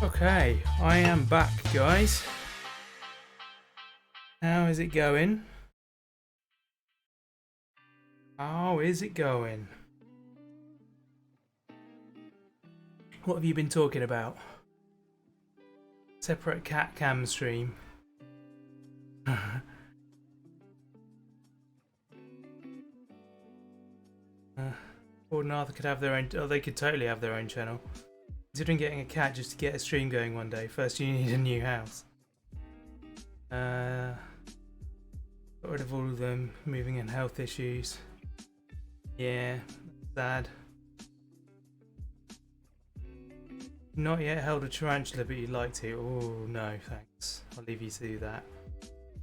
Okay, I am back, guys. How is it going? How is it going? What have you been talking about? Separate cat cam stream. Ford and Arthur could have their own. Oh, they could totally have their own channel. Considering getting a cat just to get a stream going one day. First, you need a new house. Got rid of all of them. Moving and health issues. Yeah, sad. Not yet held a tarantula, but you'd like to. Oh no, thanks. I'll leave you to do that.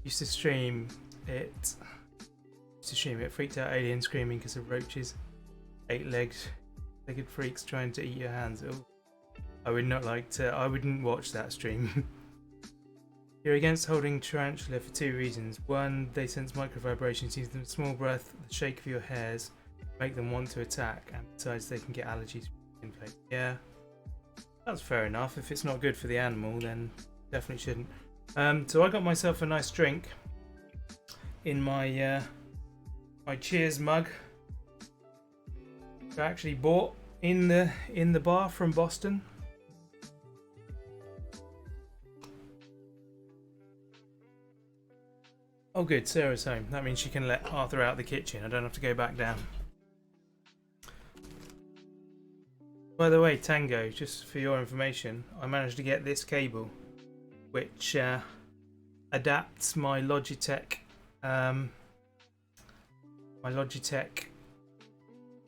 Used to stream it. Freaked out alien screaming because of roaches. 8-legged freaks trying to eat your hands. Oh, I would not like to. I wouldn't watch that stream. You're against holding tarantula for 2 reasons. One, they sense micro vibrations, use them small breath, the shake of your hairs, make them want to attack, and besides they can get allergies from infect. Yeah, that's fair enough. If it's not good for the animal, then definitely shouldn't. So I got myself a nice drink in my my Cheers mug. I actually bought in the bar from Boston. Oh good, Sarah's home. That means she can let Arthur out the kitchen. I don't have to go back down. By the way, Tango, just for your information, I managed to get this cable which adapts my Logitech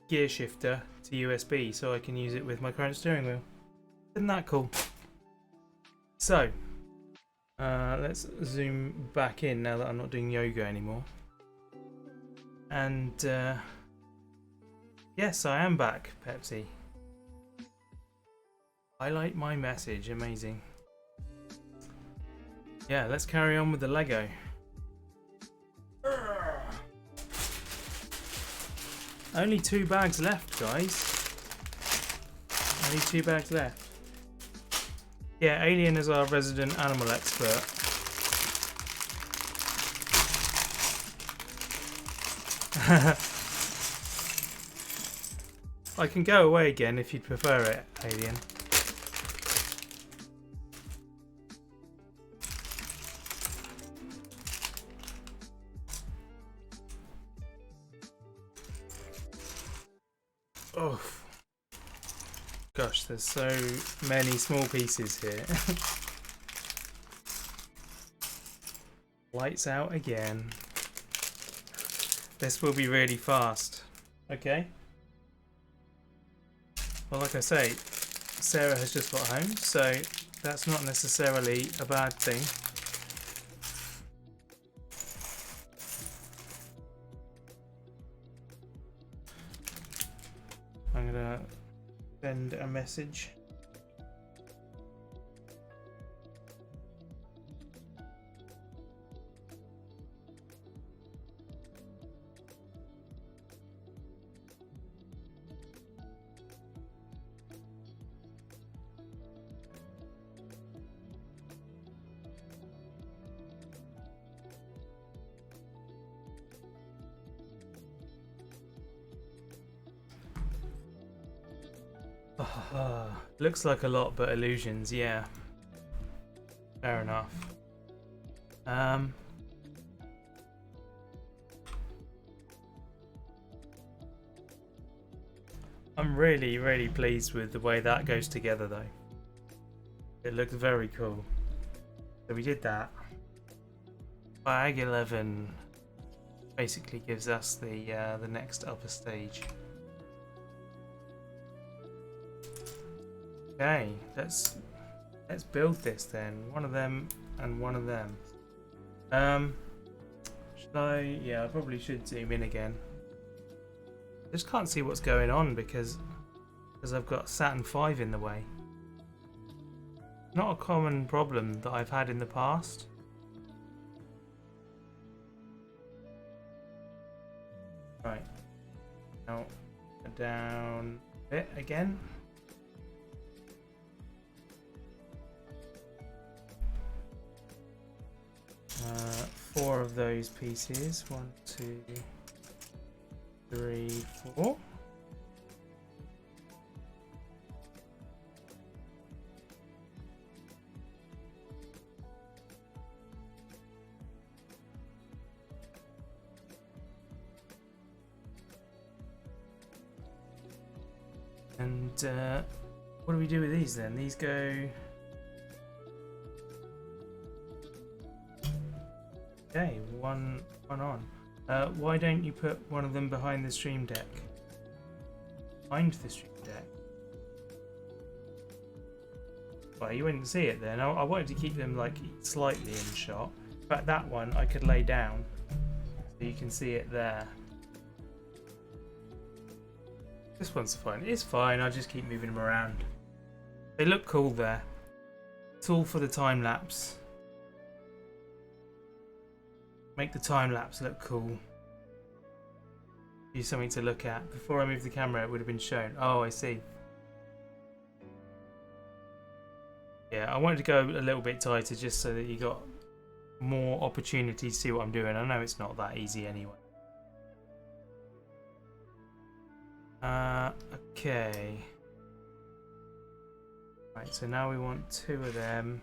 gear shifter to USB so I can use it with my current steering wheel. Isn't that cool? So let's zoom back in now that I'm not doing yoga anymore. And yes, I am back, Pepsi. Highlight my message, amazing. Yeah, let's carry on with the Lego. Only 2 bags left, guys. Only 2 bags left. Yeah, Alien is our resident animal expert. I can go away again if you'd prefer it, Alien. Oh gosh, there's so many small pieces here. Lights out again. This will be really fast. Okay. Well, like I say, Sarah has just got home, so that's not necessarily a bad thing. I'm gonna send a message. Looks like a lot, but illusions, yeah. Fair enough. I'm really, really pleased with the way that goes together, though. It looks very cool. So we did that. Bag 11 basically gives us the next upper stage. Okay, let's build this then. One of them and one of them. Should I? Yeah, I probably should zoom in again. I just can't see what's going on because I've got Saturn 5 in the way. Not a common problem that I've had in the past. Right. Now down a bit again. 4 of those pieces. 1, 2, 3, 4. And what do we do with these then? These go... Okay, one on. Why don't you put one of them behind the stream deck? Behind the stream deck? Well, you wouldn't see it then. I wanted to keep them like slightly in shot. But that one I could lay down so you can see it there. This one's fine. It's fine. I'll just keep moving them around. They look cool there. It's all for the time lapse. Make the time lapse look cool. Use something to look at. Before I moved the camera, it would have been shown. Oh, I see. Yeah, I wanted to go a little bit tighter just so that you got more opportunity to see what I'm doing. I know it's not that easy anyway. Okay. Right, so now we want 2 of them.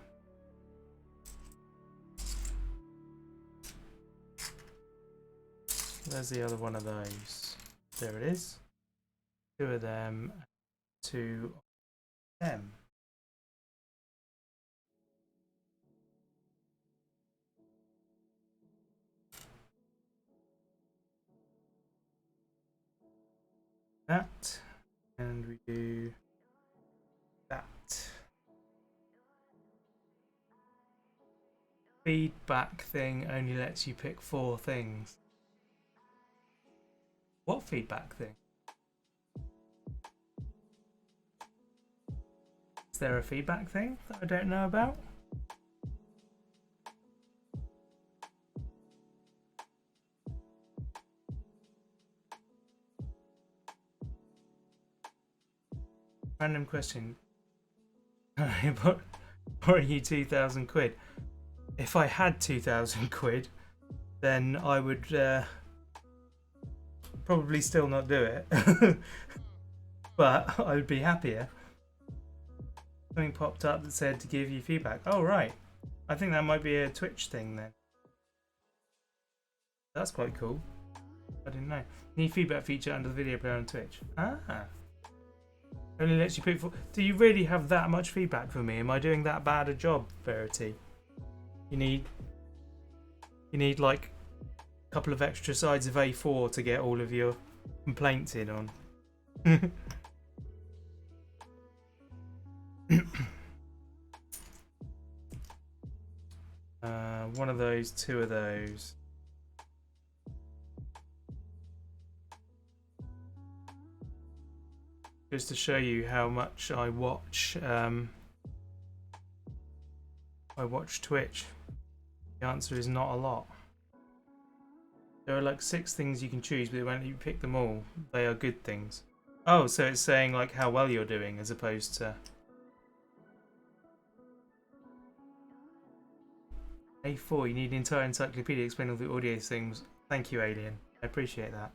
Where's the other one of those? There it is. 2 of them, 2 of them. That, and we do that. Feedback thing only lets you pick 4 things. What feedback thing? Is there a feedback thing that I don't know about? Random question. Borrowing you 2,000 quid. If I had 2,000 quid, then I would probably still not do it. But I would be happier. Something popped up that said to give you feedback. Oh, right. I think that might be a Twitch thing then. That's quite cool. I didn't know. Need feedback feature under the video player on Twitch. Ah. Only lets you pick for. Do you really have that much feedback for me? Am I doing that bad a job, Verity? You need like a couple of extra sides of A4 to get all of your complaints in on. One of those, 2 of those. Just to show you how much I watch Twitch. The answer is not a lot. There are like 6 things you can choose, but when you pick them all, they are good things. Oh, so it's saying like how well you're doing as opposed to... A4, you need an entire encyclopedia to explain all the audio things. Thank you, Alien. I appreciate that.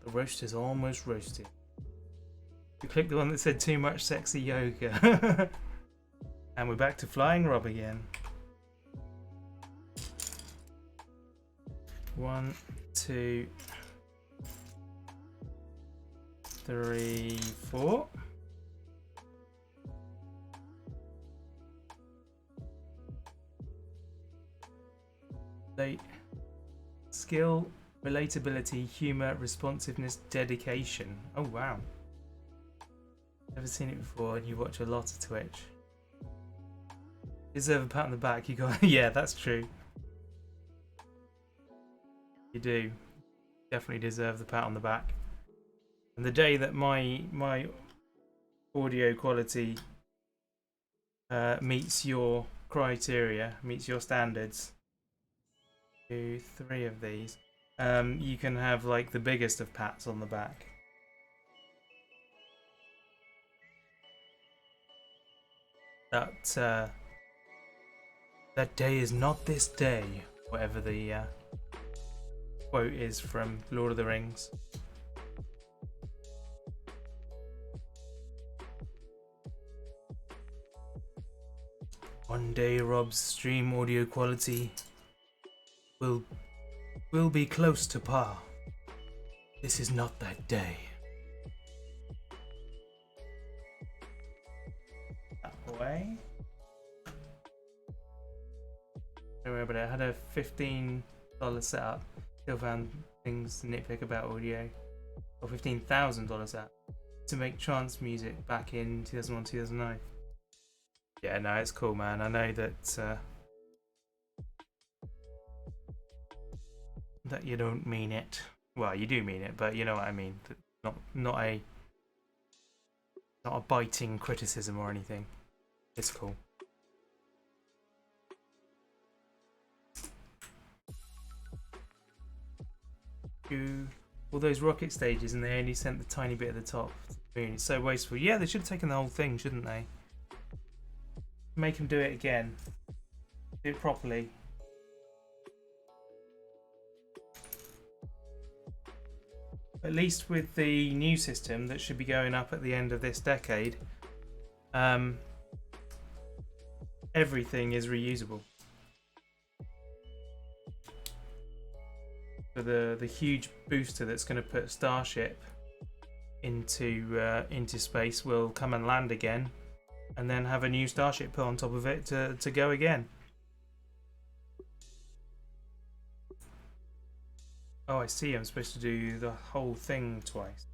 The roast is almost roasted. You clicked the one that said too much sexy yoga. And we're back to Flying Rob again. 1, 2, 3, 4. Skill, relatability, humor, responsiveness, dedication. Oh wow. Never seen it before, and you watch a lot of Twitch. Deserve a pat on the back, you got. Yeah, that's true. You do. Definitely deserve the pat on the back. And the day that my audio quality meets your criteria, meets your standards, 2, 3 of these, you can have like the biggest of pats on the back. That that day is not this day, whatever the quote is from Lord of the Rings. One day Rob's stream audio quality will be close to par. This is not that day. That way. Don't worry about it. I had a $15 setup. Still found things to nitpick about audio. Or $15,000 setup to make trance music back in 2001, 2009. Yeah, no, it's cool, man. I know that that you don't mean it. Well, you do mean it, but you know what I mean. Not a biting criticism or anything. It's cool. All those rocket stages, and they only sent the tiny bit at the top. It's so wasteful. Yeah, they should have taken the whole thing, shouldn't they? Make them do it again. Do it properly. At least with the new system that should be going up at the end of this decade, everything is reusable. For the huge booster that's going to put Starship into space will come and land again, and then have a new Starship put on top of it to go again. Oh, I see. I'm supposed to do the whole thing twice.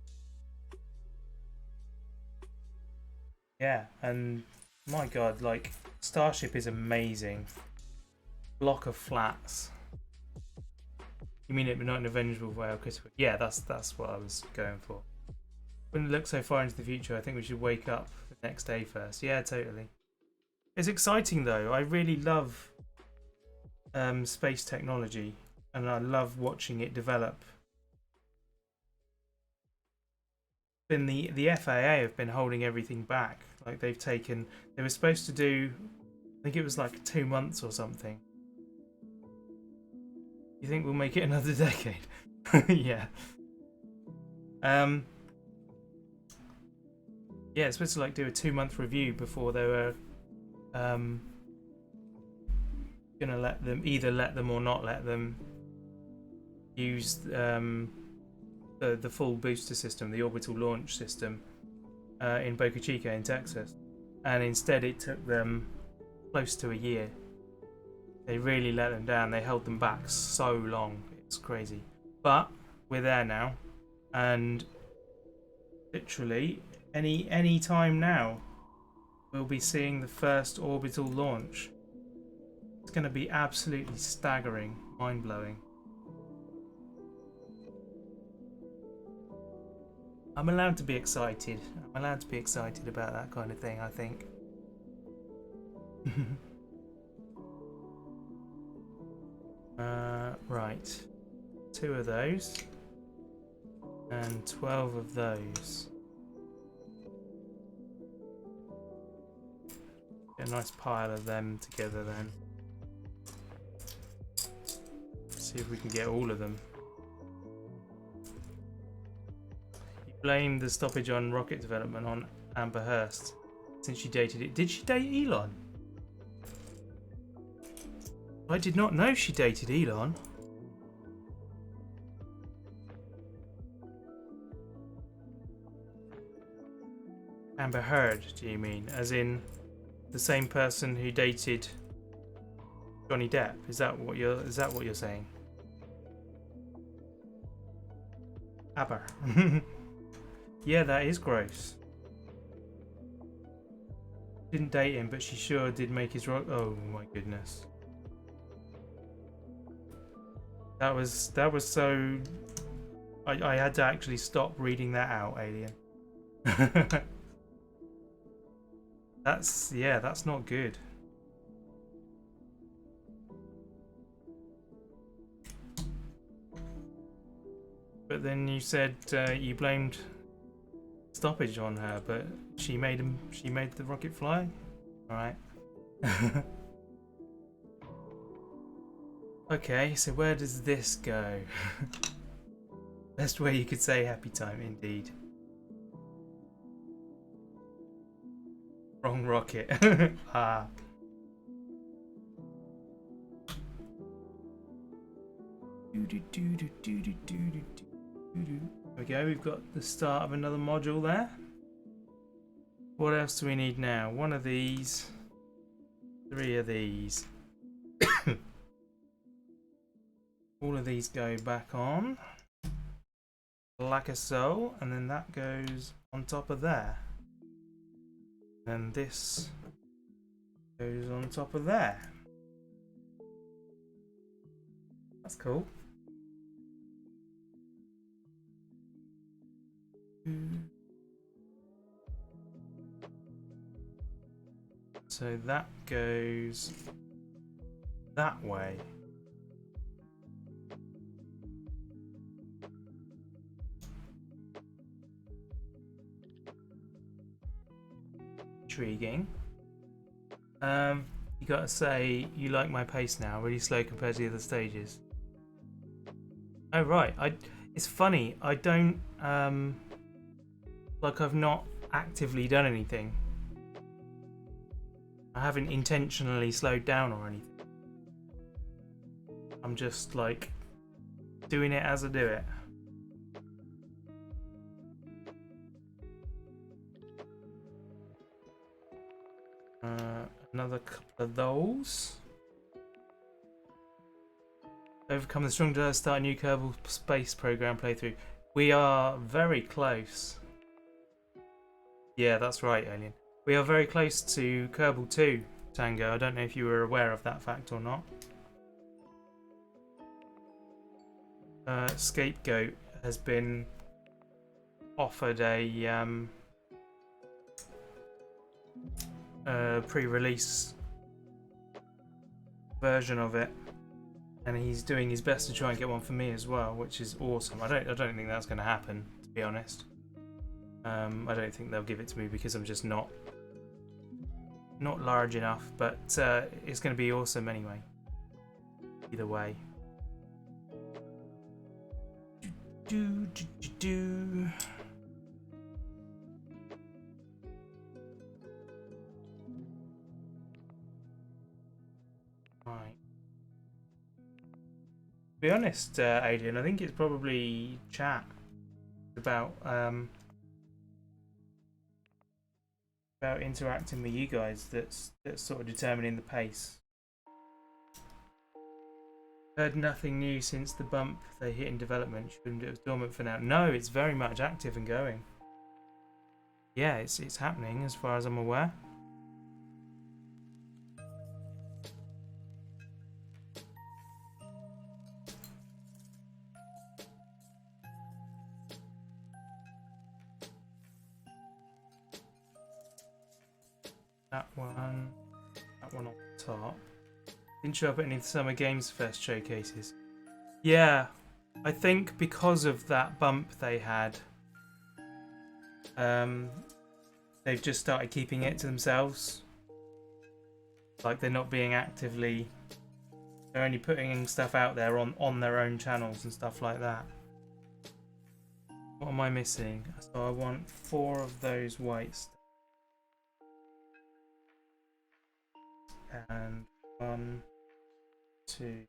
Yeah, and my god, like, Starship is amazing. Block of flats. You mean it, but not an avengable whale? Yeah, that's what I was going for. Wouldn't look so far into the future. I think we should wake up the next day first. Yeah, totally. It's exciting though. I really love space technology, and I love watching it develop. And the FAA have been holding everything back. Like they were supposed to do, I think it was like 2 months or something. You think we'll make it another decade? Yeah. Yeah, it's supposed to like do a 2-month review before they were gonna let them or not let them use the full booster system, the orbital launch system, in Boca Chica in Texas, and instead it took them close to a year. They really let them down. They held them back so long. It's crazy. But we're there now, and literally any time now we'll be seeing the first orbital launch. It's going to be absolutely staggering, mind-blowing. I'm allowed to be excited. I'm allowed to be excited about that kind of thing, I think. Right. 2 of those. And 12 of those. Get a nice pile of them together then. See if we can get all of them. You blame the stoppage on rocket development on Amber Hearst since she dated it. Did she date Elon? I did not know she dated Elon. Amber Heard, do you mean? As in the same person who dated Johnny Depp? Is that what you're saying? Aber. Yeah, that is gross. Didn't date him, but she sure did make his rock. Oh my goodness. That was so. I had to actually stop reading that out, Alien. That's not good. But then you said you blamed stoppage on her, but she made the rocket fly. Alright. Okay, so where does this go? Best way you could say happy time, indeed. Wrong rocket. Ah. There we go, we've got the start of another module there. What else do we need now? One of these, 3 of these. All of these go back on like a so, and then that goes on top of there. And this goes on top of there. That's cool. So that goes that way. Intriguing. You gotta say you like my pace now, really slow compared to the other stages. Oh right, it's funny, I don't like I've not actively done anything. I haven't intentionally slowed down or anything. I'm just like doing it as I do it. Another couple of those. Overcome the strong desire to start a new Kerbal Space Program playthrough. We are very close. Yeah, that's right, Alien. We are very close to Kerbal 2, Tango. I don't know if you were aware of that fact or not. Scapegoat has been offered a pre-release version of it, and he's doing his best to try and get one for me as well, which is awesome. I don't think that's going to happen, to be honest. I don't think they'll give it to me because I'm just not large enough, but it's going to be awesome anyway. Either way. Right. To be honest, Adrian, I think it's probably chat about interacting with you guys that's sort of determining the pace. Heard nothing new since the bump they hit in development. Shouldn't it was dormant for now? No, it's very much active and going. Yeah, it's happening as far as I'm aware. That one on top. Didn't show up at any of the Summer Games Fest showcases. Yeah, I think because of that bump they had, they've just started keeping it to themselves. Like they're not being actively, they're only putting stuff out there on their own channels and stuff like that. What am I missing? So I want 4 of those whites. And 1, 2,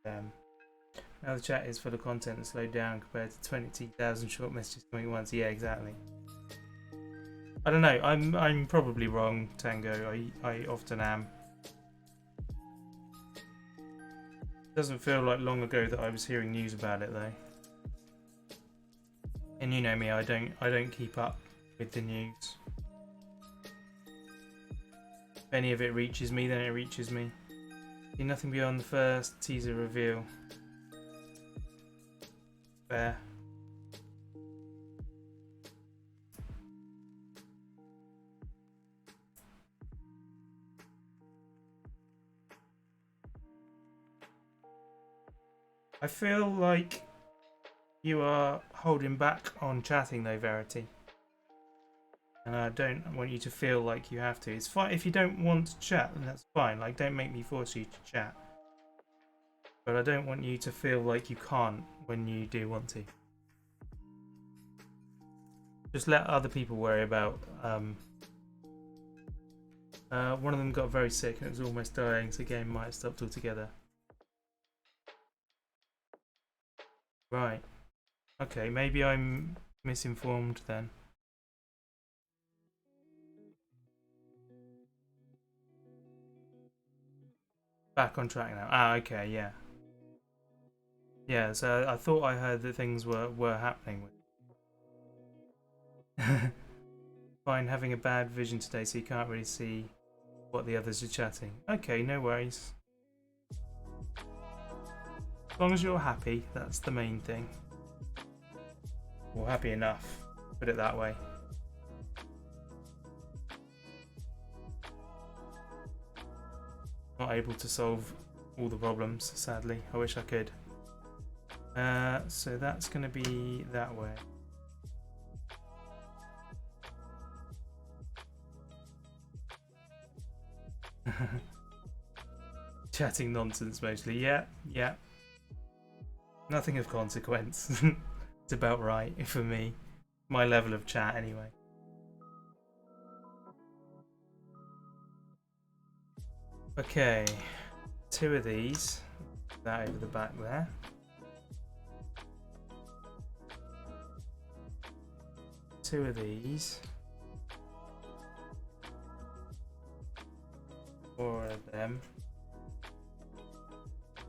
now the chat is full of content and slowed down compared to 20,000 short messages coming at once. Yeah, exactly. I don't know. I'm probably wrong, Tango. I often am. Doesn't feel like long ago that I was hearing news about it though. And you know me, I don't keep up with the news. If any of it reaches me, then it reaches me. See nothing beyond the first teaser reveal. Fair. I feel like you are holding back on chatting though, Verity. And I don't want you to feel like you have to. It's fine if you don't want to chat, then that's fine. Like, don't make me force you to chat. But I don't want you to feel like you can't when you do want to. Just let other people worry about. One of them got very sick and it was almost dying, so the game might have stopped altogether. Right. Okay, maybe I'm misinformed then. Back on track now. Ah, okay, yeah. Yeah, so I thought I heard that things were happening. Fine, having a bad vision today, so you can't really see what the others are chatting. Okay, no worries. As long as you're happy, that's the main thing. Or happy enough, put it that way. Not able to solve all the problems, sadly. I wish I could. So that's going to be that way. Chatting nonsense mostly. Yeah. Nothing of consequence. It's about right for me. My level of chat anyway. Okay. 2 of these. That over the back there. Two of these. 4 of them.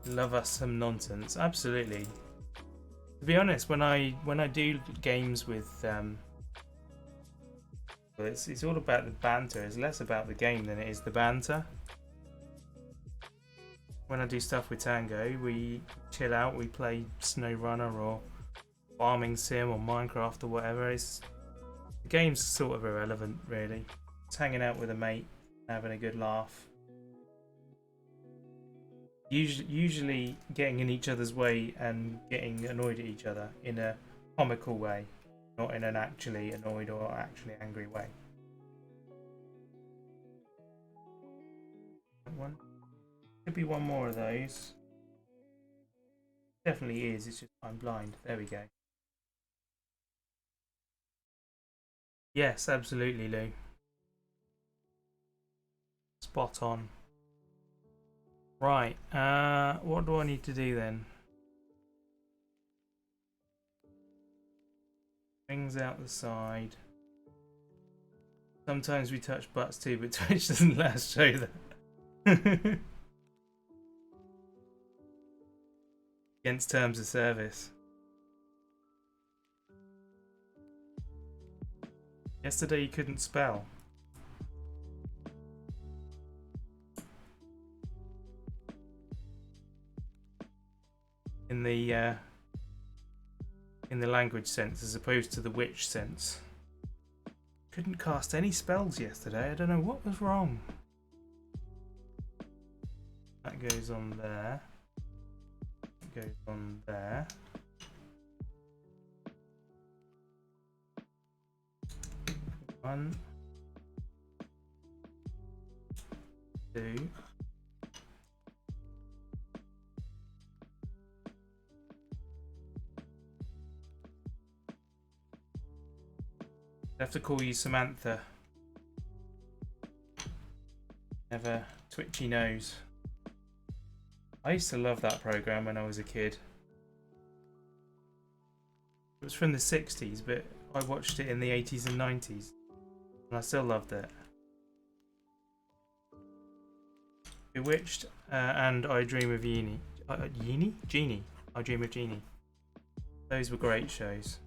Love us some nonsense, absolutely. To be honest, when I do games with well, it's all about the banter. It's less about the game than it is the banter. When I do stuff with Tango, we chill out, we play SnowRunner or Farming Sim or Minecraft or whatever. The game's sort of irrelevant, really. It's hanging out with a mate, having a good laugh. Usually getting in each other's way and getting annoyed at each other in a comical way, not in an actually annoyed or actually angry way. One. Could be one more of those. Definitely is, it's just I'm blind. There we go. Yes, absolutely, Lou. Spot on. Right, what do I need to do then? Things out the side. Sometimes we touch butts too, but Twitch doesn't let us show that. Against terms of service. Yesterday you couldn't spell. In the language sense as opposed to the witch sense. Couldn't cast any spells yesterday. I don't know what was wrong. That goes on there. That goes on there. One. 2. I have to call you Samantha. Never twitchy nose. I used to love that program when I was a kid. It was from the 60s, but I watched it in the 80s and 90s. And I still loved it. Bewitched and I Dream of Jeannie. Jeannie? I Dream of Jeannie. Those were great shows.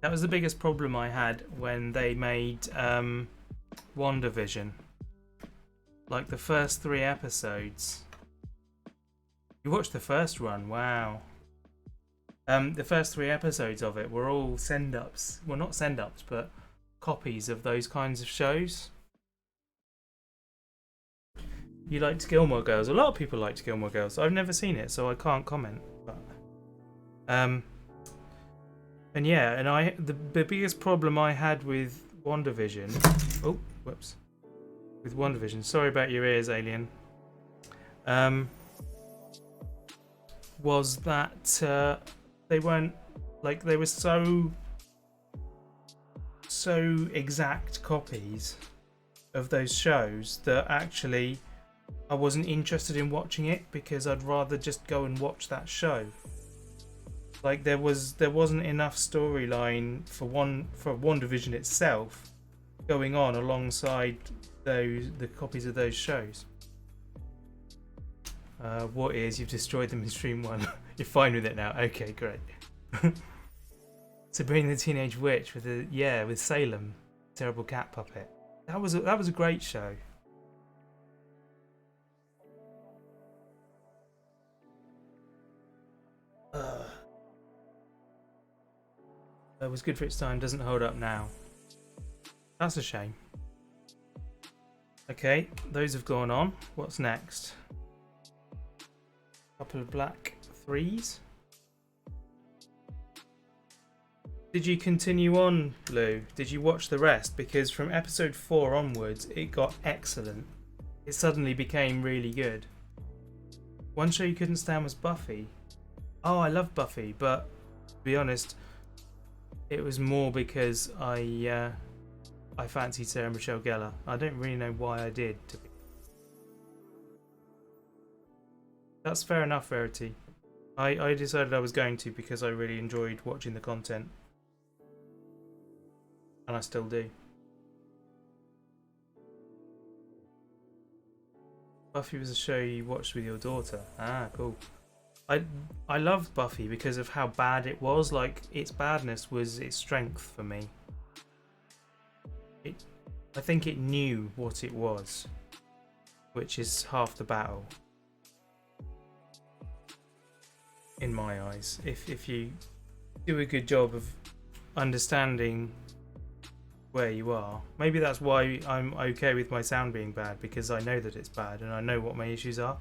That was the biggest problem I had when they made WandaVision. Like the first 3 episodes. You watched the first run, wow. The first 3 episodes of it were all send-ups. Well, not send-ups, but copies of those kinds of shows. You liked Gilmore Girls. A lot of people liked Gilmore Girls. I've never seen it, so I can't comment. But, And yeah, and the biggest problem I had with WandaVision. Oh, whoops. With WandaVision. Sorry about your ears, alien. Was that they weren't like they were so exact copies of those shows that actually I wasn't interested in watching it because I'd rather just go and watch that show. Like there wasn't enough storyline for WandaVision itself going on alongside the copies of those shows. What is? You've destroyed them in stream 1. You're fine with it now. Okay, great. Sabrina the Teenage Witch with Salem, terrible cat puppet. That was a great show. It was good for its time. Doesn't hold up now. That's a shame. Okay, those have gone on. What's next? Couple of black 3s. Did you continue on, Lou? Did you watch the rest? Because from episode 4 onwards, it got excellent. It suddenly became really good. One show you couldn't stand was Buffy. Oh, I love Buffy, but to be honest, it was more because I fancied Sarah Michelle Gellar. I don't really know why I did. That's fair enough, Verity. I decided I was going to because I really enjoyed watching the content. And I still do. Buffy was a show you watched with your daughter. Ah, cool. I loved Buffy because of how bad it was. Like, its badness was its strength for me. I think it knew what it was, which is half the battle. In my eyes. If you do a good job of understanding where you are. Maybe that's why I'm okay with my sound being bad, because I know that it's bad and I know what my issues are.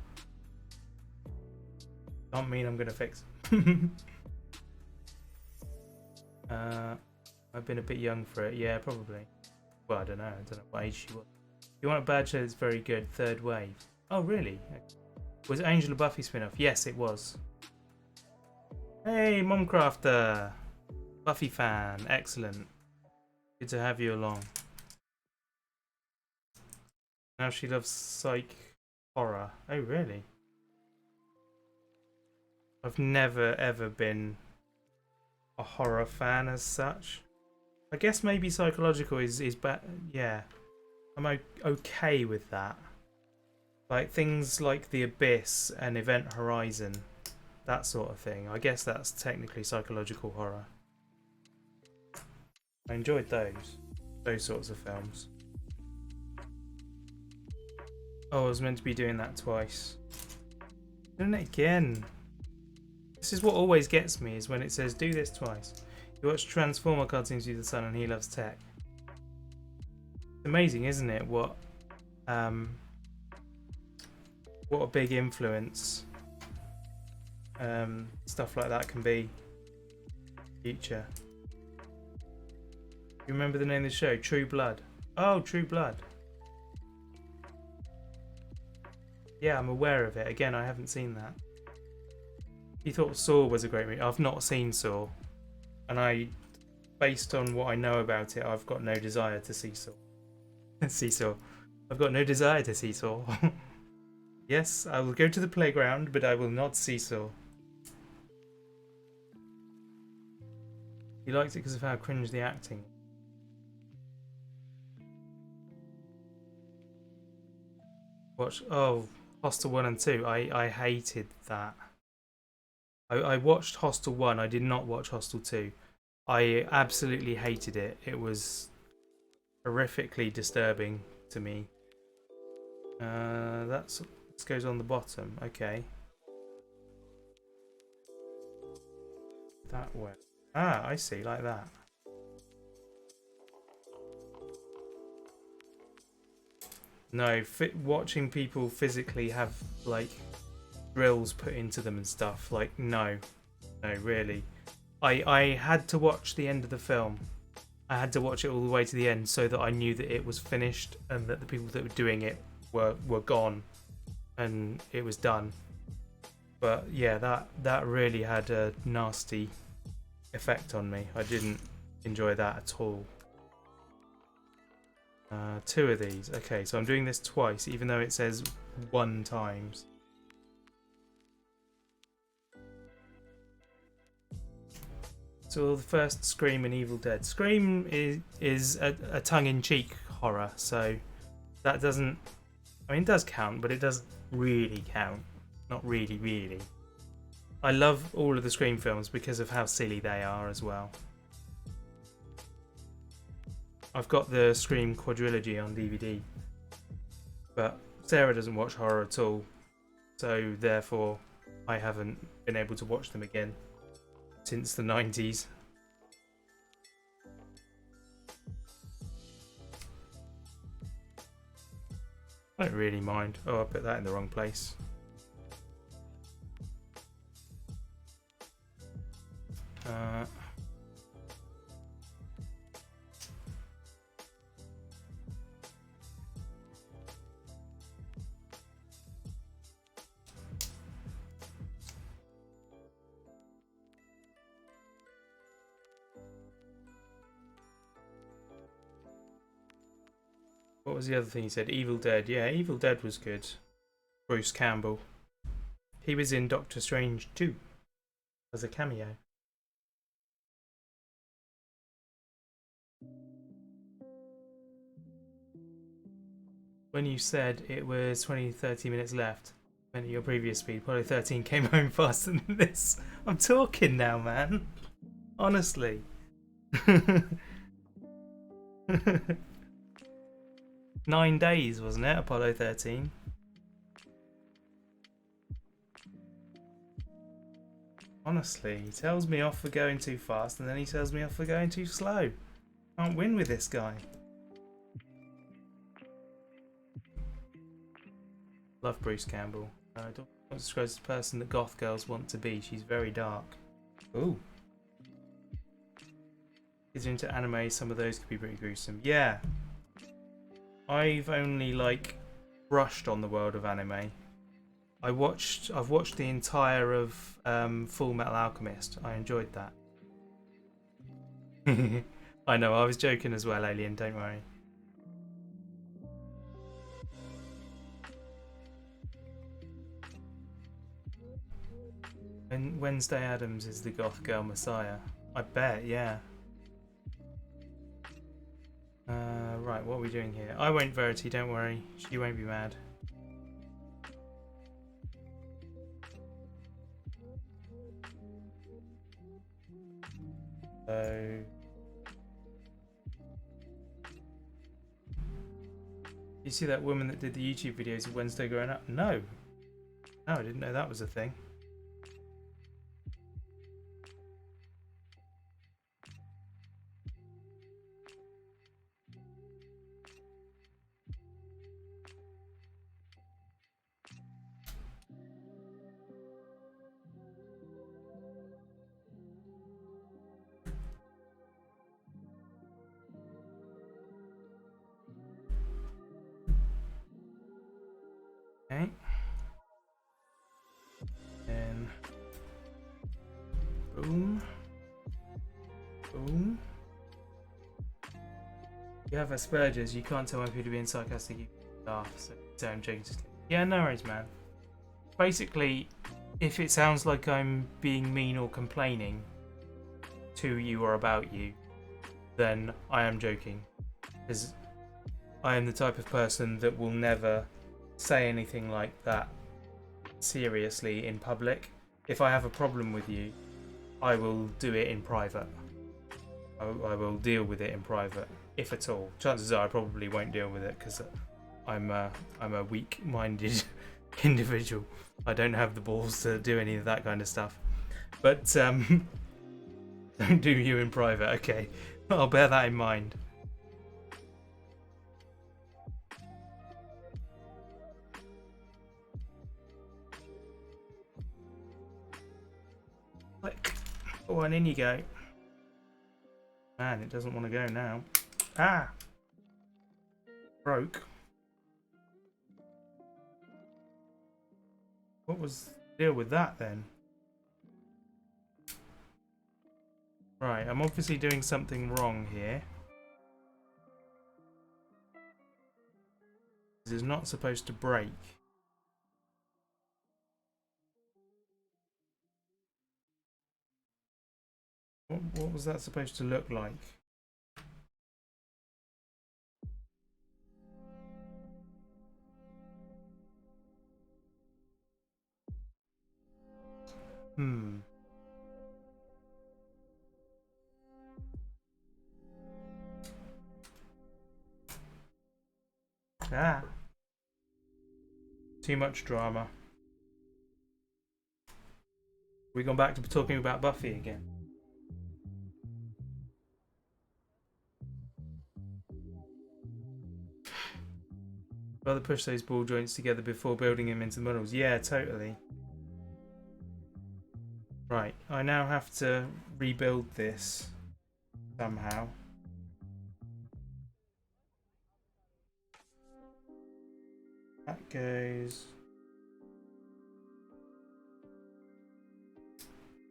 Don't mean I'm going to fix them. I've been a bit young for it. Yeah, probably. Well, I don't know what age she was. If you want a bad show that's very good, Third Wave. Oh, really? Was Angel a Buffy spin-off? Yes, it was. Hey, Momcrafter! Buffy fan. Excellent. Good to have you along. Now she loves psych horror. Oh, really? I've never ever been a horror fan as such. I guess maybe psychological is bad. Yeah, I'm okay with that. Like things like The Abyss and Event Horizon, that sort of thing. I guess that's technically psychological horror. I enjoyed those sorts of films. Oh, I was meant to be doing that twice. Doing it again. This is what always gets me, is when it says do this twice. You watch Transformer cartoons with the son and he loves tech. It's amazing, isn't it? What a big influence stuff like that can be. Future. You remember the name of the show? True Blood. Oh, True Blood. Yeah, I'm aware of it. Again, I haven't seen that. You thought Saw was a great movie. I've not seen Saw. And based on what I know about it, I've got no desire to see Saw. See Saw. I've got no desire to see Saw. Yes, I will go to the playground, but I will not see Saw. He liked it because of how cringe the acting. Watch. Oh, Hostel 1 and 2. I hated that. I watched Hostel 1. I did not watch Hostel 2. I absolutely hated it. It was horrifically disturbing to me. This goes on the bottom. Okay. That way. Ah, I see. Like that. No, watching people physically have like drills put into them and stuff. Like, no, really. I had to watch the end of the film. I had to watch it all the way to the end so that I knew that it was finished and that the people that were doing it were gone and it was done. But yeah, that really had a nasty effect on me. I didn't enjoy that at all. 2 of these. Okay, so I'm doing this twice, even though it says 1 times. So the first Scream and Evil Dead. Scream is a tongue-in-cheek horror, so that doesn't... I mean, it does count, but it doesn't really count. Not really, really. I love all of the Scream films because of how silly they are as well. I've got the Scream quadrilogy on DVD, but Sarah doesn't watch horror at all, so therefore I haven't been able to watch them again since the 90s. I don't really mind. Oh, I put that in the wrong place. What was the other thing he said? Evil Dead. Yeah, Evil Dead was good. Bruce Campbell. He was in Doctor Strange 2 as a cameo. When you said it was 20-30 minutes left, meant at your previous speed, Apollo 13 came home faster than this. I'm talking now, man. Honestly. 9 days, wasn't it, Apollo 13? Honestly, he tells me off for going too fast and then he tells me off for going too slow. Can't win with this guy. Love Bruce Campbell. I don't describe as the person that goth girls want to be. She's very dark. Ooh. Kids are into anime, some of those could be pretty gruesome. Yeah. I've only brushed on the world of anime. I've watched the entire of Full Metal Alchemist. I enjoyed that. I know, I was joking as well, Alien, don't worry. And Wednesday Addams is the goth girl messiah. I bet, yeah. Right, what are we doing here? I won't Verity, don't worry. She won't be mad. So... You see that woman that did the YouTube videos of Wednesday growing up? No. No, I didn't know that was a thing. Okay. Then boom. Boom. You have Asperger's, you can't tell when people are being sarcastic, you laugh, so I'm joking. Yeah, no worries, man. Basically, if it sounds like I'm being mean or complaining to you or about you, then I am joking. Because I am the type of person that will never say anything like that seriously in public. If I have a problem with you, I will do it in private. I will deal with it in private, if at all. Chances are I probably won't deal with it because I'm a weak-minded individual. I don't have the balls to do any of that kind of stuff. But don't do you in private, okay? I'll bear that in mind. Click. Oh, and in you go. Man, it doesn't want to go now. Ah! Broke. What was the deal with that then? Right, I'm obviously doing something wrong here. This is not supposed to break. What was that supposed to look like? Hmm. Ah. Too much drama. We gone back to talking about Buffy again. Rather push those ball joints together before building them into models. Yeah, totally. Right, I now have to rebuild this somehow. That goes.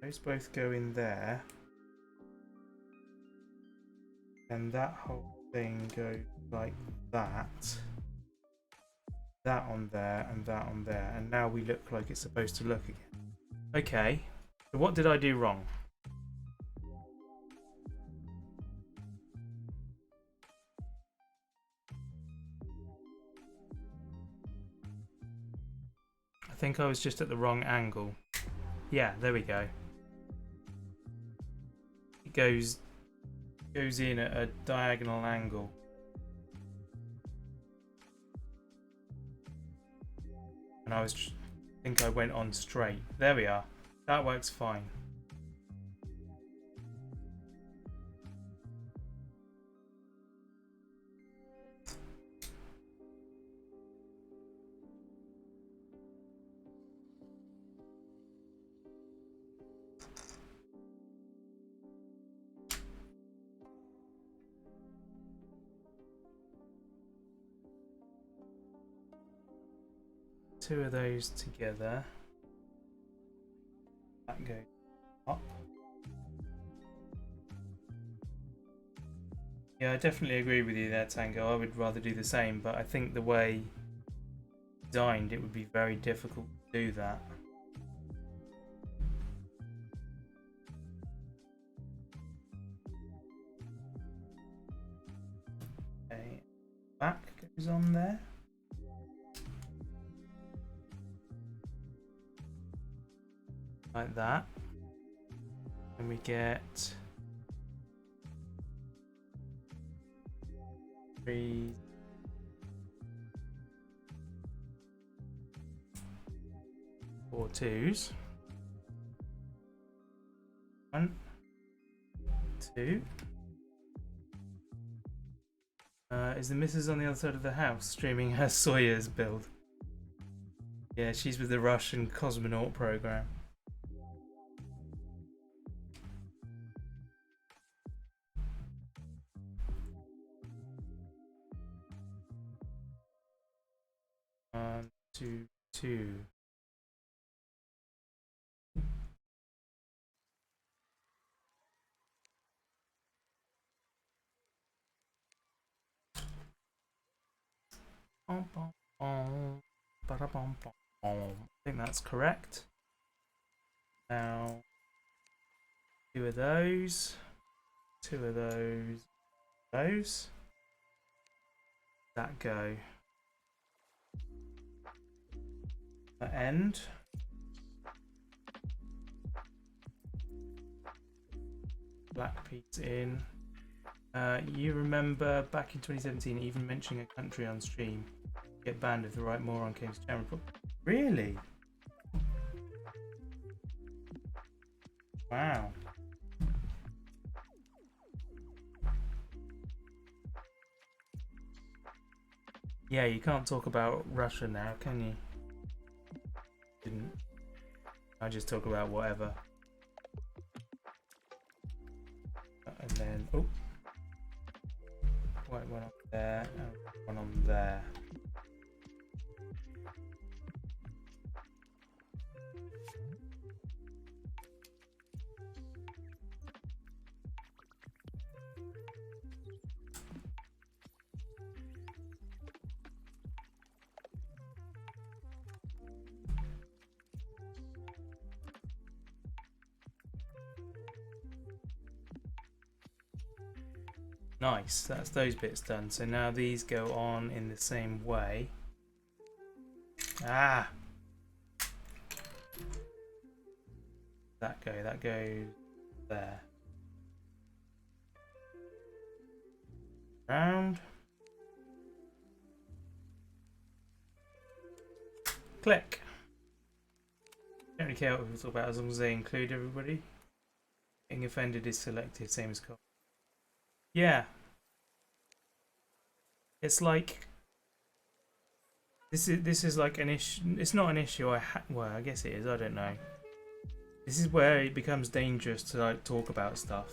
Those both go in there. And that whole thing goes like that. That on there and that on there. And now we look like it's supposed to look again. Okay. So what did I do wrong? I think I was just at the wrong angle. Yeah, there we go. It goes in at a diagonal angle. And I think I went on straight. There we are. That works fine. Two of those together. That goes up. Yeah, I definitely agree with you there, Tango. I would rather do the same, but I think the way designed, it would be very difficult to do that. Okay, back goes on there. Like that. And we get 3, 4 twos. 1, 2. Is the missus on the other side of the house streaming her Sawyer's build? Yeah, she's with the Russian cosmonaut program. One, two, two. I think that's correct. Now, 2 of those, 2 of those. That go. That end. Black piece in. You remember back in 2017, even mentioning a country on stream, get banned if the right moron came to channel. Really? Wow. Yeah, you can't talk about Russia now, can you? Didn't. I just talk about whatever. White one on there, and one on there. Nice, that's those bits done. So now these go on in the same way. Ah! That goes there. Round. Click. Don't really care what we talk about as long as they include everybody. Getting offended is selected, same as copy. Yeah. It's like this is like an issue. It's not an issue. Well, I guess it is. I don't know. This is where it becomes dangerous to like talk about stuff,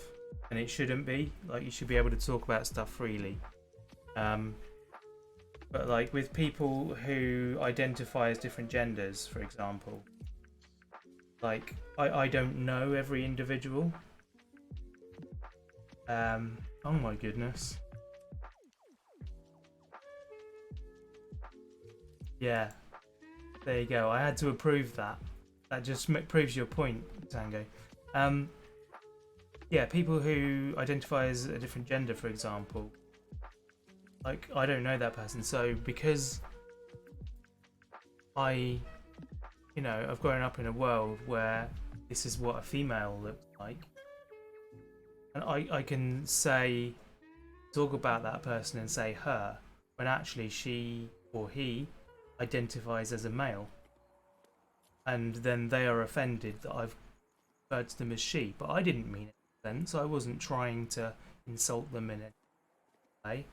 and it shouldn't be. Like you should be able to talk about stuff freely. But like with people who identify as different genders, for example, like I don't know every individual. Oh my goodness. Yeah, there you go. I had to approve that. That just proves your point, Tango. Yeah, people who identify as a different gender, for example. Like, I don't know that person, so because I've grown up in a world where this is what a female looks like, and I can talk about that person and say her, when actually she or he identifies as a male, and then they are offended that I've referred to them as she, but I didn't mean it offense. I wasn't trying to insult them in any way.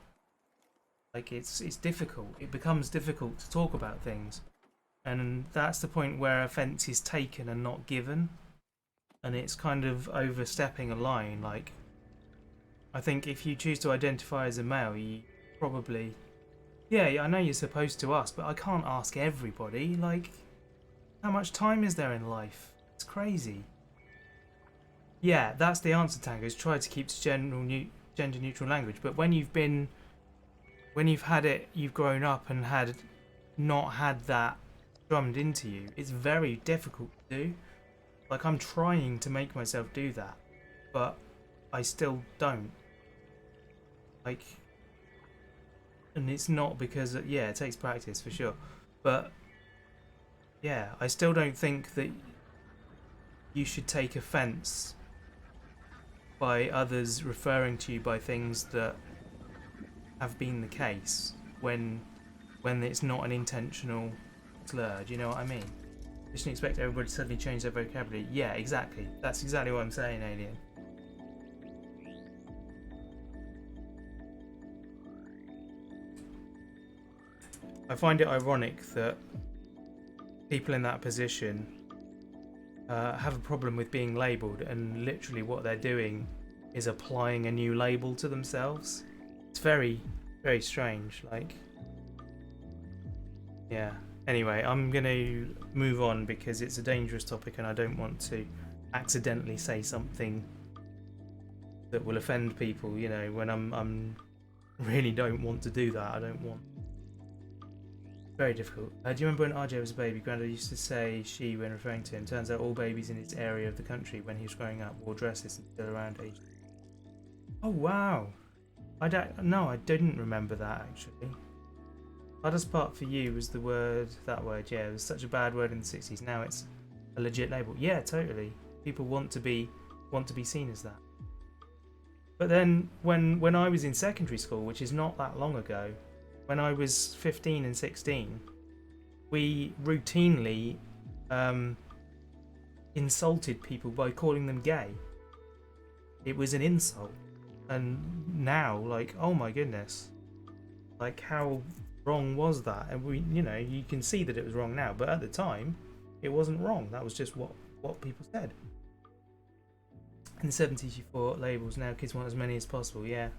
Like it's difficult. It becomes difficult to talk about things, and that's the point where offence is taken and not given, and it's kind of overstepping a line. Like, I think if you choose to identify as a male, you probably, yeah, I know you're supposed to ask, but I can't ask everybody. Like, how much time is there in life? It's crazy. Yeah, that's the answer, Tango. Is try to keep to gender neutral language, but when you've had it, you've grown up and not had that drummed into you, it's very difficult to do. Like, I'm trying to make myself do that, but I still don't. Like, and it's not because, yeah, it takes practice for sure, but yeah, I still don't think that you should take offence by others referring to you by things that have been the case when it's not an intentional slur. Do you know what I mean? You shouldn't expect everybody to suddenly change their vocabulary. Yeah, exactly. That's exactly what I'm saying, Alien. I find it ironic that people in that position have a problem with being labelled, and literally what they're doing is applying a new label to themselves. It's very, very strange. Like, yeah. Anyway, I'm going to move on because it's a dangerous topic and I don't want to accidentally say something that will offend people, you know, when I'm really don't want to do that. I don't want. Very difficult. Do you remember when RJ was a baby, Grandad used to say she when referring to him? Turns out all babies in his area of the country when he was growing up wore dresses until around age. Oh wow. I didn't remember that actually. Hardest part for you was that word, yeah, it was such a bad word in the 60s. Now it's a legit label. Yeah, totally. People want to be seen as that. But then when I was in secondary school, which is not that long ago, when I was 15 and 16, we routinely insulted people by calling them gay. It was an insult. And now, like, oh my goodness, like how wrong was that? And we, you know, you can see that it was wrong now, but at the time it wasn't wrong. That was just what people said. In the 70s you thought labels, now kids want as many as possible. Yeah,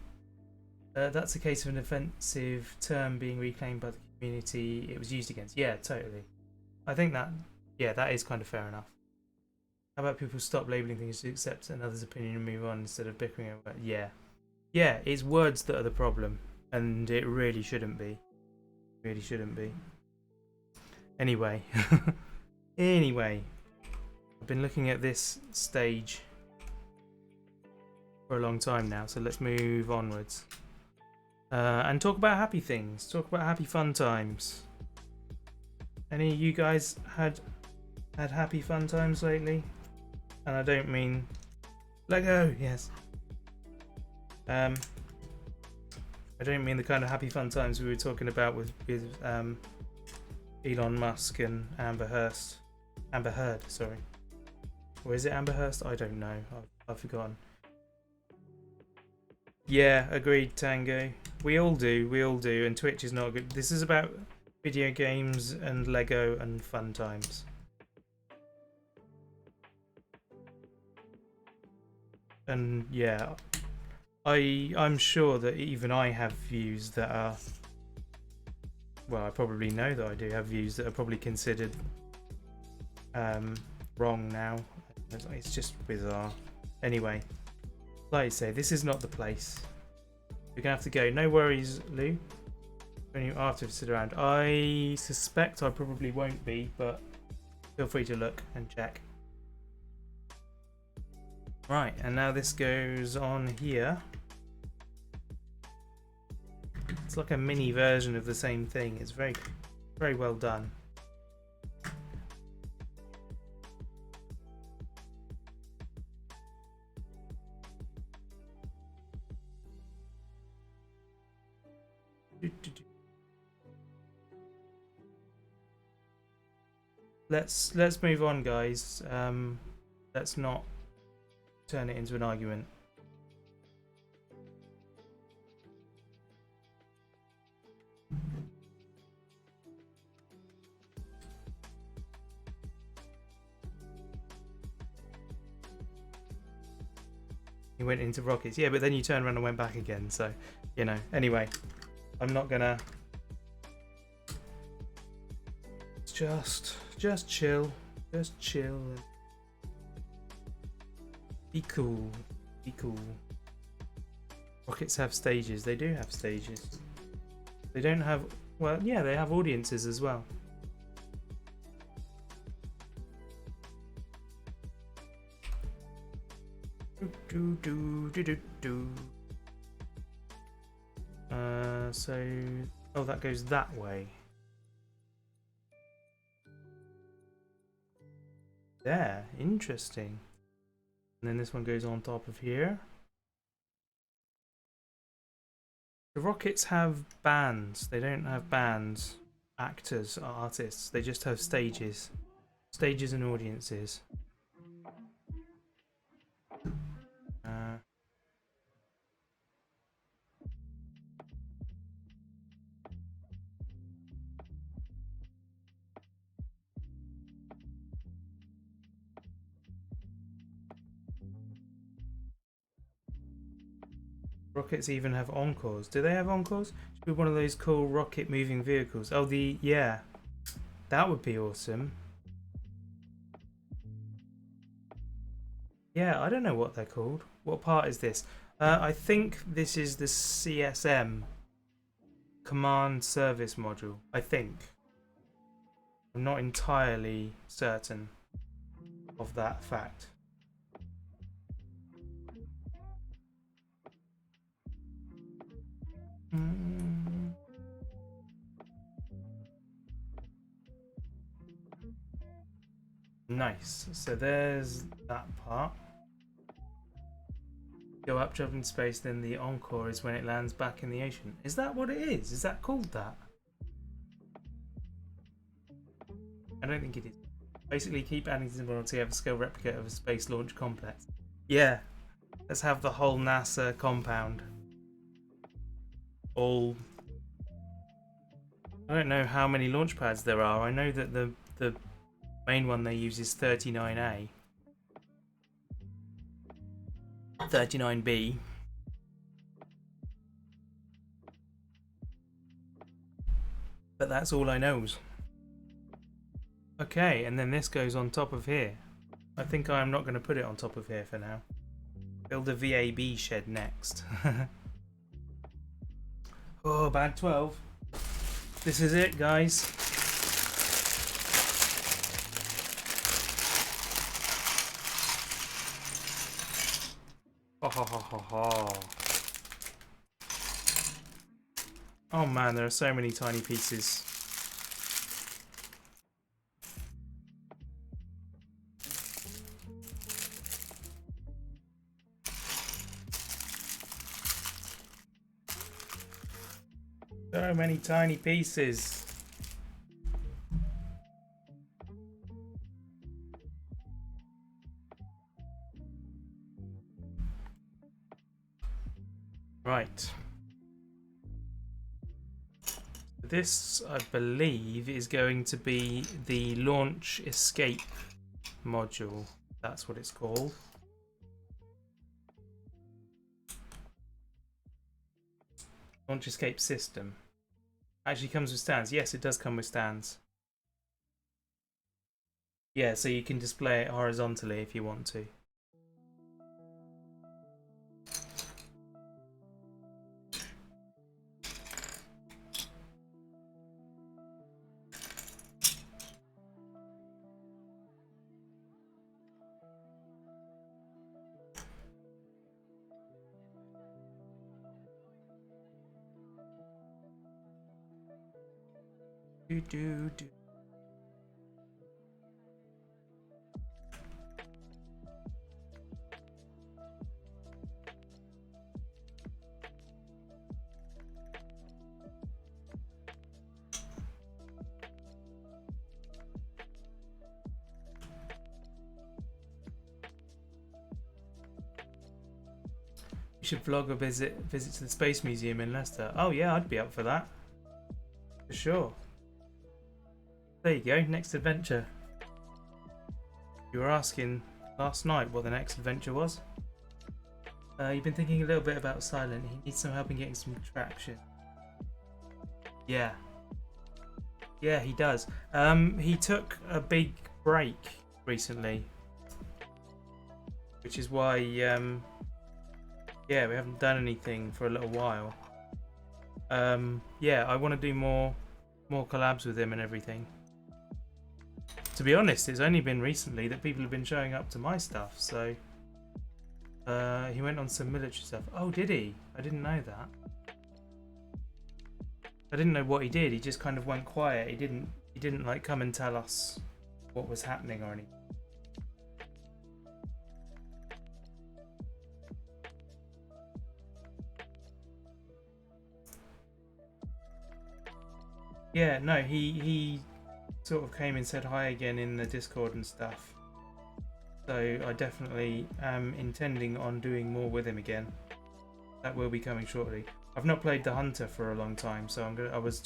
That's a case of an offensive term being reclaimed by the community it was used against. Yeah, totally. I think that, yeah, that is kind of fair enough. How about people stop labelling things to accept another's opinion and move on instead of bickering over it? Yeah. Yeah, it's words that are the problem, and it really shouldn't be. Really shouldn't be. Anyway. Anyway. I've been looking at this stage for a long time now, so let's move onwards. And talk about happy things. Talk about happy fun times. Any of you guys had happy fun times lately? And I don't mean Lego, yes. I don't mean the kind of happy fun times we were talking about with Elon Musk and Amber Heard, sorry. Or is it Amber Heard? I don't know. I've forgotten. Yeah, agreed, Tango. We all do, and Twitch is not good. This is about video games and Lego and fun times. And yeah, I'm sure that even I have views that are, well, I probably know that I do have views that are probably considered wrong now. It's just bizarre. Anyway, like I say, this is not the place. We're gonna have to go. No worries, Lou. When you after sit around, I suspect I probably won't be, but feel free to look and check. Right, and now this goes on here. It's like a mini version of the same thing. It's very, very well done. Let's move on, guys. Let's not turn it into an argument. You went into rockets, yeah, but then you turned around and went back again. So, you know. Anyway, I'm not gonna. Just chill. Just chill. Be cool. Be cool. Rockets have stages. They do have stages. They don't have. Well, yeah, they have audiences as well. So, oh, that goes that way. There, interesting. And then this one goes on top of here. The rockets have bands. They don't have bands, actors, artists. They just have stages. Stages and audiences. Rockets even have encores. Do they have encores? Should be one of those cool rocket moving vehicles. Oh, yeah. That would be awesome. Yeah, I don't know what they're called. What part is this? I think this is the CSM. Command Service Module. I think. I'm not entirely certain of that fact. Nice. So there's that part. Go up, jump in space, then the encore is when it lands back in the ocean. Is that what it is? Is that called that? I don't think it is. Basically, keep adding to the model to have a scale replica of a space launch complex. Yeah. Let's have the whole NASA compound. All. I don't know how many launch pads there are. I know that the main one they use is 39A. 39B. but that's all I knows. Okay, and then this goes on top of here. I think I'm not going to put it on top of here for now. Build a VAB shed next. Oh, bag 12. This is it, guys. Oh man, there are so many tiny pieces. So many tiny pieces. Right. This, I believe, is going to be the launch escape module. That's what it's called. Launch escape system. Actually comes with stands. Yes, it does come with stands. Yeah, so you can display it horizontally if you want to. Do. You should vlog a visit to the Space Museum in Leicester. Oh yeah, I'd be up for that. For sure. There you go, next adventure. You were asking last night what the next adventure was. You've been thinking a little bit about Silent. He needs some help in getting some traction. Yeah. Yeah, he does. He took a big break recently. Which is why, yeah, we haven't done anything for a little while. Yeah, I want to do more collabs with him and everything. To be honest, it's only been recently that people have been showing up to my stuff, so he went on some military stuff. Oh, did he? I didn't know that. I didn't know what he did. He just kind of went quiet. He didn't like come and tell us what was happening or anything. Yeah, no, he sort of came and said hi again in the Discord and stuff. So I definitely am intending on doing more with him again. That will be coming shortly. I've not played the Hunter for a long time, so I was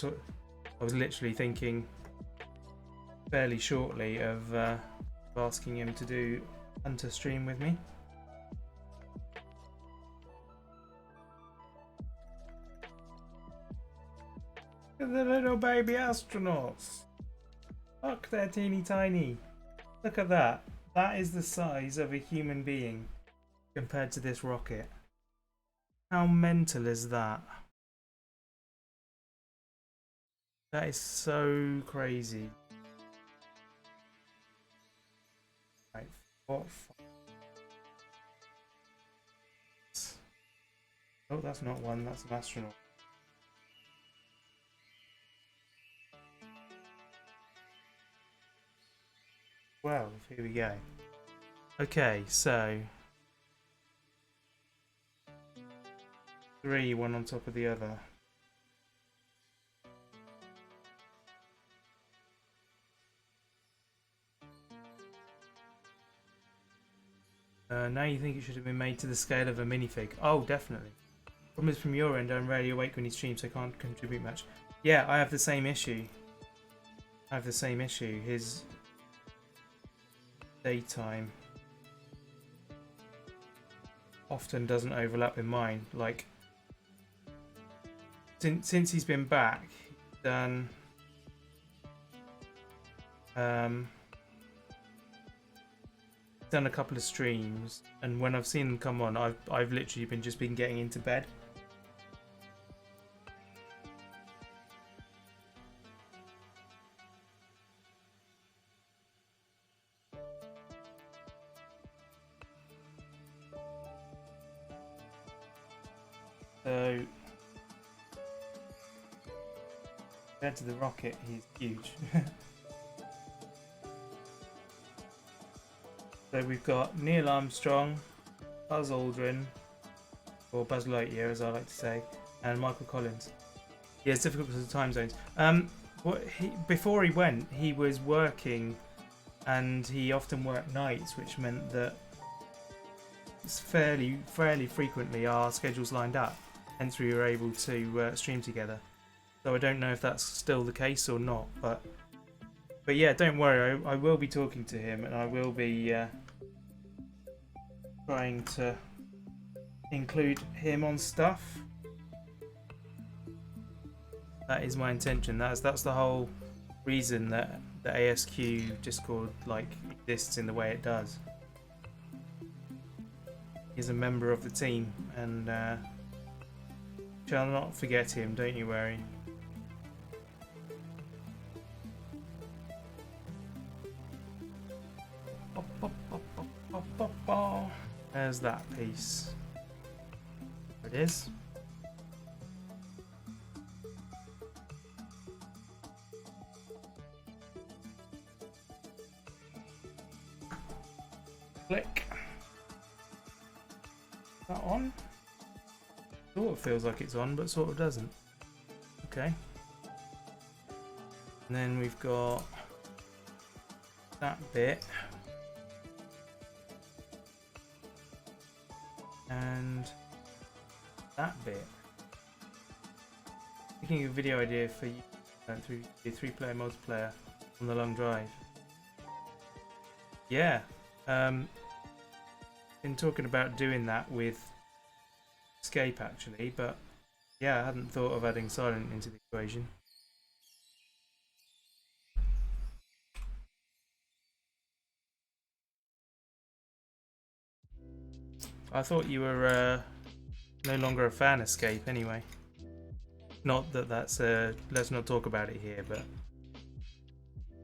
literally thinking fairly shortly of asking him to do Hunter stream with me. The little baby astronauts. Look, they're teeny tiny. Look at that. That is the size of a human being compared to this rocket. How mental is that? That is so crazy. Right, what? Oh, that's not one, that's an astronaut. Well, here we go. Okay, so 3, one on top of the other. Now you think it should have been made to the scale of a minifig? Oh, definitely. Problem is, from your end, I'm rarely awake when you stream, so I can't contribute much. Yeah, I have the same issue. His daytime often doesn't overlap with mine. Like, since he's been back, he's done Done a couple of streams, and when I've seen them come on, I've literally been getting into bed. So compared to the rocket, he's huge. So we've got Neil Armstrong, Buzz Aldrin, or Buzz Lightyear as I like to say, and Michael Collins. Yeah, it's difficult because of the time zones. Before he went, he was working, and he often worked nights, which meant that fairly frequently our schedules lined up. Hence, we were able to stream together. So I don't know if that's still the case or not, but yeah, don't worry. I will be talking to him, and I will be trying to include him on stuff. That is my intention. That's the whole reason that the ASQ Discord exists in the way it does. He's a member of the team, and shall not forget him. Don't you worry. There's that piece. There it is. Click. Is that on? Sort of feels like it's on, but sort of doesn't. Okay. And then we've got that bit. And that bit. Thinking of a video idea for you through the 3-player multiplayer on the long drive. Yeah. Been talking about doing that with Escape actually, but yeah, I hadn't thought of adding Silent into the equation. I thought you were no longer a fan of Escape anyway. Not that that's let's not talk about it here, but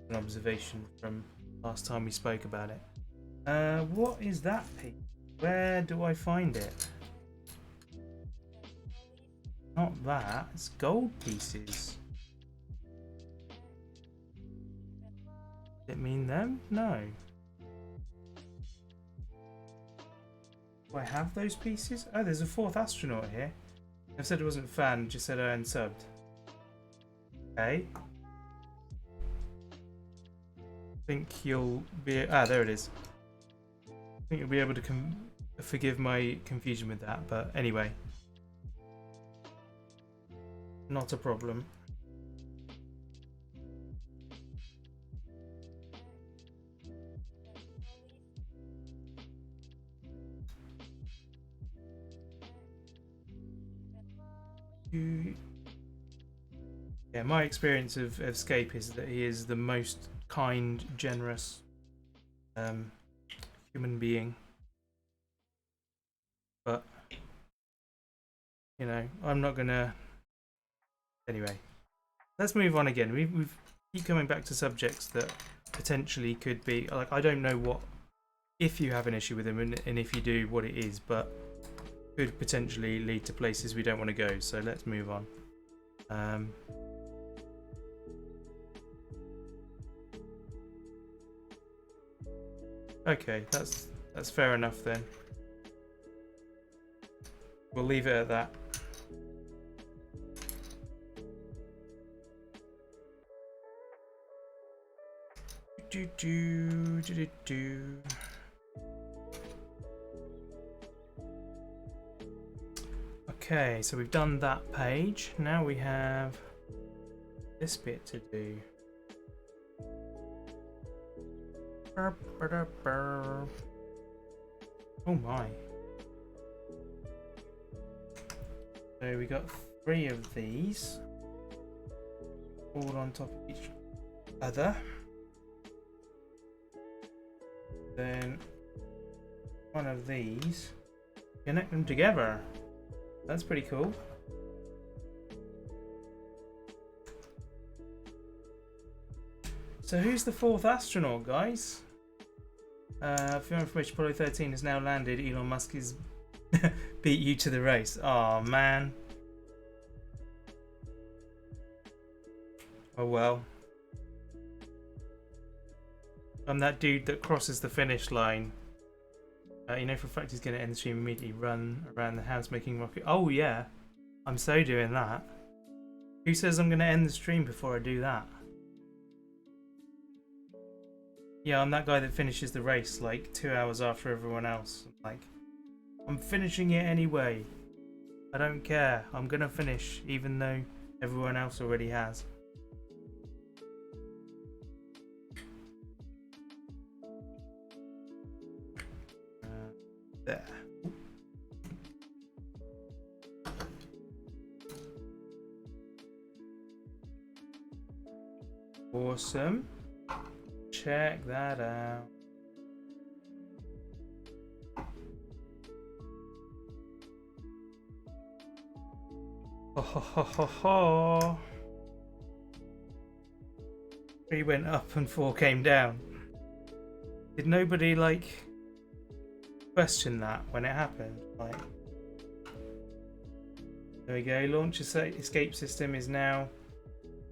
an observation from last time we spoke about it. What is that piece? Where do I find it? Not that, it's gold pieces. Does it mean them? No. Do I have those pieces? Oh, there's a 4th astronaut here. I've said I wasn't a fan, just said I unsubbed. Okay. Think you'll be... Ah, there it is. I think you'll be able to forgive my confusion with that, but anyway. Not a problem. Yeah, my experience of Escape is that he is the most kind, generous human being. But, you know, I'm not gonna... Anyway, let's move on again. We've keep coming back to subjects that potentially could be... Like, I don't know what... If you have an issue with him, and if you do, what it is, but could potentially lead to places we don't want to go. So let's move on. Okay, that's fair enough then. We'll leave it at that. Okay, so we've done that page. Now we have this bit to do. Oh my. So we got 3 of these, all on top of each other. Then one of these, connect them together. That's pretty cool. So who's the fourth astronaut, guys? For your information, Apollo 13 has now landed. Elon Musk has beat you to the race. Oh man. Oh well. I'm that dude that crosses the finish line. You know for a fact he's going to end the stream immediately, run around the house making rocket. Oh yeah, I'm so doing that. Who says I'm going to end the stream before I do that? Yeah, I'm that guy that finishes the race like 2 hours after everyone else. Like, I'm finishing it anyway. I don't care. I'm going to finish even though everyone else already has. There. Awesome. Check that out. Ho ho ho ho ho. 3 went up and 4 came down. Did nobody like question that when it happened? Like, there we go. Launch escape system is now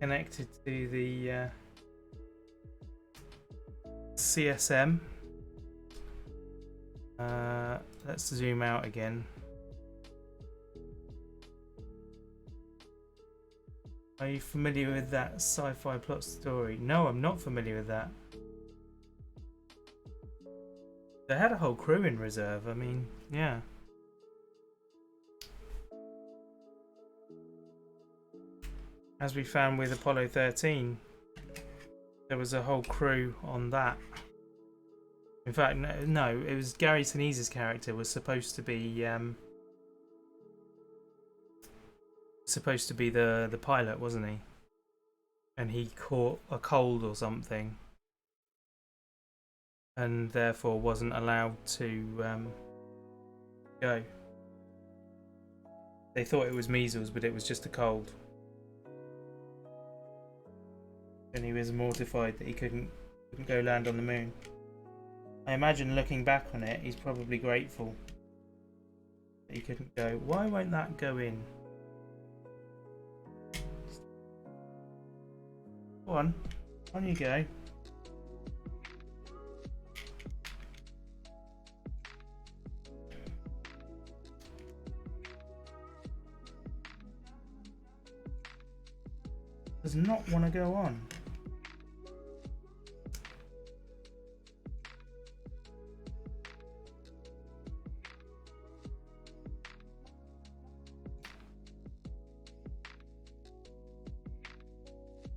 connected to the CSM. Let's zoom out again. Are you familiar with that sci-fi plot story? No, I'm not familiar with that. They had a whole crew in reserve. I mean, yeah. As we found with Apollo 13, there was a whole crew on that. In fact, no, it was Gary Sinise's character was supposed to be the pilot, wasn't he? And he caught a cold or something, and therefore wasn't allowed to go. They thought it was measles, but it was just a cold. And he was mortified that he couldn't go land on the moon. I imagine looking back on it, he's probably grateful that he couldn't go. Why won't that go in? Go on you go. Does not want to go on.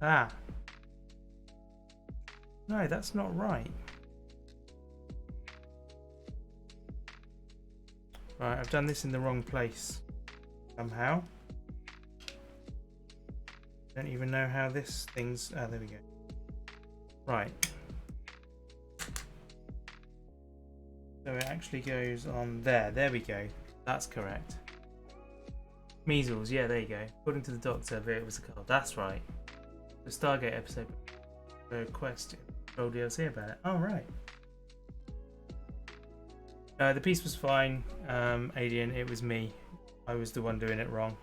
Ah. No, that's not right. Right, I've done this in the wrong place somehow. Don't even know how this thing's... Oh, there we go. Right. So it actually goes on there. There we go. That's correct. Measles, yeah, there you go. According to the doctor, it was a cold. That's right. The Stargate episode request Control DLC about it. Oh, right. The piece was fine, Adrian. It was me. I was the one doing it wrong.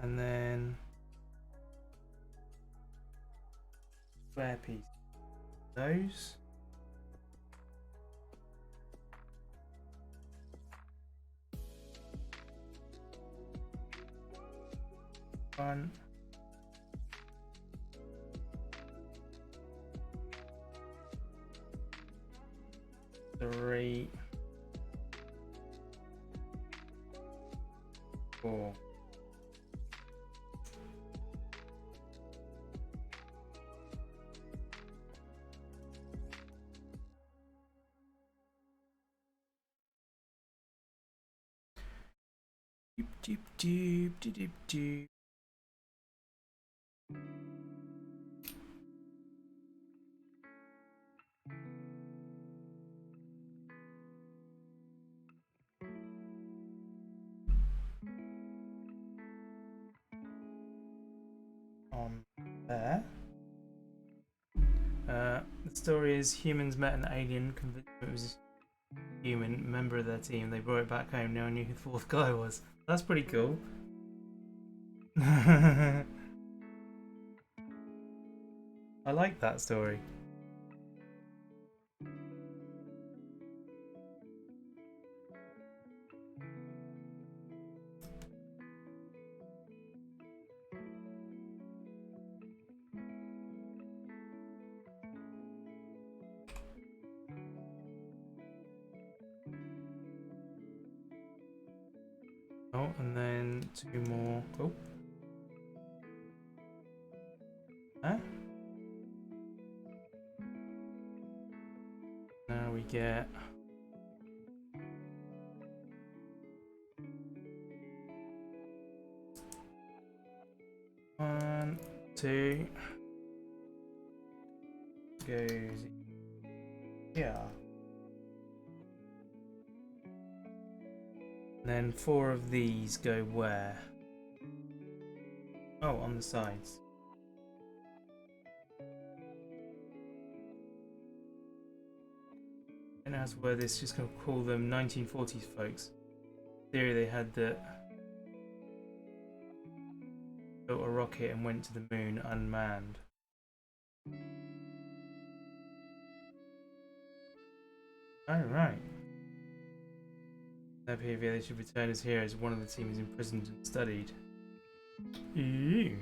And then square piece. Those. One. Three. 4. Doop, doop, doop, doop, doop. On there. The story is humans met an alien, convinced it was a human member of their team. They brought it back home. No one knew who the fourth guy was. That's pretty cool. I like that story. Oh, and then two more. Oh. Huh? Now we get one, two. Goes here. And then four of these go where? Oh, on the sides. And as where this, just gonna call them 1940s folks. Theory they had that built a rocket and went to the moon unmanned. Oh right. Their POV, they should return as heroes. One of the team is imprisoned and studied. Ew.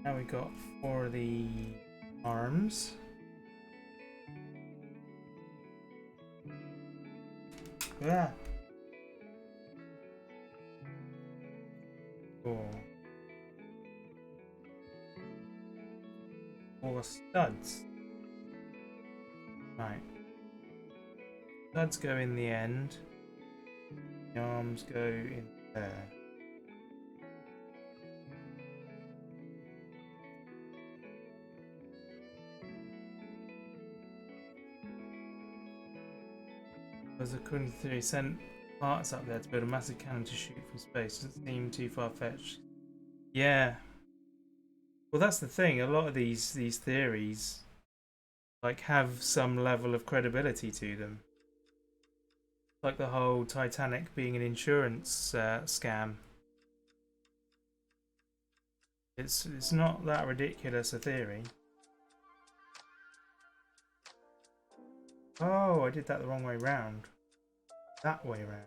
Now we got four of the arms. Ah. Four studs. Right. Studs go in the end. The arms go in there. As according to theory, sent parts up there to build a massive cannon to shoot from space. Doesn't seem too far-fetched. Yeah. Well, that's the thing. A lot of these theories, like, have some level of credibility to them. Like the whole Titanic being an insurance scam. It's not that ridiculous a theory. Oh, I did that the wrong way round. That way round.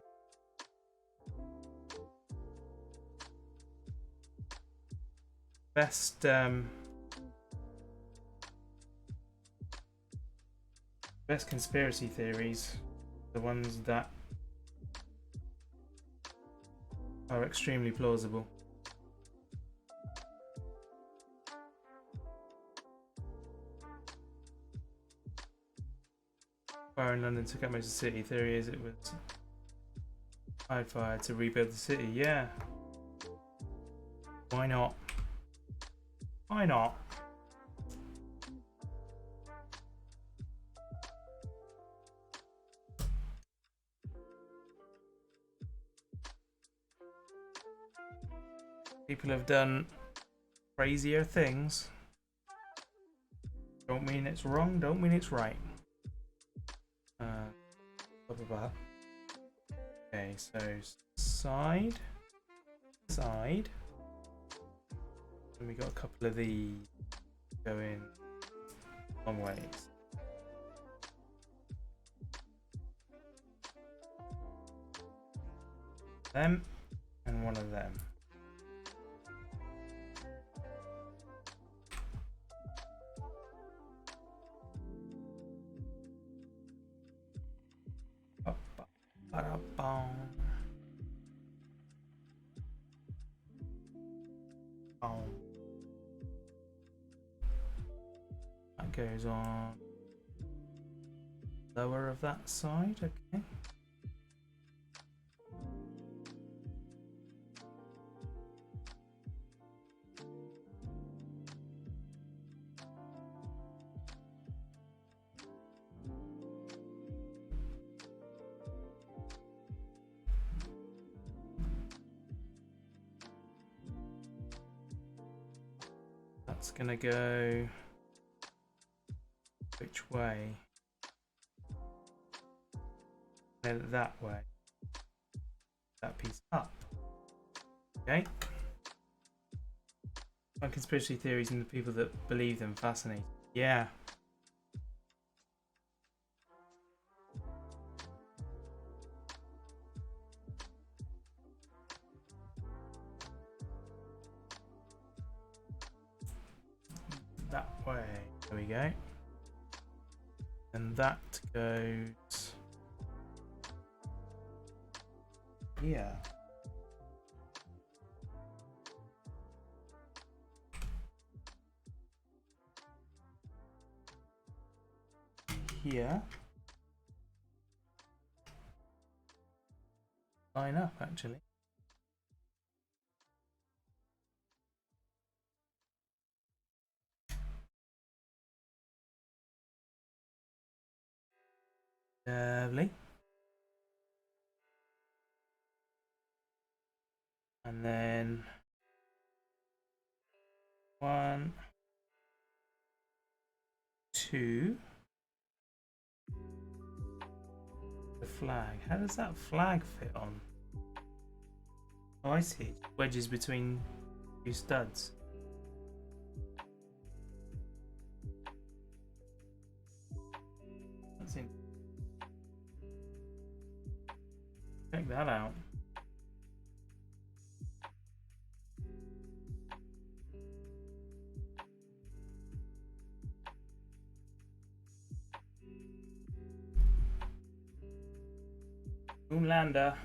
Best best conspiracy theories, the ones that are extremely plausible. Fire in London took out most of the city. Theory is it was fire to rebuild the city. Yeah. Why not? Why not? People have done crazier things. Don't mean it's wrong, don't mean it's right. Blah, blah, blah. Okay, so side. And we got a couple of these going long ways. Them and one of them. Oh. That goes on lower of that side, okay. That's gonna go which way? That way. That piece up. Okay. My conspiracy theories and the people that believe them fascinate. Yeah. That way. There we go. And that goes here. Here. Line up actually. Lovely. And then 1, 2. The flag. How does that flag fit on? Oh, I see. Wedges between two studs. That's in. Check that out. Moonlander.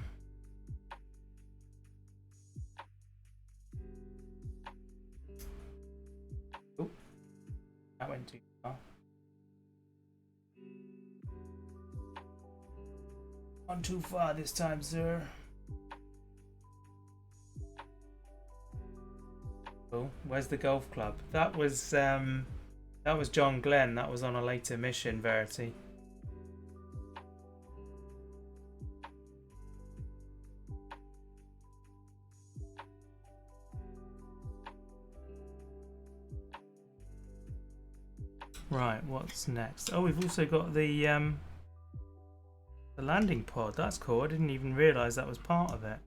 Oh, that went too far. Not too far this time, sir. Oh, where's the golf club? That was John Glenn. That was on a later mission, Verity. Right, what's next? Oh, we've also got the landing pod. That's cool. I didn't even realise that was part of it.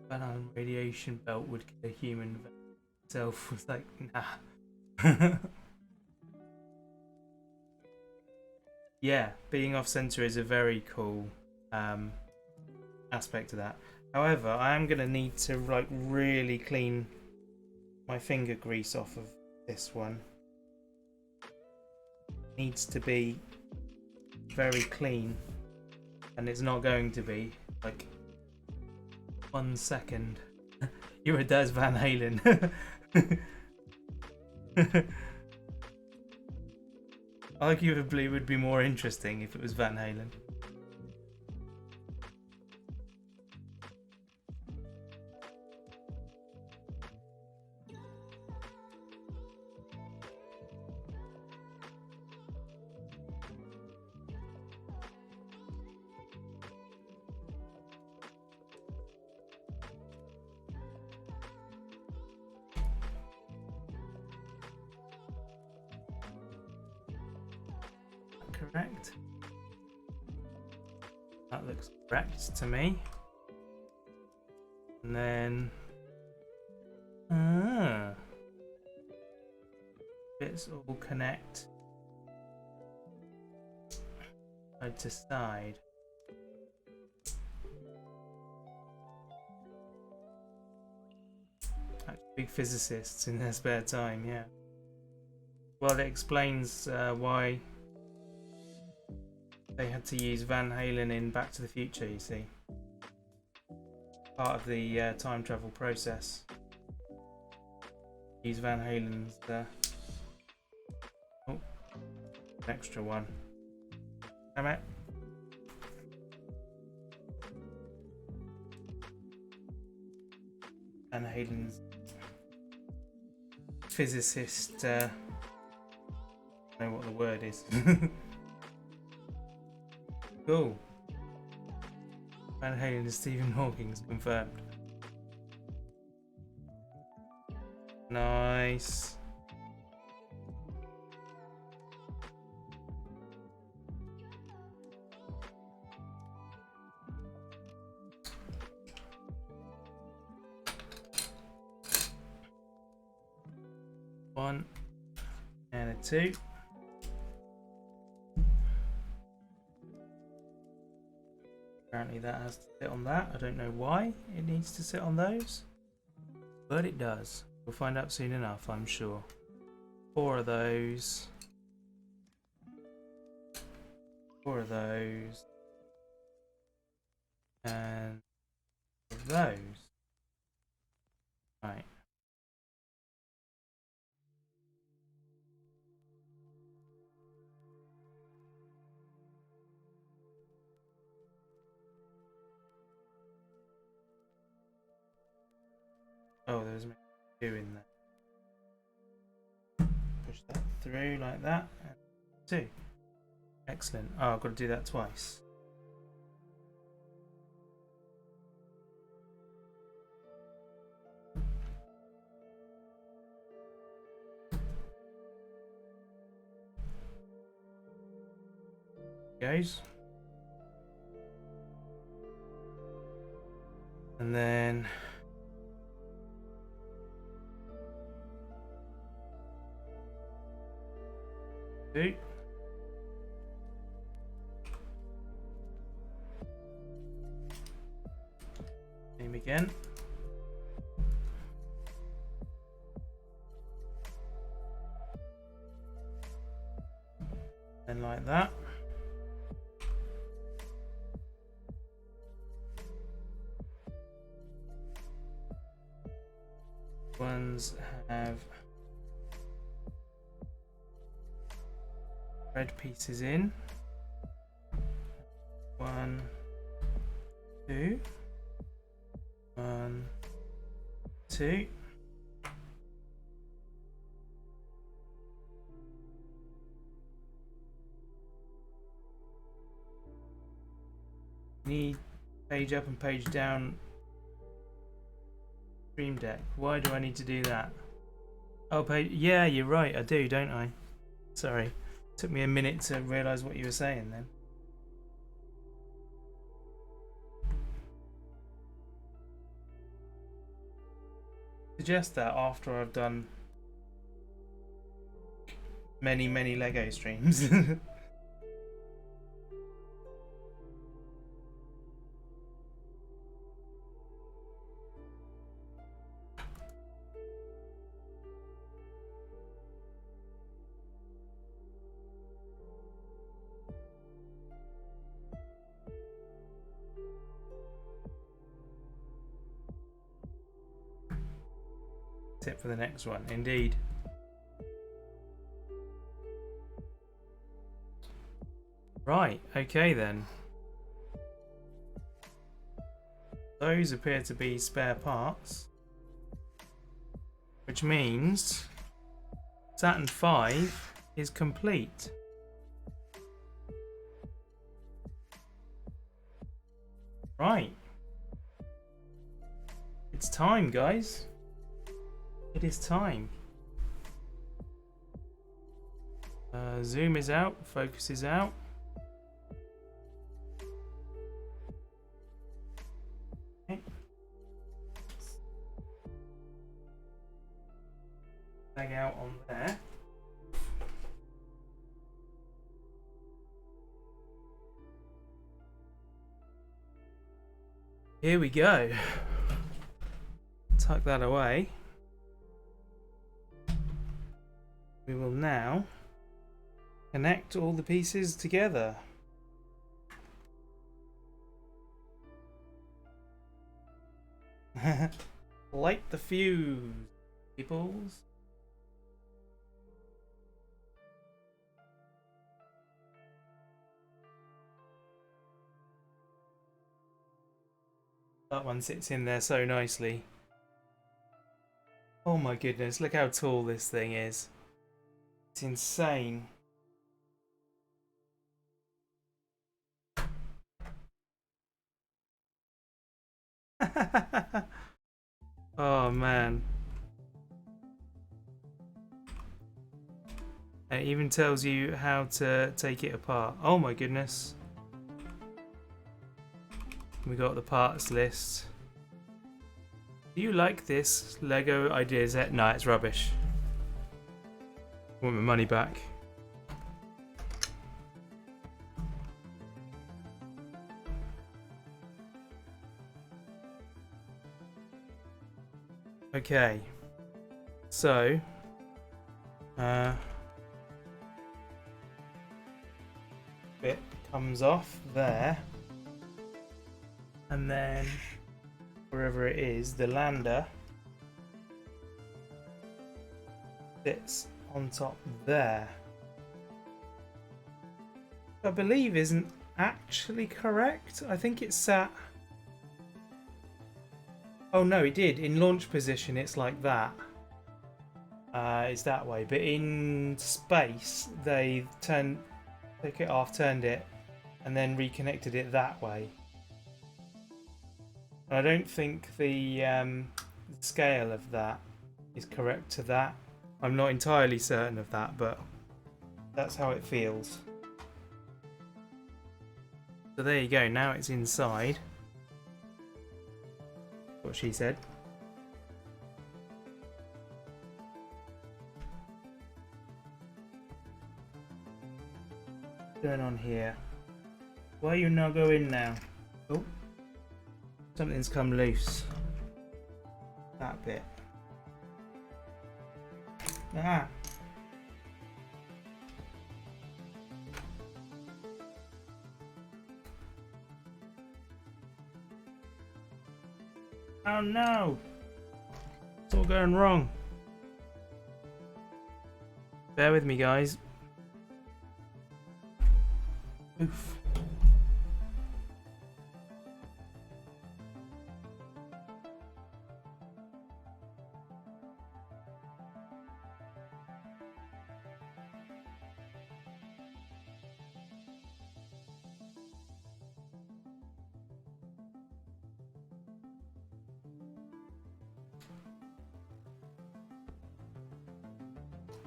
Banana radiation belt would kill a human. Itself was like, nah. Yeah, being off center is a very cool aspect of that. However, I am gonna need to like really clean my finger grease off of this one. Needs to be very clean, and it's not going to be. Like 1 second. You're a Des Van Halen. Arguably would be more interesting if it was Van Halen. Correct. That looks correct to me. And then bits all connect side to side. Big physicists in their spare time, yeah. Well, it explains why they had to use Van Halen in Back to the Future, you see. Part of the time travel process. Use Van Halen's extra one. Damn it. Van Halen's physicist, I don't know what the word is. Cool. Van Halen is Stephen Hawking's confirmed. Nice. One and a two. Apparently that has to sit on that. I don't know why it needs to sit on those, but it does. We'll find out soon enough, I'm sure. 4 of those. 4 of those. And of those. Right. Oh, there's a 2 in there. Push that through like that. And 2. Excellent. Oh, I've got to do that twice. Goes. And then two. Same again. And like that. Ones have red pieces in. 1, 2. 1, 2. Need page up and page down. Stream Deck. Why do I need to do that? Oh, page. Yeah, you're right. I do, don't I? Sorry. Took me a minute to realise what you were saying then. Suggest that after I've done many Lego streams. Tip for the next one, indeed. Right, okay then. Those appear to be spare parts, which means Saturn 5 is complete. Right. It's time, guys. It is time. Zoom is out, focus is out. Okay. Tag out on there. Here we go. Tuck that away. We will now connect all the pieces together. Light the fuse, peoples. That one sits in there so nicely. Oh my goodness, look how tall this thing is. It's insane. Oh man. It even tells you how to take it apart. Oh my goodness. We got the parts list. Do you like this Lego idea set? No, it's rubbish. I want my money back. Okay. So, bit comes off there. And then wherever it is, the lander sits on top there. I believe isn't actually correct. I think it sat. Oh no, it did. In launch position, it's like that. It's that way. But in space, they took it off, turned it, and then reconnected it that way. I don't think the scale of that is correct to that. I'm not entirely certain of that, but that's how it feels. So there you go, now it's inside. What she said. What's going on here? Why are you not going now? Oh. Something's come loose. That bit. Ah. Oh no! It's all going wrong. Bear with me, guys. Oof.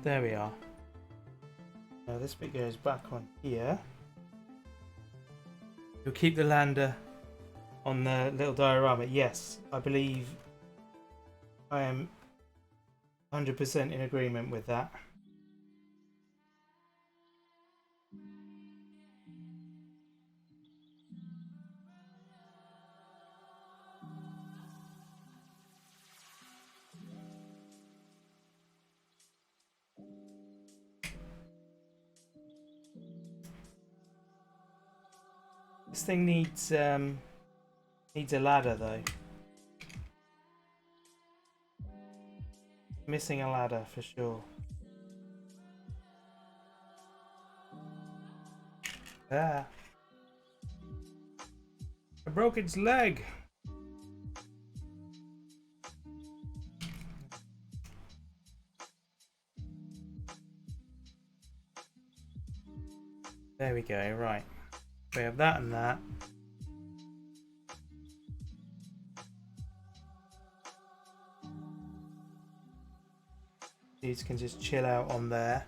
There we are. Now this bit goes back on here. You'll keep the lander on the little diorama. Yes, I believe I am 100% in agreement with that. This thing needs a ladder though. Missing a ladder for sure. Ah. I broke its leg. There we go, right. We have that and that. These can just chill out on there.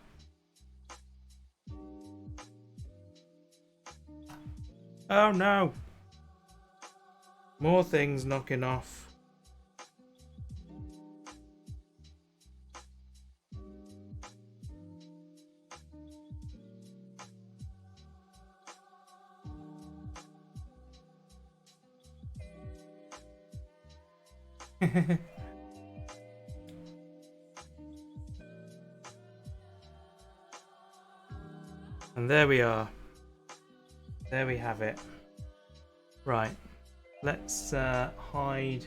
Oh no! More things knocking off. And there we are. There we have it. Right. Let's hide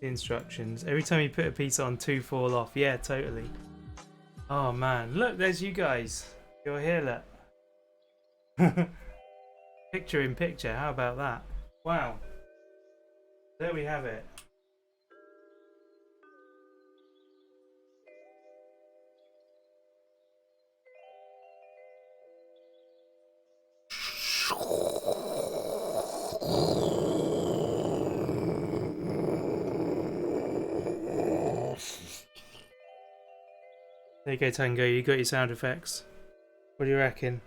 the instructions. Every time you put a piece on, 2 fall off. Yeah, totally. Oh man, look, there's you guys. You're here, look. Picture in picture, how about that? Wow. There we have it. There you go, Tango, you got your sound effects. What do you reckon?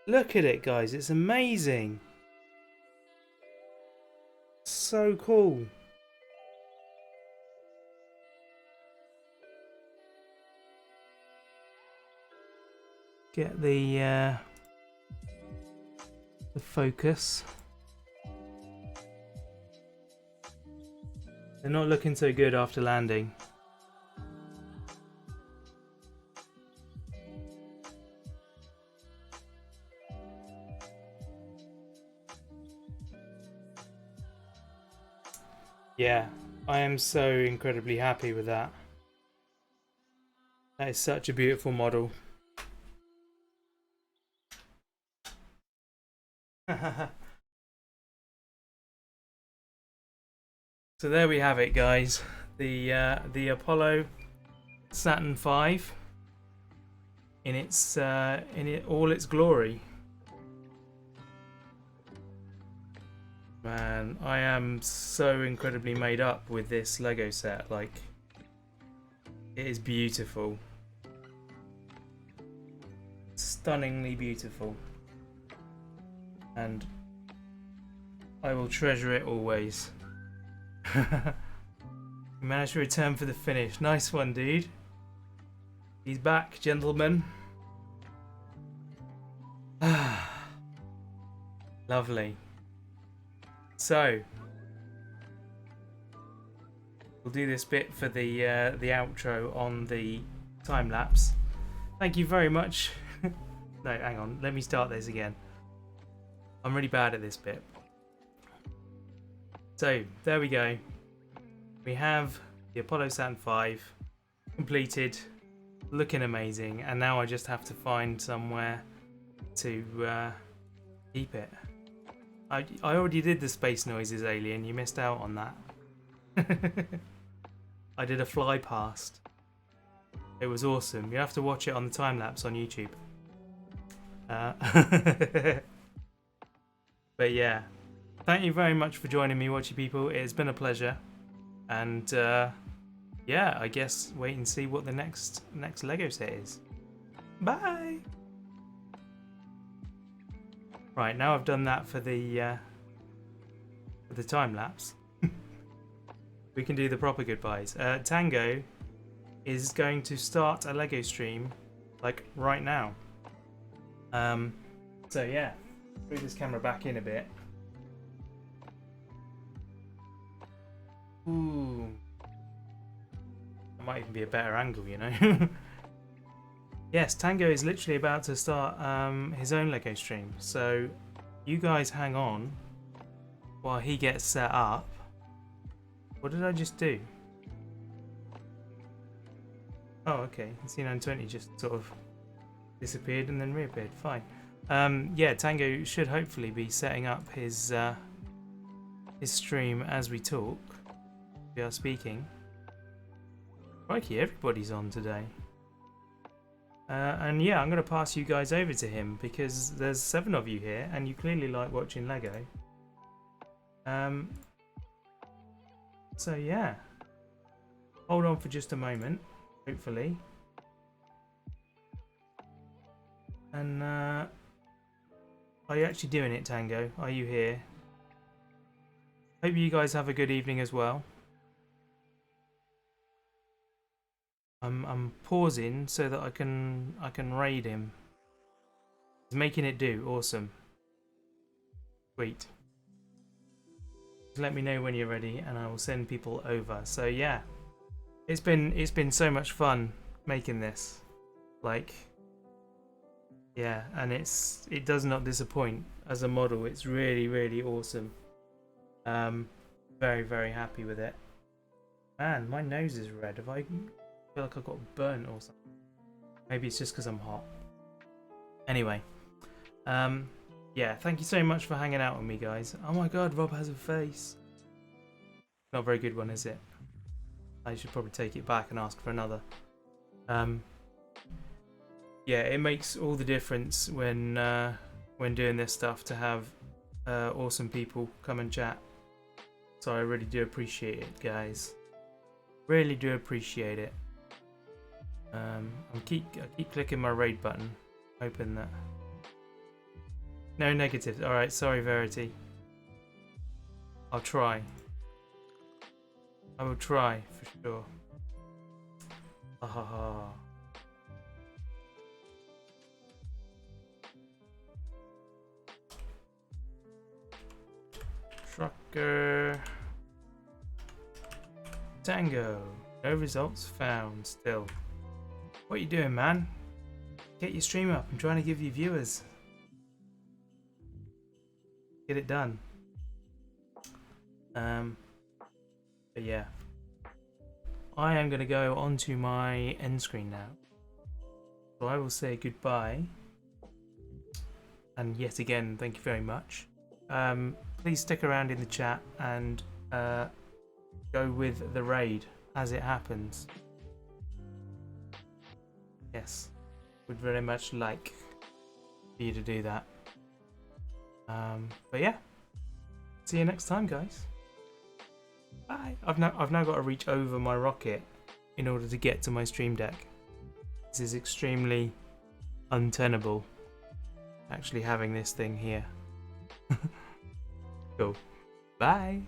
Look at it, guys, it's amazing. So cool. Get the focus. They're not looking so good after landing. Yeah, I am so incredibly happy with that. That is such a beautiful model. So there we have it, guys. The Apollo Saturn V in all its glory. Man, I am so incredibly made up with this Lego set. Like, it is beautiful. Stunningly beautiful. And I will treasure it always. You managed to return for the finish. Nice one, dude. He's back, gentlemen. Lovely. So we'll do this bit for the outro on the time lapse. Thank you very much. No, hang on. Let me start this again. I'm really bad at this bit. So there we go. We have the Apollo Saturn V completed, looking amazing, and now I just have to find somewhere to keep it. I already did the space noises, Alien. You missed out on that. I did a fly past. It was awesome. You have to watch it on the time lapse on YouTube. But yeah, thank you very much for joining me, watching people. It's been a pleasure, and yeah, I guess wait and see what the next Lego set is. Bye. Right, now I've done that for the time lapse. We can do the proper goodbyes. Tango is going to start a Lego stream like right now. So yeah, bring this camera back in a bit. Ooh, that might even be a better angle, you know. Yes, Tango is literally about to start his own Lego stream, so you guys hang on while he gets set up. What did I just do? Oh, okay. C920 just sort of disappeared and then reappeared. Fine. Yeah, Tango should hopefully be setting up his stream as we talk. We are speaking. Crikey, everybody's on today. And yeah, I'm going to pass you guys over to him because there's 7 of you here and you clearly like watching Lego. So yeah, hold on for just a moment, hopefully. And are you actually doing it, Tango? Are you here? Hope you guys have a good evening as well. I'm pausing so that I can raid him. He's making it do. Awesome. Sweet. let me know when you're ready, and I will send people over. So yeah, it's been so much fun making this. Like, yeah, and it does not disappoint as a model. It's really awesome. Very, very happy with it. Man, my nose is red. I feel like I got burnt or something. Maybe it's just because I'm hot. Anyway, yeah, thank you so much for hanging out with me, guys. Oh my god, Rob has a face. Not a very good one, is it? I should probably take it back and ask for another. Yeah, it makes all the difference when doing this stuff to have awesome people come and chat. So I really do appreciate it, guys. Really do appreciate it. I keep clicking my raid button, hoping that. No negatives. All right, sorry, Verity. I'll try. I will try for sure. Ha ha ha. Trucker. Tango. No results found still. What are you doing, man? Get your stream up. I'm trying to give you viewers. Get it done. But yeah. I am going to go onto my end screen now. So I will say goodbye. And yet again, thank you very much. Please stick around in the chat and go with the raid as it happens. Yes, would very much like for you to do that. But yeah, see you next time, guys. Bye. I've now got to reach over my rocket in order to get to my stream deck. This is extremely untenable, actually having this thing here. Cool. Bye.